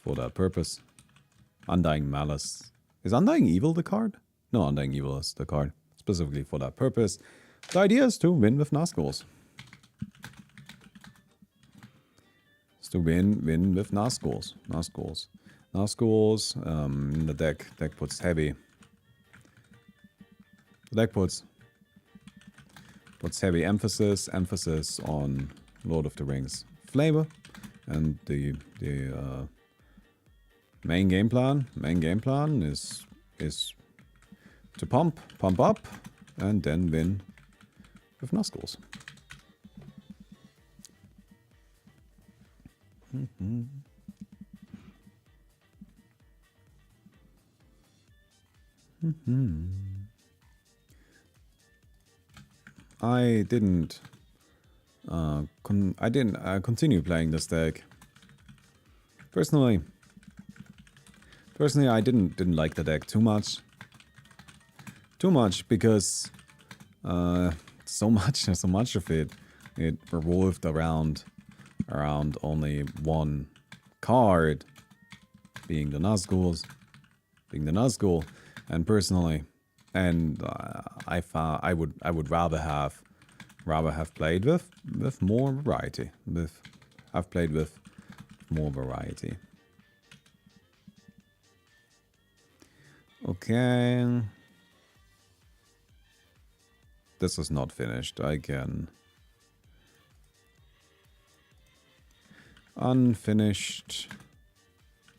for that purpose. Undying Malice. Is Undying Evil the card? No, Undying Evil is the card specifically for that purpose. The idea is to win with Nazguls. To win with Nazguls. The deck puts heavy. The deck puts heavy emphasis on Lord of the Rings flavor, and the main game plan is to pump up and then win with Nazguls. I didn't continue playing this deck. Personally, I didn't like the deck too much. Because so much of it revolved around only one card, being the Nazgul, and personally, I would rather have played with more variety. I've played with more variety. Okay. this is not finished. I can unfinished,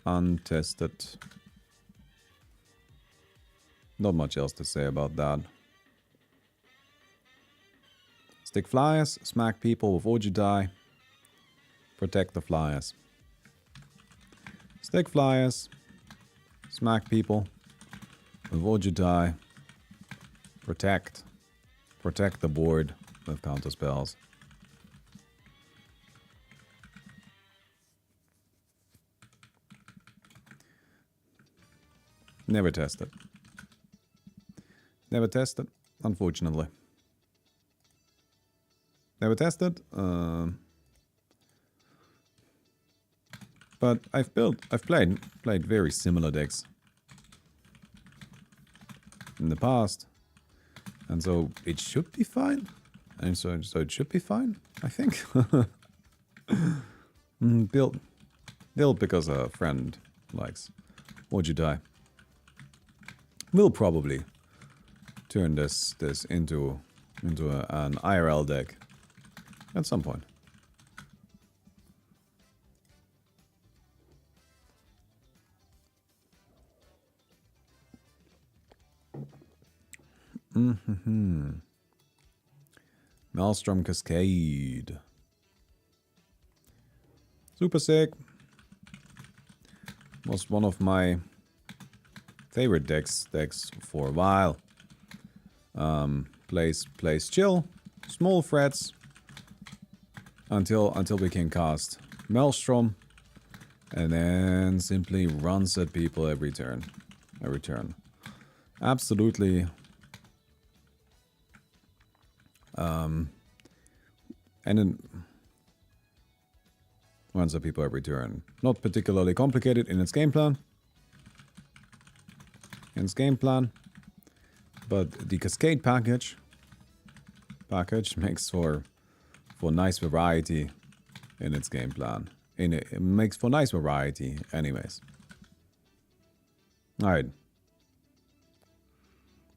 untested. Not much else to say about that. Stick flyers, smack people with orgy die. Protect the flyers. Stick flyers, smack people with orgy die. Protect. Protect the board with counter spells. Never tested. Never tested, unfortunately. Never tested. But I've played very similar decks in the past, and so it should be fine. And so it should be fine, I think. Built because a friend likes. Would you die? We'll probably turn this into an IRL deck at some point. Maelstrom Cascade. Super sick. Was one of my favorite decks for a while. Plays chill, small threats until we can cast Maelstrom, and then simply runs at people every turn. Absolutely. And then runs at people every turn. Not particularly complicated in its game plan. But the Cascade package makes for nice variety in its game plan. It makes for nice variety anyways. Alright.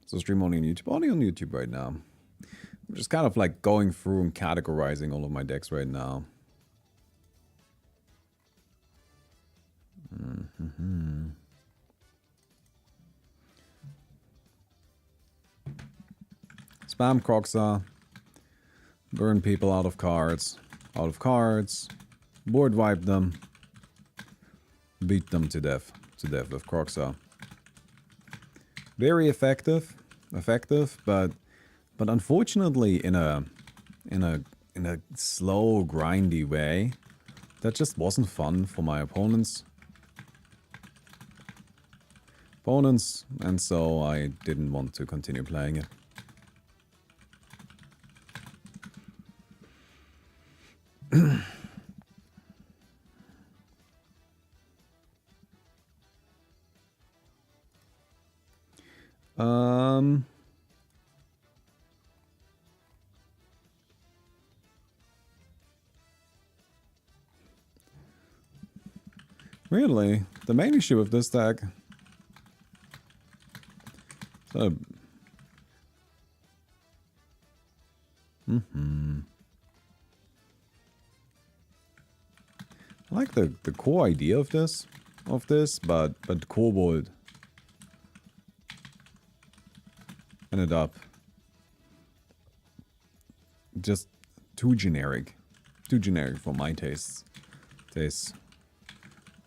So stream only on YouTube. Only on YouTube right now. I'm just kind of like going through and categorizing all of my decks right now. Spam Croxa. Burn people out of cards. Board wipe them. Beat them to death with Croxa. Very effective, but unfortunately in a slow, grindy way that just wasn't fun for my opponents, and so I didn't want to continue playing it. Really, the main issue with this deck. I like the core idea of this, but Kobold ended up just too generic for my tastes.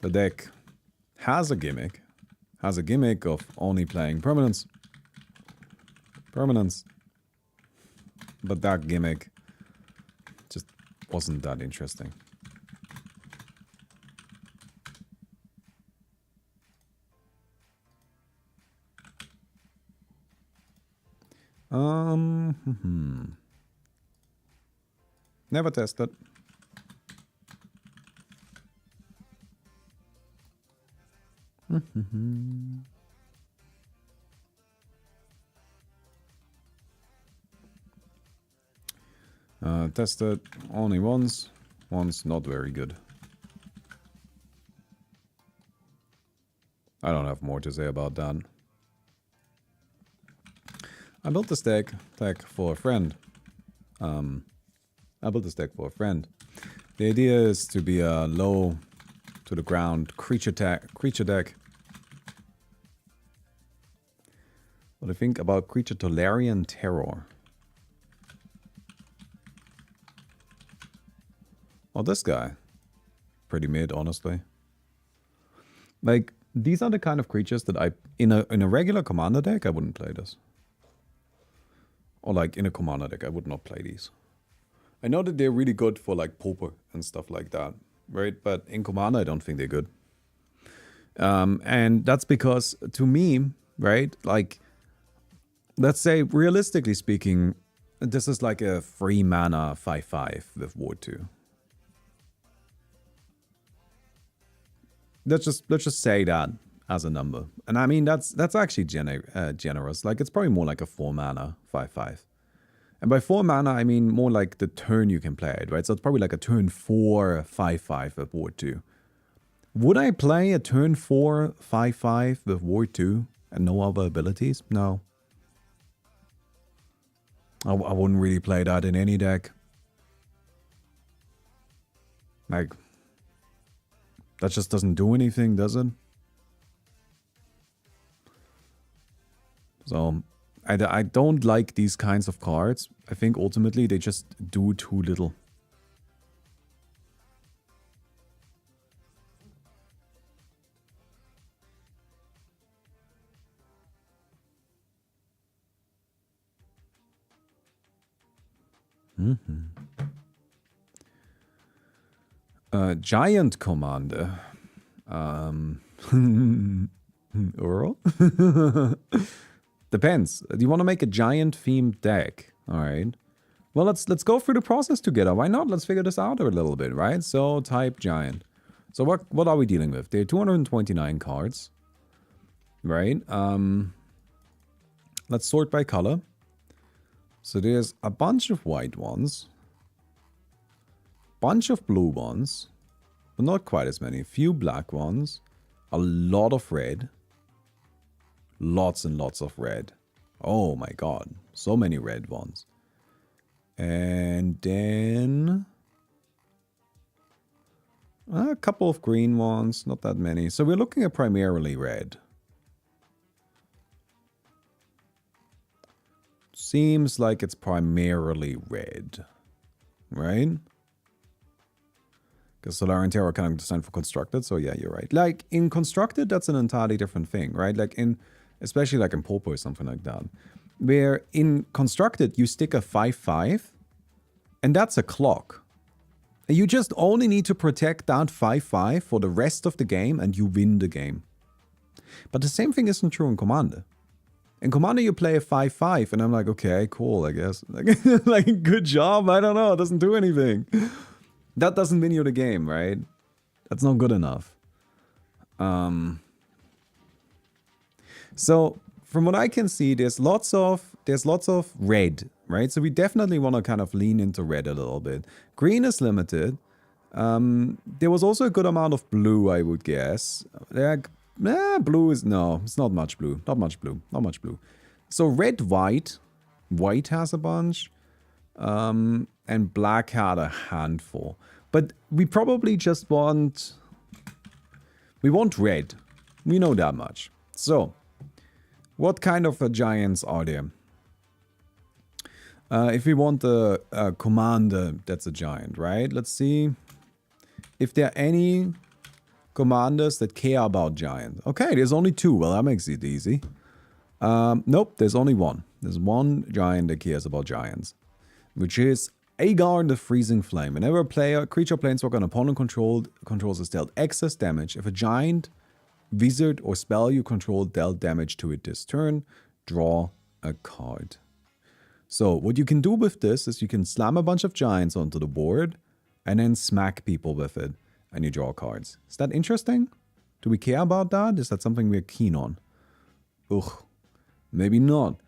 The deck has a gimmick of only playing permanents, but that gimmick just wasn't that interesting. Never tested. Tested only once not very good. I don't have more to say about that. I built this deck for a friend. The idea is to be a low to the ground creature deck. What do you think about Creature Tolarian Terror? Oh, this guy. Pretty mid, honestly. Like, these are the kind of creatures that in a regular commander deck, I wouldn't play this. Or like, in a commander deck, I would not play these. I know that they're really good for like Pauper and stuff like that, right? But in commander, I don't think they're good. And that's because, to me, right, like, let's say, realistically speaking, this is like a 3 mana 5/5 with Ward 2. Let's just say that as a number. And I mean, that's actually generous. Like, it's probably more like a 4 mana 5/5. And by 4 mana, I mean more like the turn you can play it, right? So it's probably like a turn 4 5/5 with Ward 2. Would I play a turn 4 5/5 with Ward 2 and no other abilities? No. I wouldn't really play that in any deck. Like, that just doesn't do anything, does it? So, I don't like these kinds of cards. I think ultimately they just do too little. Giant Commander. Earl? Depends. Do you want to make a giant themed deck? Alright. Well, let's go through the process together. Why not? Let's figure this out a little bit, right? So, type giant. So what are we dealing with? There are 229 cards. Right? Let's sort by color. So there's a bunch of white ones. Bunch of blue ones. But not quite as many. A few black ones. A lot of red. Lots and lots of red. Oh my god. So many red ones. And then a couple of green ones. Not that many. So we're looking at primarily red. Seems like it's primarily red. Right? Because Solar and Terror kind of designed for Constructed. So yeah, you're right. Like in Constructed, that's an entirely different thing. Right? Like in... Especially like in Pauper or something like that. Where in Constructed, you stick a 5/5. And that's a clock. And you just only need to protect that 5/5 for the rest of the game. And you win the game. But the same thing isn't true in Commander. In Commander, you play a 5/5. And I'm like, okay, cool, I guess. Like, good job. I don't know. It doesn't do anything. That doesn't win you the game, right? That's not good enough. So, from what I can see, there's lots of red, right? So we definitely want to kind of lean into red a little bit. Green is limited. There was also a good amount of blue, I would guess. Blue is... No, it's not much blue. Not much blue. Not much blue. So red, white. White has a bunch. And black had a handful. But we probably just want... We want red. We know that much. So... What kind of giants are there? If we want a commander, that's a giant, right? Let's see if there are any commanders that care about giants. Okay, there's only 2. Well, that makes it easy. Nope, there's only 1. There's 1 giant that cares about giants, which is Agar the Freezing Flame. Whenever a creature, planeswalker, an opponent controls is dealt excess damage. If a giant... Wizard or spell you control dealt damage to it this turn, draw a card. So what you can do with this is you can slam a bunch of giants onto the board and then smack people with it and you draw cards. Is that interesting? Do we care about that? Is that something we're keen on? Ugh, maybe not.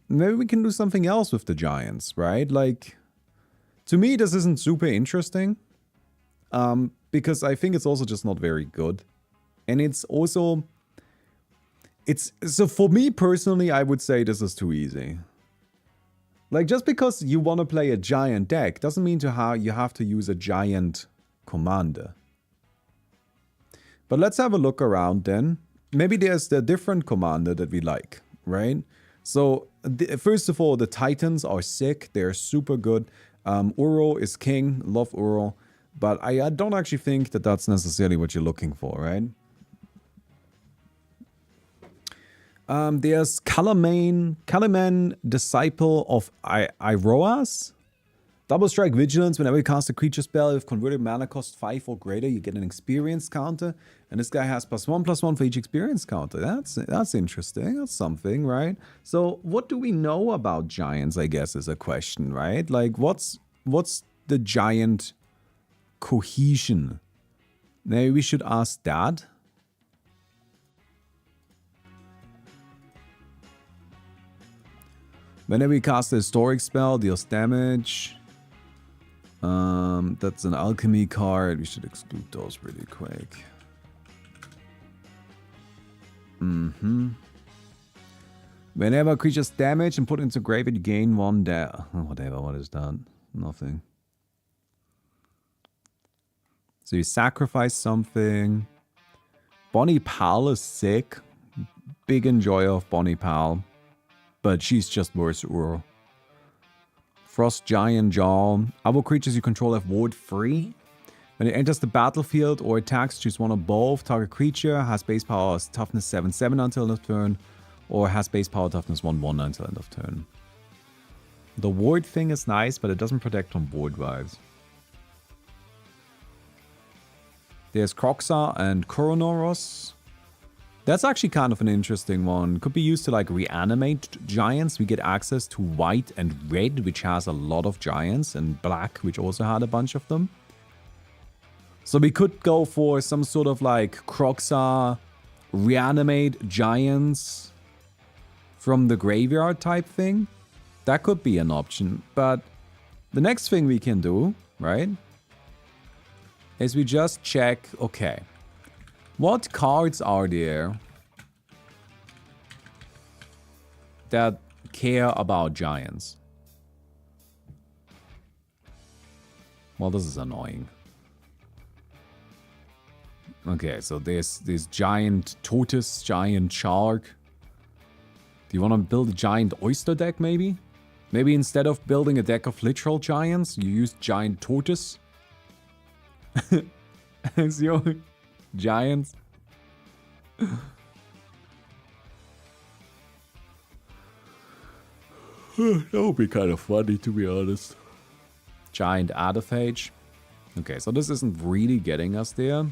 Maybe we can do something else with the giants, right? Like, to me this isn't super interesting because I think it's also just not very good. And it's also... It's so for me personally, I would say this is too easy. Like, just because you want to play a giant deck doesn't mean you have to use a giant commander. But let's have a look around then. Maybe there's the different commander that we like, right? So, first of all, the Titans are sick. They're super good. Uro is king. Love Uro. But I don't actually think that that's necessarily what you're looking for, right? There's Kalaman, Disciple of Iroas. Double Strike Vigilance. Whenever you cast a creature spell with converted mana cost 5 or greater, you get an experience counter. And this guy has +1/+1 for each experience counter. That's interesting. That's something, right? So what do we know about giants, I guess, is a question, right? Like, what's the giant cohesion? Maybe we should ask that. Whenever we cast a historic spell, deals damage. That's an alchemy card. We should exclude those really quick. Whenever creatures damage and put into graveyard, you gain 1 whatever, what is that? Nothing. So you sacrifice something. Bonnie Pal is sick. Big enjoyer of Bonnie Pal. But she's just worse Uro. Frost Giant Jaw. Other creatures you control have ward free. When it enters the battlefield or attacks, choose one of both. Target creature has base power toughness 7/7 until end of turn, or has base power toughness 1/1 until end of turn. The ward thing is nice, but it doesn't protect from ward vibes. There's Kroxa and Koronoros. That's actually kind of an interesting one. Could be used to like reanimate giants. We get access to white and red, which has a lot of giants, and black, which also had a bunch of them. So we could go for some sort of like Kroxa reanimate giants from the graveyard type thing. That could be an option. But the next thing we can do, right, is we just check, okay, what cards are there that care about giants? Well, this is annoying. Okay, so there's this giant tortoise, giant shark. Do you want to build a giant oyster deck, maybe? Maybe instead of building a deck of literal giants, you use giant tortoise as your giants. That would be kind of funny, to be honest. Giant Artifact. Okay, so this isn't really getting us there.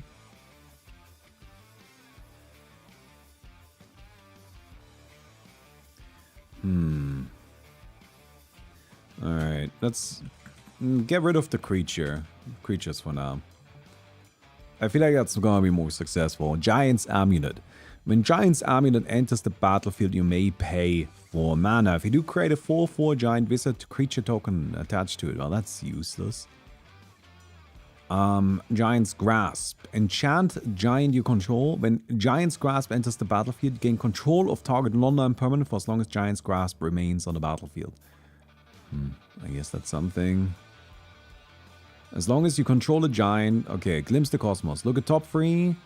Alright, let's get rid of the creatures for now. I feel like that's gonna be more successful. Giant's Amulet. When Giant's Amulet enters the battlefield, you may pay 4 mana. If you do, create a 4/4 giant wizard creature token attached to it. Well, that's useless. Giant's Grasp. Enchant giant you control. When Giant's Grasp enters the battlefield, gain control of target non-land permanent for as long as Giant's Grasp remains on the battlefield. I guess that's something. As long as you control a giant. Okay, Glimpse the Cosmos. Look at top 3.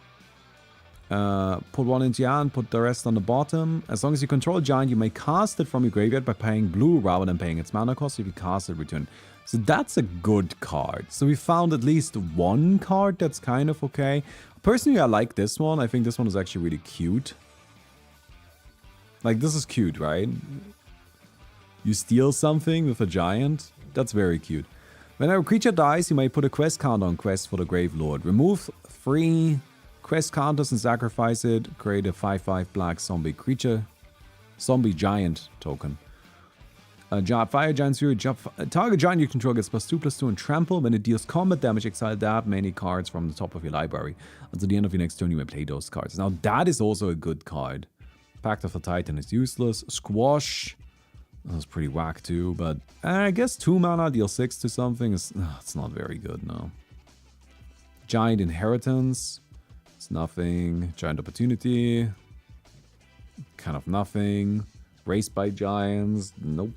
Put 1 into your hand, put the rest on the bottom. As long as you control a giant, you may cast it from your graveyard by paying blue rather than paying its mana cost. If you cast it, return. So that's a good card. So we found at least one card that's kind of okay. Personally, I like this one. I think this one is actually really cute. Like, this is cute, right? You steal something with a giant. That's very cute. Whenever a creature dies, you may put a quest counter on quest for the Grave Lord. Remove 3 quest counters and sacrifice it. Create a 5/5 black zombie creature. Zombie giant token. Fire Giant Fury. Target giant you control gets +2/+2 and trample. When it deals combat damage, exile that many cards from the top of your library. Until the end of your next turn, you may play those cards. Now, that is also a good card. Pact of the Titan is useless. Squash. That's pretty whack too, but I guess 2 mana deal 6 to something is it's not very good, no. Giant Inheritance. It's nothing. Giant Opportunity. kind of nothing. Raised by giants, nope.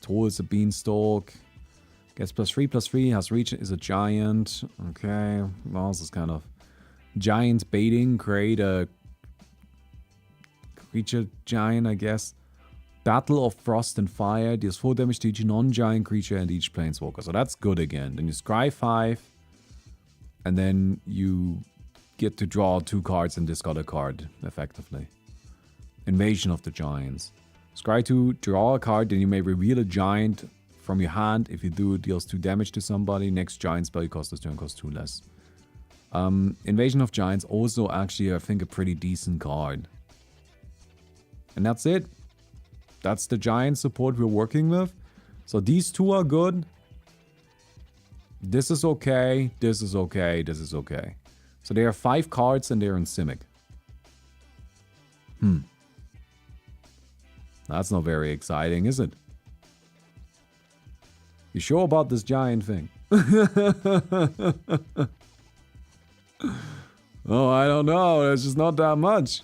Towards a beanstalk. Gets +3/+3, has reach, is a giant. Okay, well, this is kind of giant baiting. Create a creature giant, I guess. Battle of Frost and Fire. Deals 4 damage to each non-giant creature and each planeswalker. So that's good again. Then you scry 5. And then you get to draw 2 cards and discard a card, effectively. Invasion of the Giants. Scry 2, draw a card, then you may reveal a giant from your hand. If you do, it deals 2 damage to somebody. Next giant spell you cost this turn costs 2 less. Invasion of Giants, also actually, I think, a pretty decent card. And that's it. That's the giant support we're working with. So these 2 are good. This is okay. This is okay. This is okay. So there are 5 cards and they're in Simic. That's not very exciting, is it? You sure about this giant thing? Oh, I don't know. There's just not that much.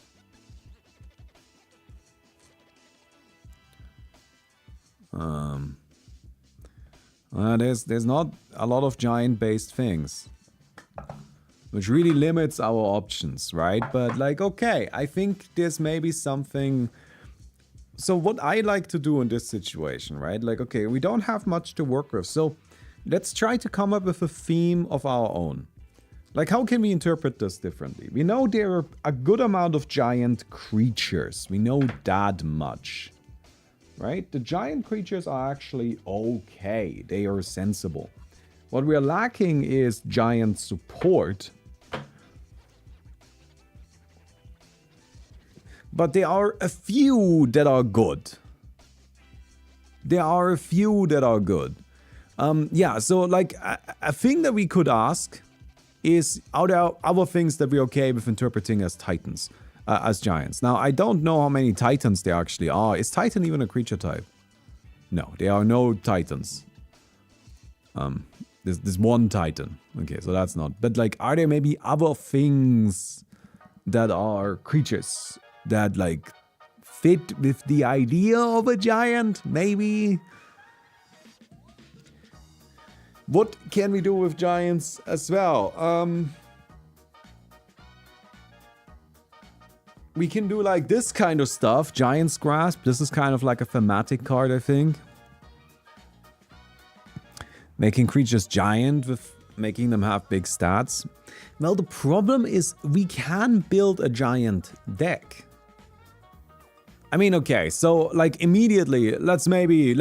There's not a lot of giant-based things. Which really limits our options, right? But like, okay, I think there's maybe something... So what I like to do in this situation, right? Like, okay, we don't have much to work with. So let's try to come up with a theme of our own. Like, how can we interpret this differently? We know there are a good amount of giant creatures. We know that much. Right? The giant creatures are actually okay. They are sensible. What we are lacking is giant support. But there are a few that are good. There are a few that are good. Yeah, so like a thing that we could ask is, are there other things that we're okay with interpreting as titans, as giants? Now, I don't know how many titans there actually are. Is titan even a creature type? No, there are no titans. There's one titan. Okay, so that's not. But like, are there maybe other things that are creatures that like fit with the idea of a giant? Maybe. What can we do with giants as well? We can do like this kind of stuff. Giant's Grasp. This is kind of like a thematic card, I think. Making creatures giant with making them have big stats. Well, the problem is we can build a giant deck. I mean, okay, so like immediately, let me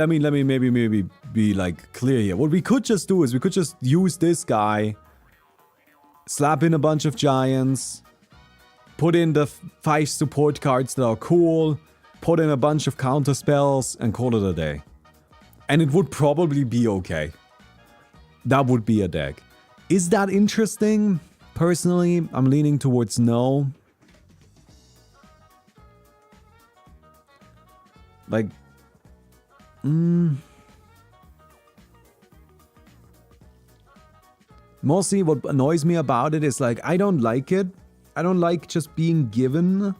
be like clear here. What we could just do is we could just use this guy, slap in a bunch of giants, put in the 5 support cards that are cool, put in a bunch of counter spells, and call it a day. And it would probably be okay. That would be a deck. Is that interesting? Personally, I'm leaning towards no. Like, mostly what annoys me about it is like, I don't like it. I don't like just being given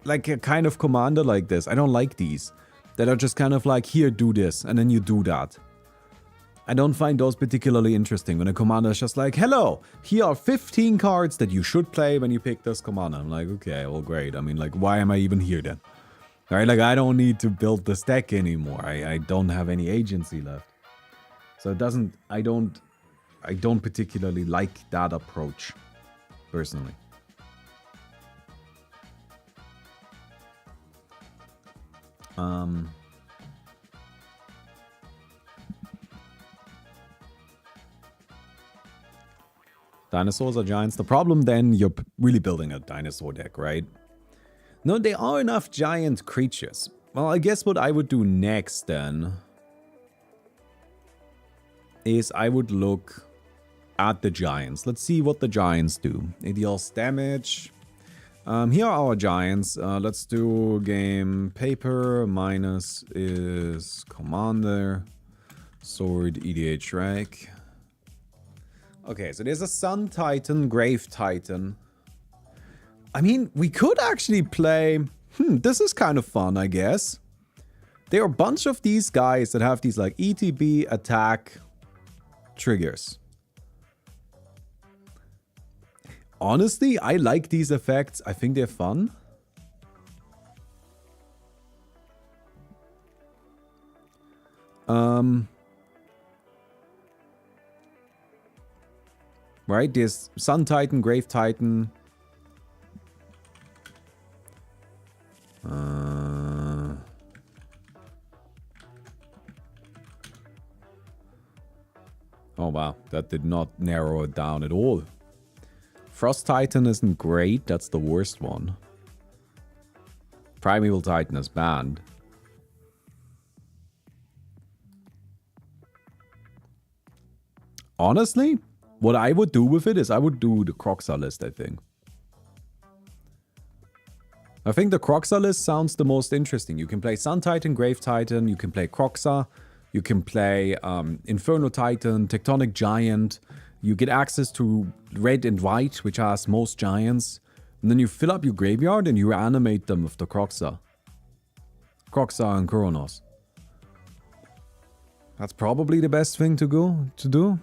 like a kind of commander like this. I don't like these that are just kind of like, here, do this, and then you do that. I don't find those particularly interesting when a commander is just like, hello, here are 15 cards that you should play when you pick this commander. I'm like, okay, well, great. I mean, like, why am I even here then? Alright, like, I don't need to build this deck anymore. I don't have any agency left. So it doesn't, I don't particularly like that approach, personally. Dinosaurs are giants. The problem then, you're really building a dinosaur deck, right? No, there are enough giant creatures. Well, I guess what I would do next then is I would look at the giants. Let's see what the giants do. It deals damage. Here are our giants. Let's do game paper. Minus is commander. Sword, EDH rank. Okay, so there's a Sun Titan, Grave Titan. I mean, we could actually play... this is kind of fun, I guess. There are a bunch of these guys that have these like ETB attack triggers. Honestly, I like these effects. I think they're fun. Right, there's Sun Titan, Grave Titan. Oh wow, that did not narrow it down at all. Frost Titan isn't great, that's the worst one. Primeval Titan is banned. Honestly, what I would do with it is I would do the Croxa list, I think. I think the Croxa list sounds the most interesting. You can play Sun Titan, Grave Titan, you can play Croxa, you can play Inferno Titan, Tectonic Giant. You get access to red and white, which has most giants. And then you fill up your graveyard and you animate them with the Croxa. Croxa and Kronos. That's probably the best thing to do.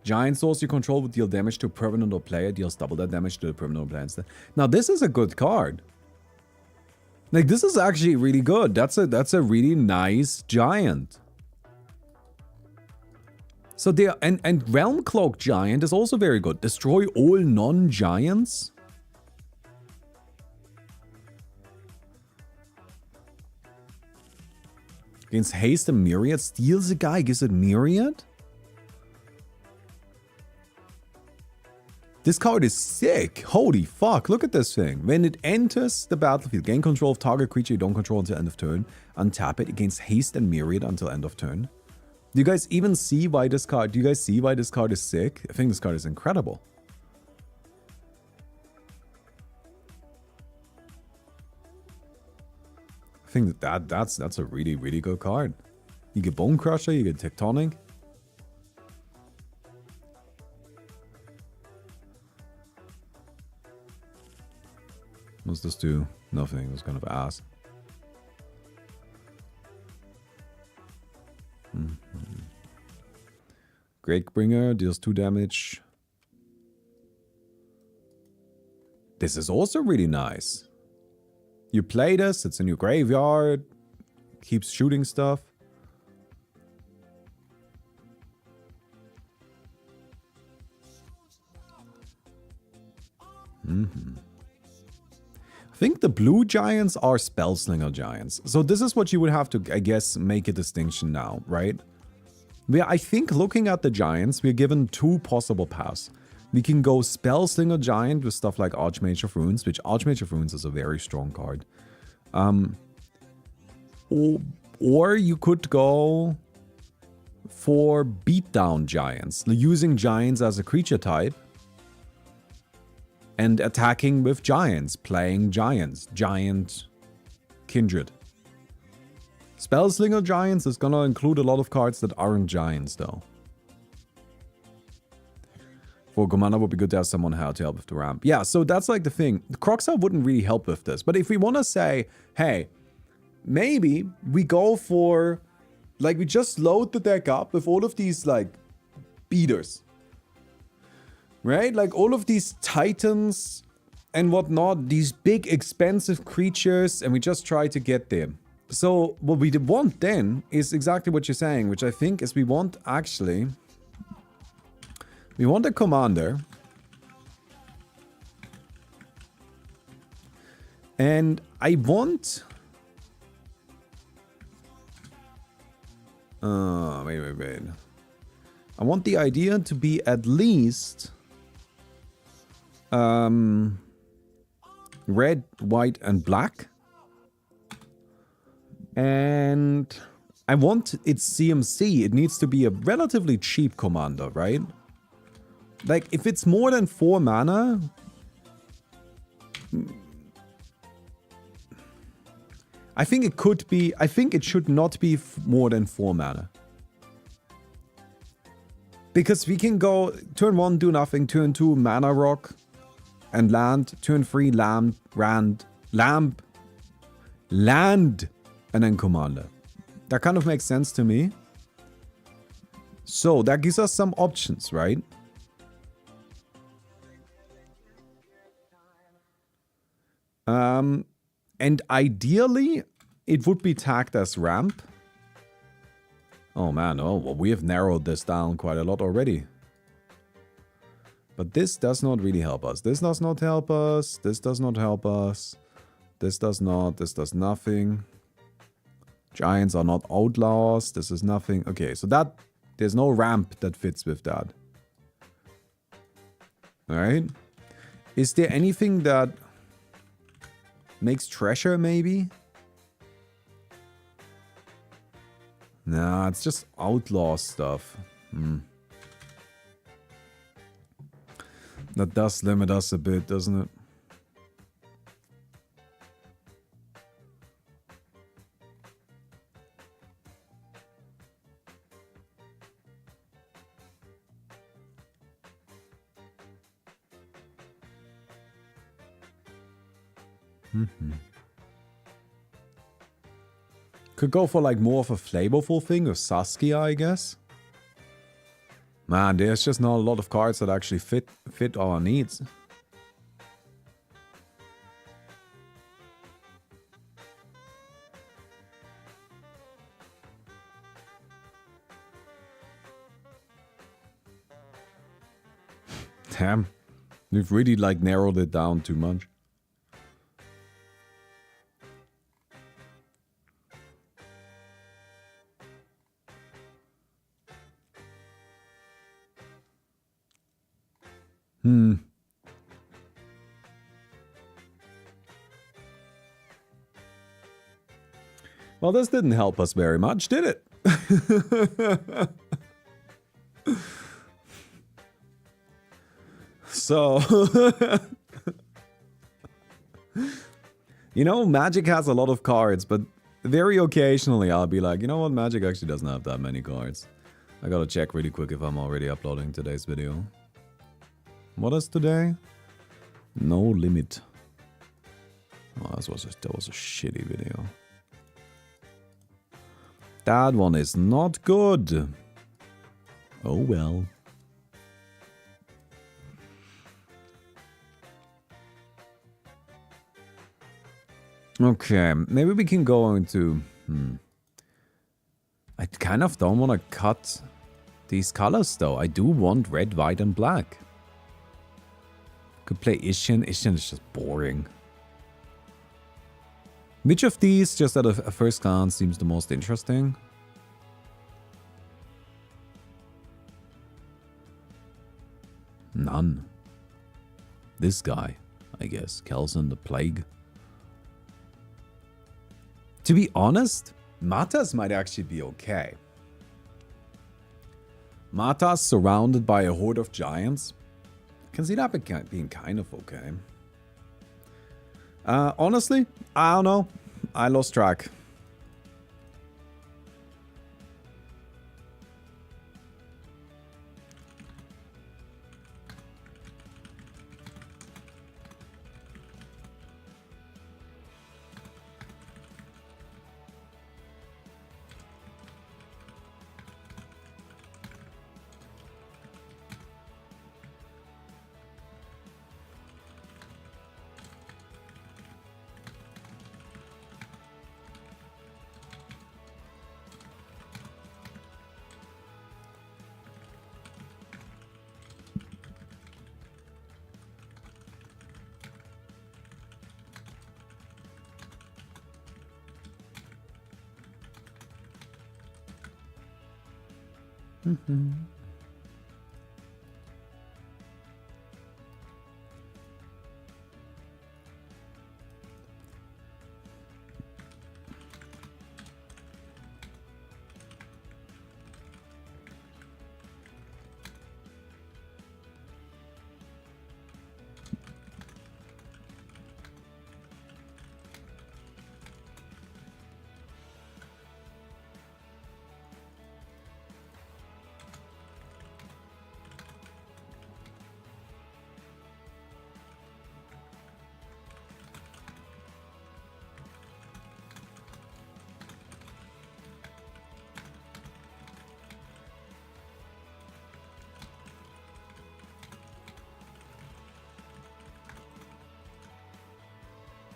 Giant source you control would deal damage to a permanent or player. Deals double that damage to the permanent or player instead. Now this is a good card. Like this is actually really good. That's a really nice giant. So there and Realm Cloak Giant is also very good. Destroy all non-giants. Against Haste and Myriad. Steals a guy, gives it Myriad. This card is sick. Holy fuck, look at this thing. When it enters the battlefield, gain control of target creature you don't control until end of turn. Untap it against Haste and Myriad until end of turn. Do you guys even see why this card... Do you guys see why this card is sick? I think this card is incredible. I think that's a really, really good card. You get Bone Crusher, you get Tectonic. What's this do? Nothing. It was kind of ass. Grakebringer deals 2 damage. This is also really nice. You play this, it's in your graveyard. Keeps shooting stuff. I think the blue giants are Spellslinger giants. So this is what you would have to, I guess, make a distinction now, right? I think looking at the giants, we're given 2 possible paths. We can go Spellslinger giant with stuff like Archmage of Runes, which Archmage of Runes is a very strong card. Or you could go for beatdown giants, using giants as a creature type. And attacking with giants, playing giants, giant kindred. Spellslinger giants is gonna include a lot of cards that aren't giants though. For Commander would be good to have someone how to help with the ramp. Yeah, so that's like the thing. Croxa wouldn't really help with this. But if we want to say, hey, maybe we go for, like we just load the deck up with all of these like beaters. Right? Like all of these titans and whatnot, these big expensive creatures, and we just try to get them. So what we want then is exactly what you're saying, which I think is we want actually... We want a commander. And I want... wait. I want the idea to be at least... red, white, and black. And I want its CMC. It needs to be a relatively cheap commander, right? Like, if it's more than 4 mana... I think it could be... I think it should not be more than 4 mana. Because we can go turn 1, do nothing, turn 2, mana rock, and land, turn 3, land, and then commander. That kind of makes sense to me. So that gives us some options, right? And ideally, it would be tagged as ramp. Oh man, oh, well, we have narrowed this down quite a lot already. But this does not really help us. This does not help us. This does not help us. This does not. This does nothing. Giants are not outlaws. This is nothing. Okay, so that... There's no ramp that fits with that. Alright. Is there anything that... makes treasure, maybe? Nah, it's just outlaw stuff. That does limit us a bit, doesn't it? Could go for like more of a flavorful thing with Saskia, I guess. Man, there's just not a lot of cards that actually fit our needs. Damn. We've really like narrowed it down too much. Well, this didn't help us very much, did it? So, you know, Magic has a lot of cards, but very occasionally I'll be like, you know what, Magic actually doesn't have that many cards. I gotta check really quick if I'm already uploading today's video. What is today? No limit. Oh, that was a shitty video. That one is not good. Oh well. Okay, maybe we can go into... I kind of don't want to cut these colors though. I do want red, white and black. Could play Ishin. Ishin is just boring. Which of these, just at a first glance, seems the most interesting? None. This guy, I guess. Kelson the Plague. To be honest, Matas might actually be okay. Matas surrounded by a horde of giants. I can see that being kind of okay. Honestly, I don't know. I lost track.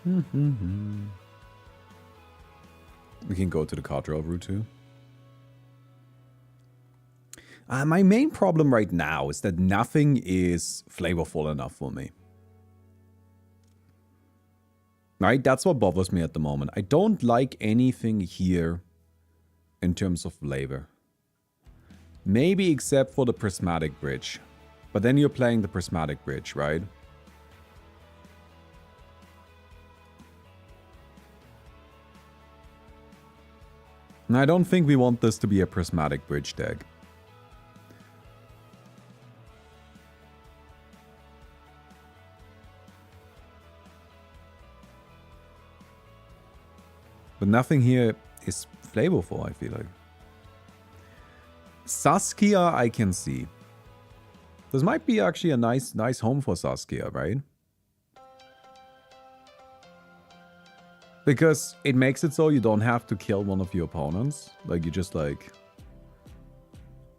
We can go to the card draw route too. My main problem right now is that nothing is flavorful enough for me. Right? That's what bothers me at the moment. I don't like anything here in terms of flavor. Maybe except for the prismatic bridge. But then you're playing the prismatic bridge, right? And I don't think we want this to be a prismatic bridge deck. But nothing here is flavorful, I feel like. Saskia, I can see. This might be actually a nice home for Saskia, right? Because it makes it so you don't have to kill one of your opponents. Like, you just, like,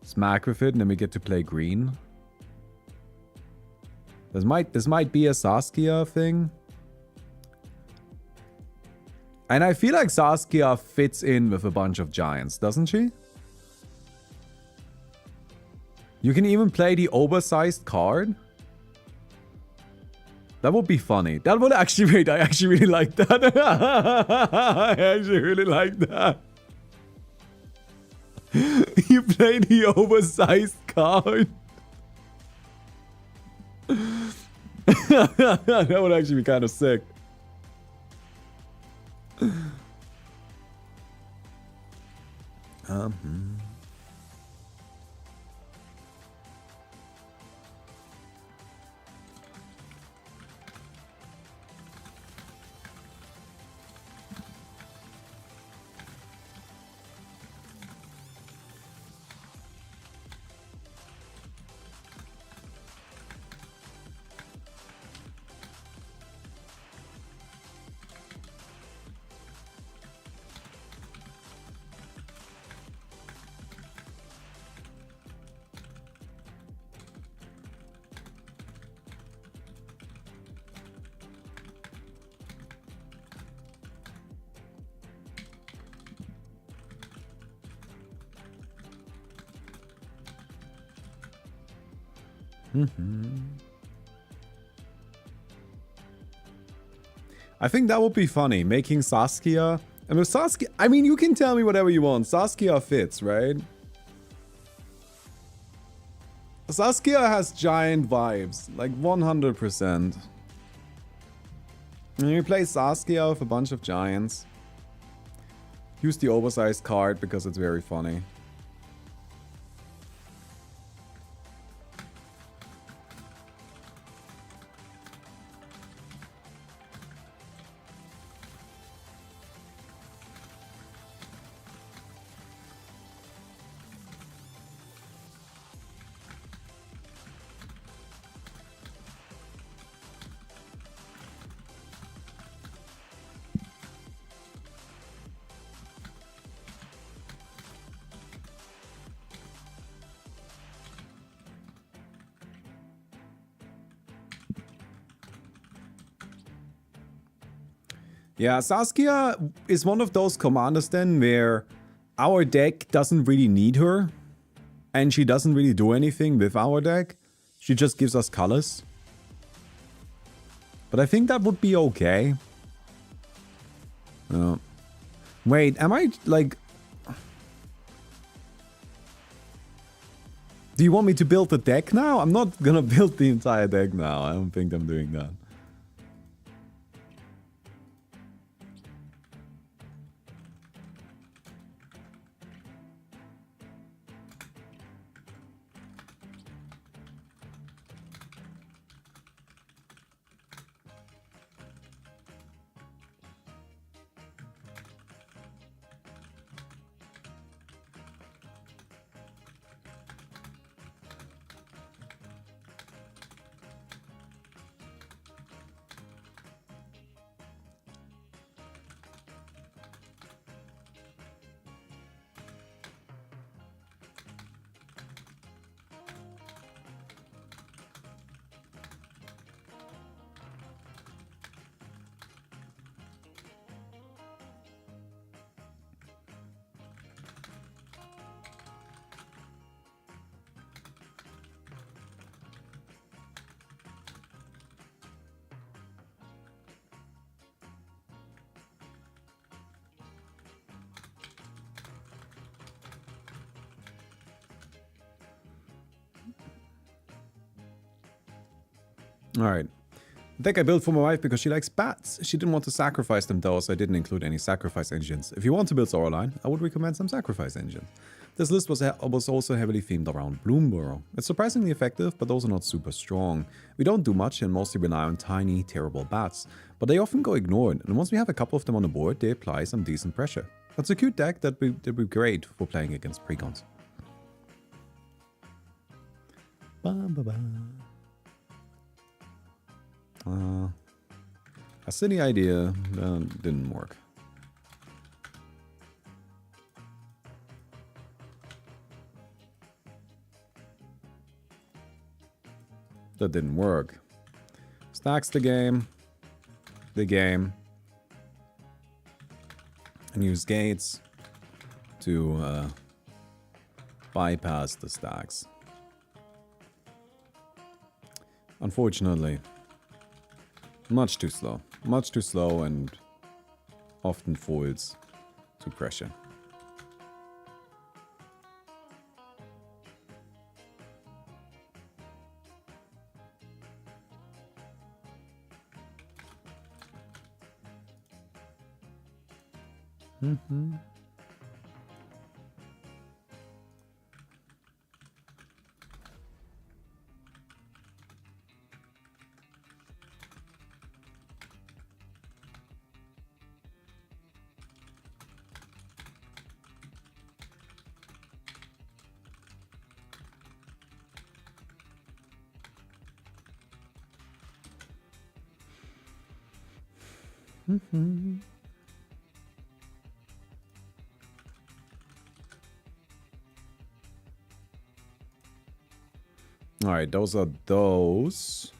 smack with it, and then we get to play green. This might be a Saskia thing. And I feel like Saskia fits in with a bunch of giants, doesn't she? You can even play the oversized card. That would be funny. That would actually wait. I actually really like that. I actually really like that. You play the oversized card. That would actually be kind of sick. I think that would be funny, making Saskia... I mean, Saskia... I mean, you can tell me whatever you want. Saskia fits, right? Saskia has giant vibes. Like, 100%. And you play Saskia with a bunch of giants. Use the oversized card because it's very funny. Yeah, Saskia is one of those commanders then where our deck doesn't really need her. And she doesn't really do anything with our deck. She just gives us colors. But I think that would be okay. Wait, am I like... Do you want me to build the deck now? I'm not gonna build the entire deck now. I don't think I'm doing that. Alright. The deck I built for my wife because she likes bats. She didn't want to sacrifice them though, so I didn't include any sacrifice engines. If you want to build Zoraline, I would recommend some sacrifice engines. This list was also heavily themed around Bloomburrow. It's surprisingly effective, but also not super strong. We don't do much and mostly rely on tiny, terrible bats, but they often go ignored, and once we have a couple of them on the board, they apply some decent pressure. It's a cute deck that'd be great for playing against precons. A silly idea didn't work. That didn't work. Stacks the game, and use gates to bypass the stacks. Unfortunately, much too slow and often folds to pressure. All right, those are those.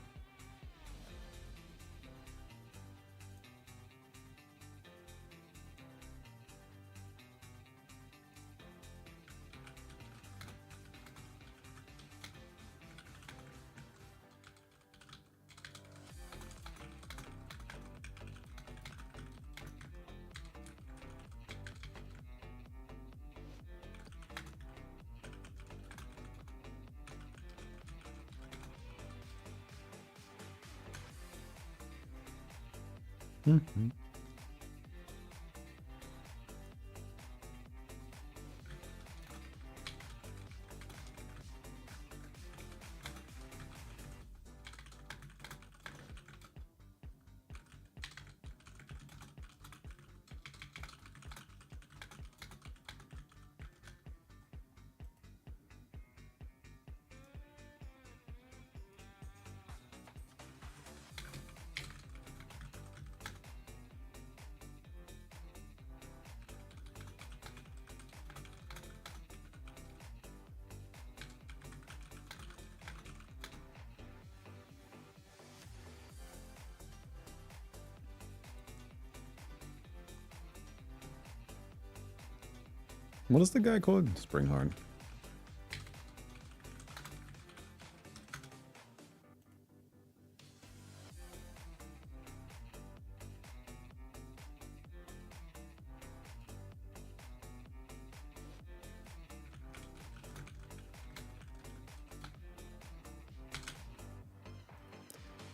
What is the guy called? Springhorn.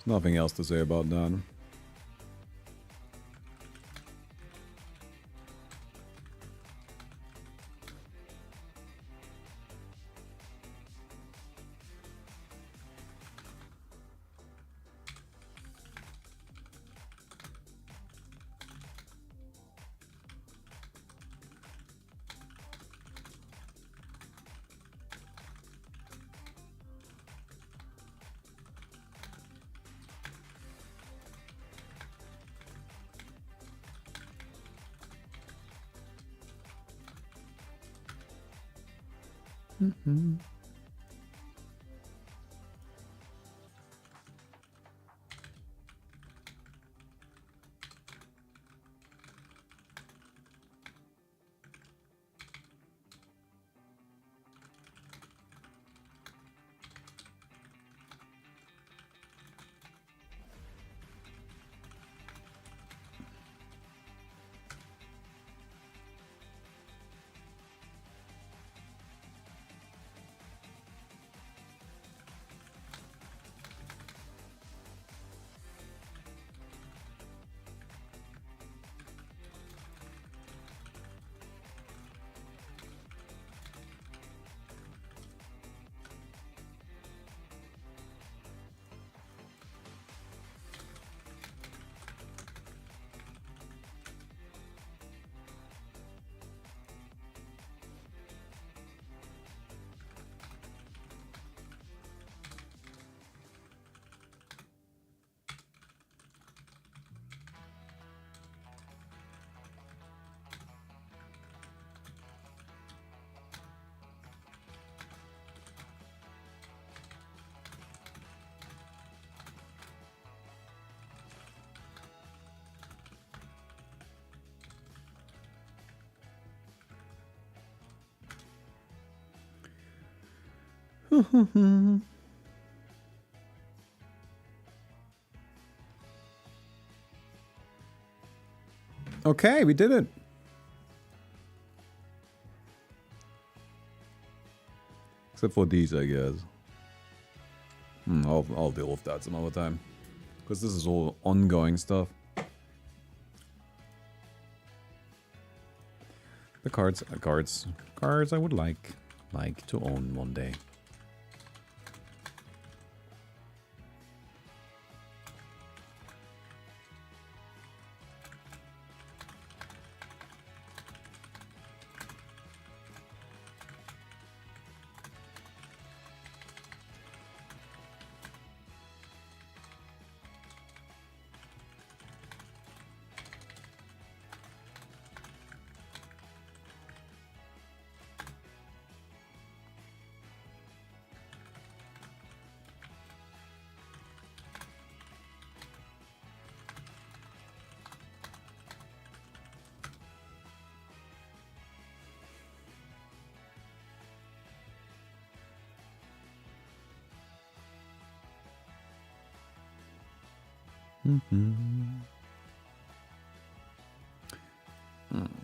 Nothing else to say about that. Okay, we did it. Except for these, I guess. I'll deal with that some other time. Because this is all ongoing stuff. The cards I would like to own one day.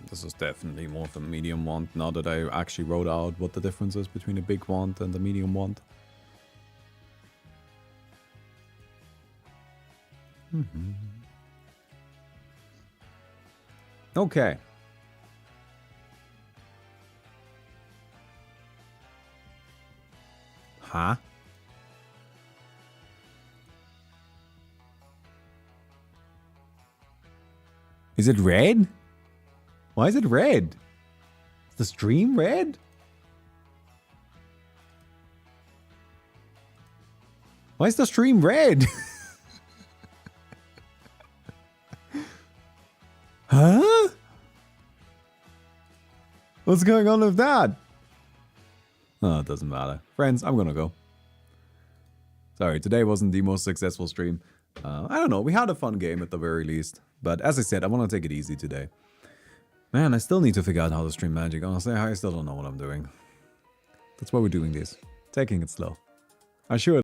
This is definitely more of a medium wand now that I actually wrote out what the difference is between a big wand and a medium wand. Okay. Huh? Is it red? Why is it red? Is the stream red? Why is the stream red? Huh? What's going on with that? Oh, it doesn't matter. Friends, I'm gonna go. Sorry, today wasn't the most successful stream. I don't know, we had a fun game at the very least. But as I said, I want to take it easy today. Man, I still need to figure out how to stream Magic. Honestly, I still don't know what I'm doing. That's why we're doing this. Taking it slow. I sure